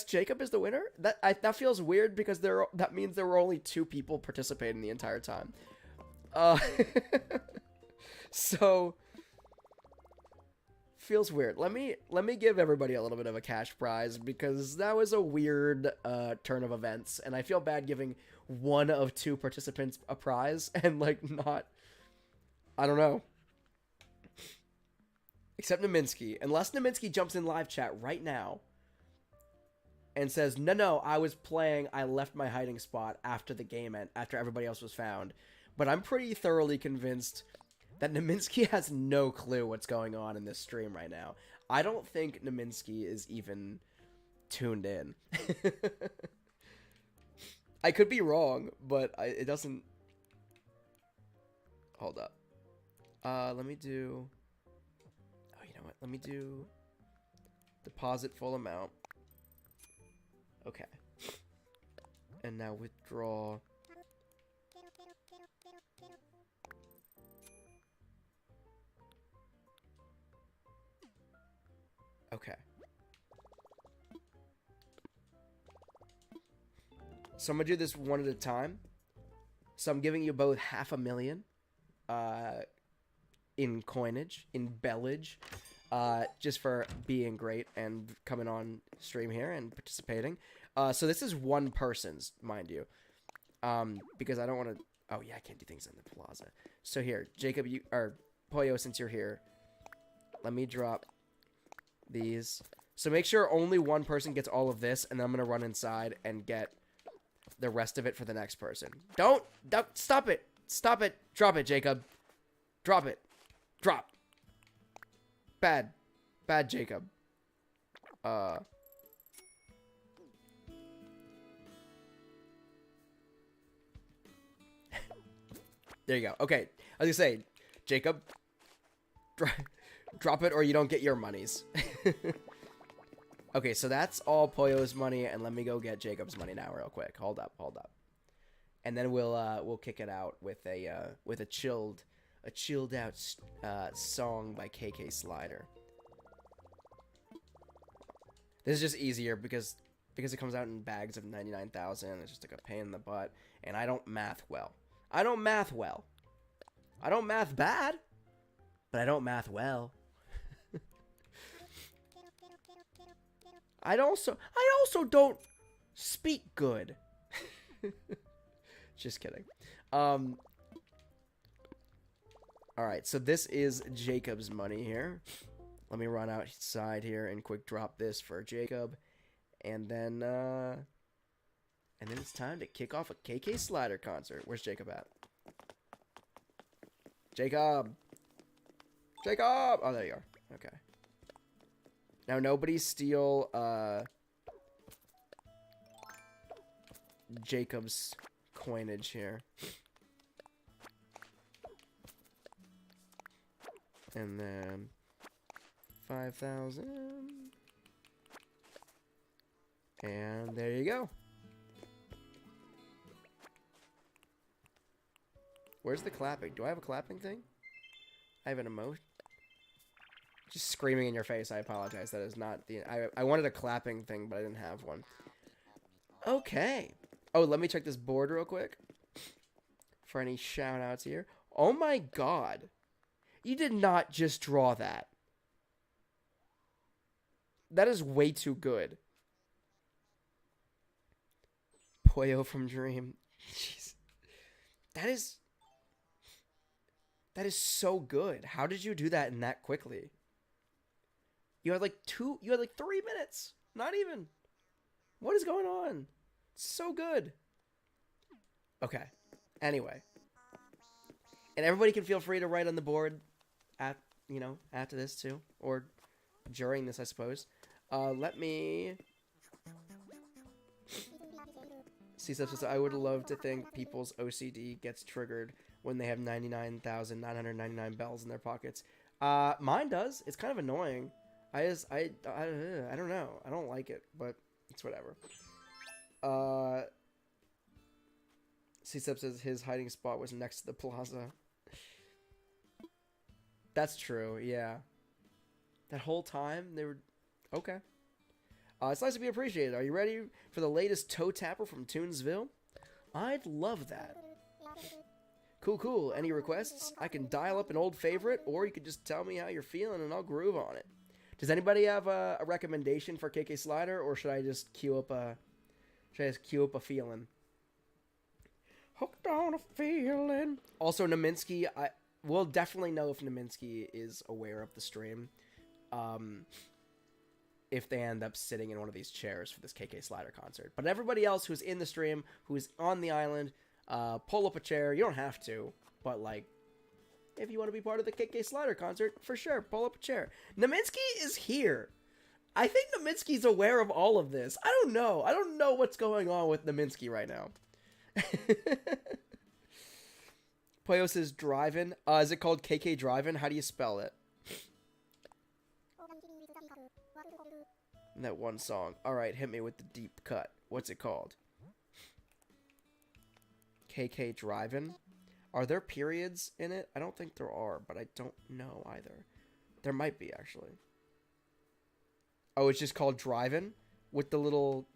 Jacob is the winner? That feels weird because that means there were only 2 people participating the entire time. So feels weird. Let me give everybody a little bit of a cash prize because that was a weird turn of events, and I feel bad giving 1 of 2 participants a prize and like not. I don't know. Except Naminsky. Unless Naminsky jumps in live chat right now and says, no, I was playing, I left my hiding spot after the game end, after everybody else was found. But I'm pretty thoroughly convinced that Naminsky has no clue what's going on in this stream right now. I don't think Naminsky is even tuned in. I could be wrong, but it doesn't... Hold up. Let me do... Oh, you know what? Let me do... Deposit full amount. Okay. And now withdraw... Okay. So I'm gonna do this one at a time. So I'm giving you both $500,000 in coinage, in bellage, just for being great and coming on stream here and participating. So this is one person's, mind you, because I don't want to. Oh yeah, I can't do things in the plaza. So here, Jacob, or Poyo, since you're here, let me drop these. So make sure only one person gets all of this, and then I'm gonna run inside and get the rest of it for the next person. Don't stop it. Stop it. Drop it, Jacob. Drop it. Drop. Bad, Jacob. There you go. Okay, I was gonna say, Jacob, drop it or you don't get your monies. Okay, so that's all Poyo's money, and let me go get Jacob's money now real quick. Hold up. And then we'll kick it out with a chilled out song by KK Slider. This is just easier because it comes out in bags of 99,000. It's just like a pain in the butt, and I don't math well. I don't math well. I don't math bad, but I don't math well. I also don't speak good. Just kidding. All right, so this is Jacob's money here. Let me run outside here and quick drop this for Jacob, and then it's time to kick off a KK Slider concert. Where's Jacob at? Jacob! Jacob! Oh, there you are. Okay. Now, nobody steal, Jacob's coinage here. And then 5,000. And there you go. Where's the clapping? Do I have a clapping thing? I have an emote. Just screaming in your face. I apologize. That is not the... I wanted a clapping thing, but I didn't have one. Okay. Oh, let me check this board real quick. For any shout-outs here. Oh my god. You did not just draw that. That is way too good. Poyo from Dream. Jeez. That is so good. How did you do that in that quickly? You had like 3 minutes. Not even. What is going on? It's so good. Okay. Anyway. And everybody can feel free to write on the board after this too. Or during this, I suppose. Let me... C-Sub says, I would love to think people's OCD gets triggered when they have 99,999 bells in their pockets. Mine does. It's kind of annoying. I don't know. I don't like it, but it's whatever. C-Sub says his hiding spot was next to the plaza. That's true, yeah. That whole time, they were... Okay. It's nice to be appreciated. Are you ready for the latest toe tapper from Toonsville? I'd love that. Cool. Any requests? I can dial up an old favorite, or you could just tell me how you're feeling and I'll groove on it. Does anybody have a recommendation for KK Slider, or should I just queue up a feeling? Hooked on a feeling. Also, Naminsky, we'll definitely know if Naminsky is aware of the stream. If they end up sitting in one of these chairs for this KK Slider concert. But everybody else who's in the stream, who's on the island, pull up a chair. You don't have to, but like, if you want to be part of the KK Slider concert, for sure, pull up a chair. Naminsky is here. I think Naminsky's aware of all of this. I don't know. I don't know what's going on with Naminsky right now. Poyo says Drive-In. Is it called KK Drive-In? How do you spell it? That one song. Alright, hit me with the deep cut. What's it called? KK Drive-In? Are there periods in it? I don't think there are, but I don't know either. There might be, actually. Oh, it's just called Drive-In? With the little,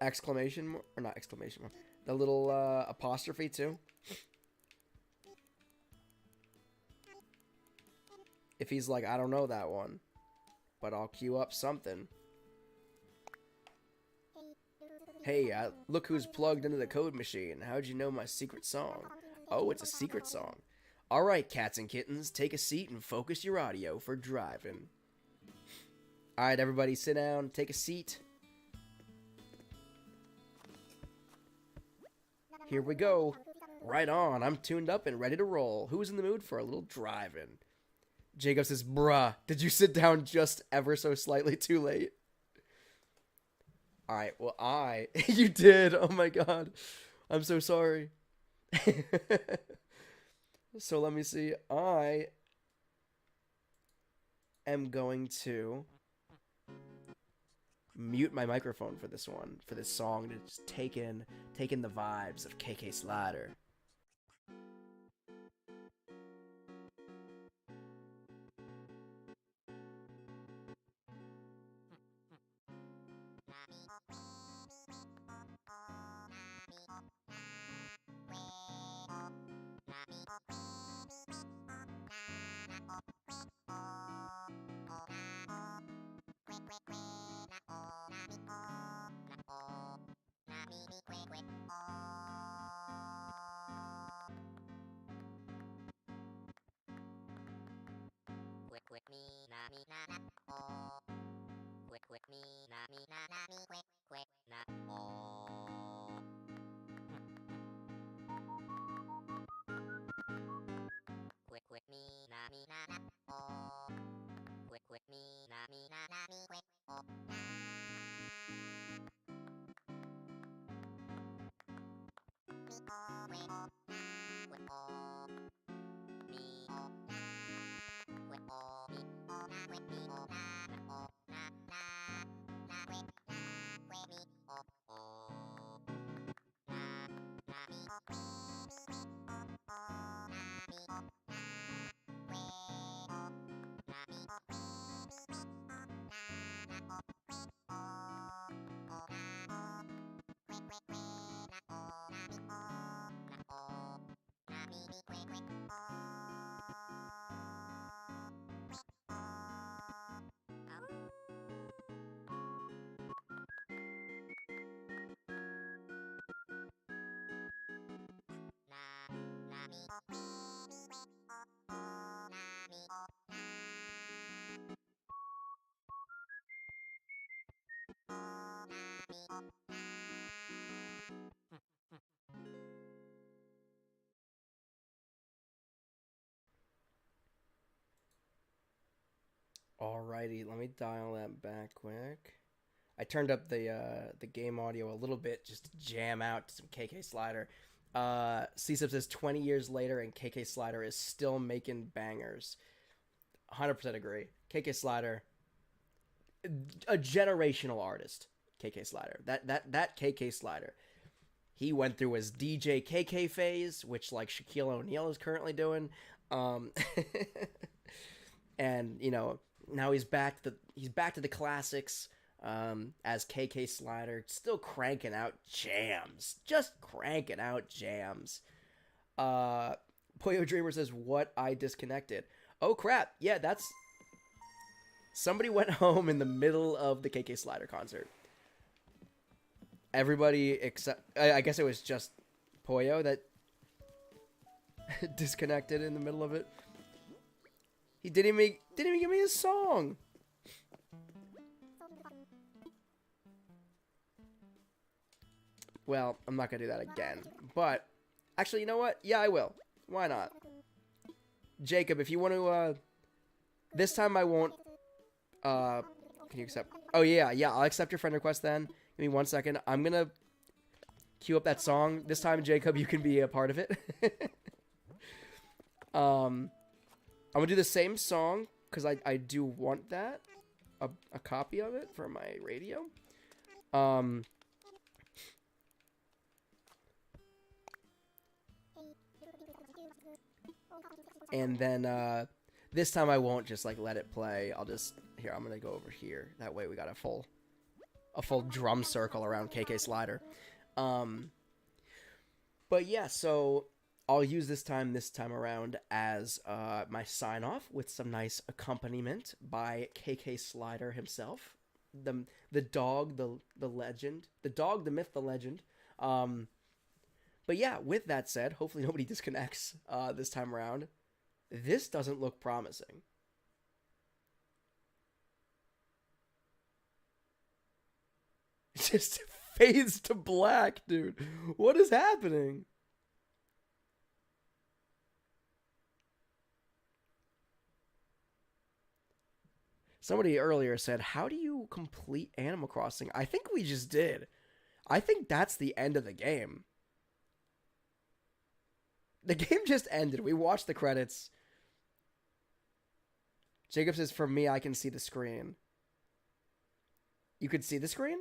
exclamation, or not exclamation, the little, apostrophe, too? If he's like, I don't know that one, but I'll queue up something. Hey, look who's plugged into the code machine. How'd you know my secret song? Oh, it's a secret song. Alright, cats and kittens, take a seat and focus your audio for Drive-In. Alright, everybody, sit down, take a seat. Here we go. Right on, I'm tuned up and ready to roll. Who's in the mood for a little Drive-In? Jacob says, bruh, did you sit down just ever so slightly too late? Alright, well, you did, oh my god. I'm so sorry. So let me see, I am going to mute my microphone for this one, for this song, to just take in the vibes of KK Slider. Alrighty, let me dial that back quick. I turned up the game audio a little bit just to jam out to some KK Slider. CSIP says 20 years later and KK Slider is still making bangers. 100% agree. KK Slider, a generational artist. KK Slider. That KK Slider. He went through his DJ KK phase, which like Shaquille O'Neal is currently doing. And you know, now he's back to the classics. As KK Slider, still cranking out jams. Just cranking out jams. Poyo Dreamer says, what? I disconnected. Oh crap, yeah, that's... Somebody went home in the middle of the KK Slider concert. Everybody except... I guess it was just Poyo that disconnected in the middle of it. He didn't even give me his song. Well, I'm not going to do that again. But, actually, you know what? Yeah, I will. Why not? Jacob, if you want to, this time I won't, can you accept? Oh, yeah, I'll accept your friend request then. Give me 1 second. I'm going to queue up that song. This time, Jacob, you can be a part of it. I'm going to do the same song, because I do want that. A copy of it for my radio. And then, this time I won't just, like, let it play. I'll just... Here, I'm gonna go over here. That way we got a full drum circle around KK Slider. But yeah, so... I'll use this time around as, my sign-off with some nice accompaniment by KK Slider himself. The dog, the legend. The dog, the myth, the legend. But yeah, with that said, hopefully nobody disconnects this time around. This doesn't look promising. It just fades to black, dude. What is happening? Somebody earlier said, how do you complete Animal Crossing? I think we just did. I think that's the end of the game. The game just ended. We watched the credits. Jacob says, for me, I can see the screen. You could see the screen?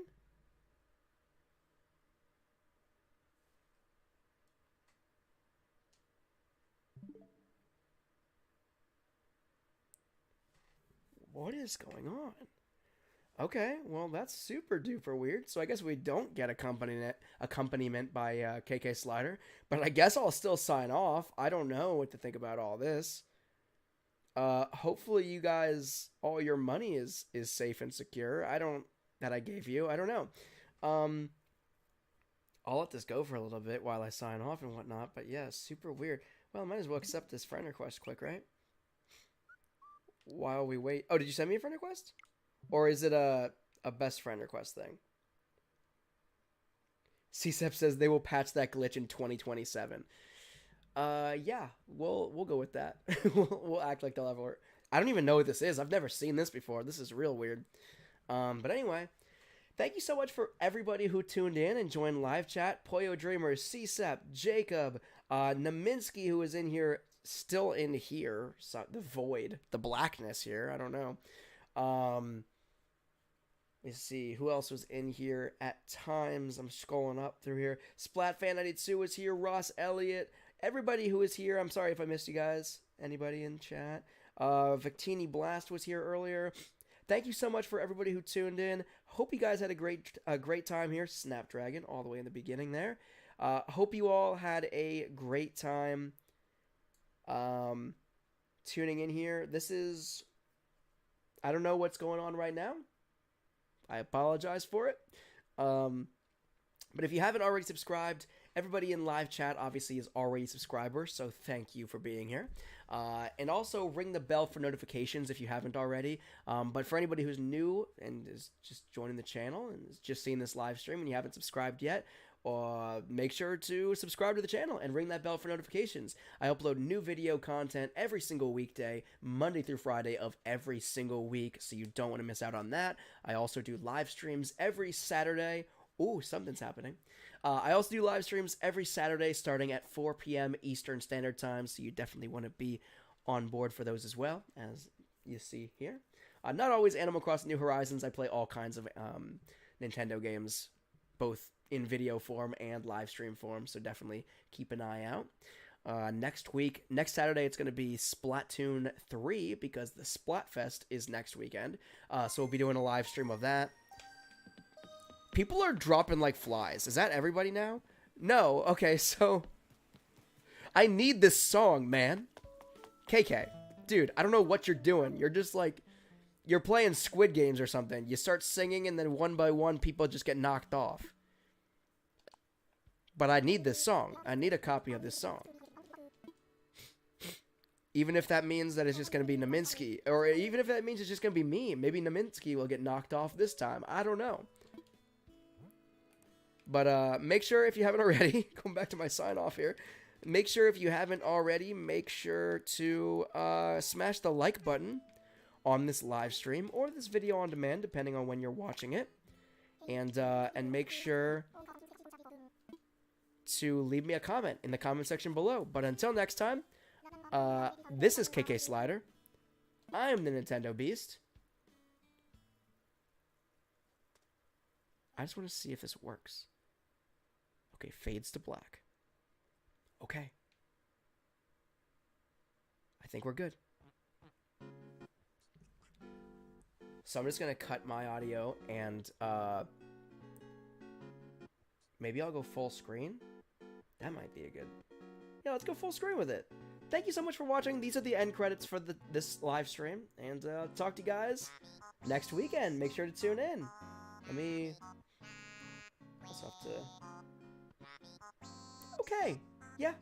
What is going on? Okay, well, that's super duper weird. So I guess we don't get accompaniment by KK Slider. But I guess I'll still sign off. I don't know what to think about all this. Hopefully you guys, all your money is safe and secure. That I gave you. I don't know. I'll let this go for a little bit while I sign off and whatnot. But yeah, super weird. Well, I might as well accept this friend request quick, right? while we wait. Oh, did you send me a friend request? Or is it a best friend request thing? CSEP says they will patch that glitch in 2027. Yeah, we'll go with that. we'll act like they'll have a... I don't even know what this is. I've never seen this before. This is real weird. But anyway, thank you so much for everybody who tuned in and joined live chat. Poyo Dreamer, CSEP, Jacob, Naminsky, who is in here, still in here. So, the void, the blackness here. I don't know. Let's see who else was in here at times. I'm scrolling up through here. Splatfan92 was here. Ross Elliott. Everybody who was here. I'm sorry if I missed you guys. Anybody in chat? Victini Blast was here earlier. Thank you so much for everybody who tuned in. Hope you guys had a great time here. Snapdragon all the way in the beginning there. Hope you all had a great time tuning in here. This is... I don't know what's going on right now. I apologize for it. But if you haven't already subscribed, everybody in live chat obviously is already subscribers, so thank you for being here. And also ring the bell for notifications if you haven't already. But for anybody who's new and is just joining the channel and is just seeing this live stream and you haven't subscribed yet, make sure to subscribe to the channel and ring that bell for notifications. I upload new video content every single weekday, Monday through Friday of every single week, so you don't want to miss out on that. I also do live streams every Saturday. Ooh, something's happening. I also do live streams every Saturday starting at 4 p.m. Eastern Standard Time, so you definitely want to be on board for those as well, as you see here. Not always Animal Crossing New Horizons. I play all kinds of Nintendo games, both in video form and live stream form, so definitely keep an eye out. Next Saturday, it's going to be Splatoon 3, because the Splatfest is next weekend, so we'll be doing a live stream of that. People are dropping like flies. Is that everybody now? No. Okay, so... I need this song, man. KK. Dude, I don't know what you're doing. You're just like... You're playing Squid Games or something. You start singing and then one by one people just get knocked off. But I need this song. I need a copy of this song. Even if that means that it's just going to be Naminsky. Or even if that means it's just going to be me. Maybe Naminsky will get knocked off this time. I don't know. But make sure, if you haven't already, going back to my sign off here, make sure if you haven't already, make sure to smash the like button on this live stream or this video on demand, depending on when you're watching it. And make sure to leave me a comment in the comment section below. But until next time, this is KK Slider. I am the Nintendo Beast. I just want to see if this works. Okay, fades to black. Okay. I think we're good. So I'm just going to cut my audio and maybe I'll go full screen. That might be a good... Yeah, let's go full screen with it. Thank you so much for watching. These are the end credits for this live stream. And I'll talk to you guys next weekend. Make sure to tune in. Let me... also have to... Okay. Yeah.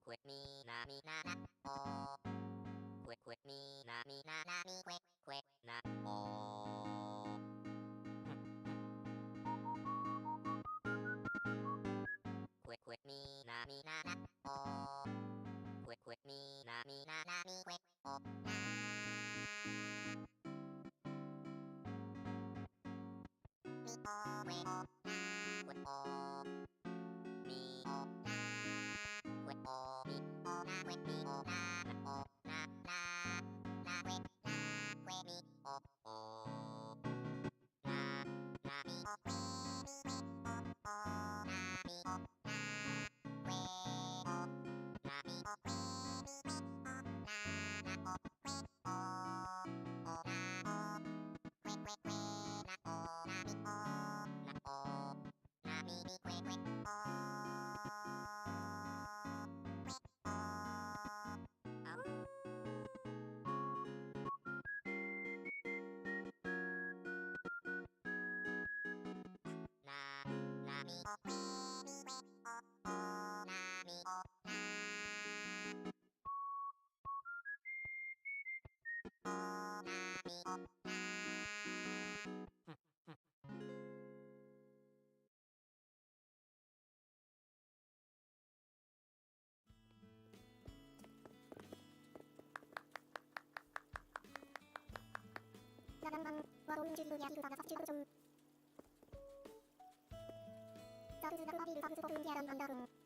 Quick me, na me na na oh. Quick me, na me na me quick na oh. Quick me, na me na na oh. Quick me, na me quick oh. Me oh, quick oh, quick oh. Me oh, quick oh, me oh, na quick me oh, na oh, na quick me oh oh. Na me oh, quick me oh oh, na me oh, quick oh, na me oh, quick me oh, na oh, quick oh, oh na oh, quick na oh, na me oh, na oh, na me 야간방 와로운 주기를 야기를 받아서 주고 좀 저그 나비를 받으고 본 게아란 한다고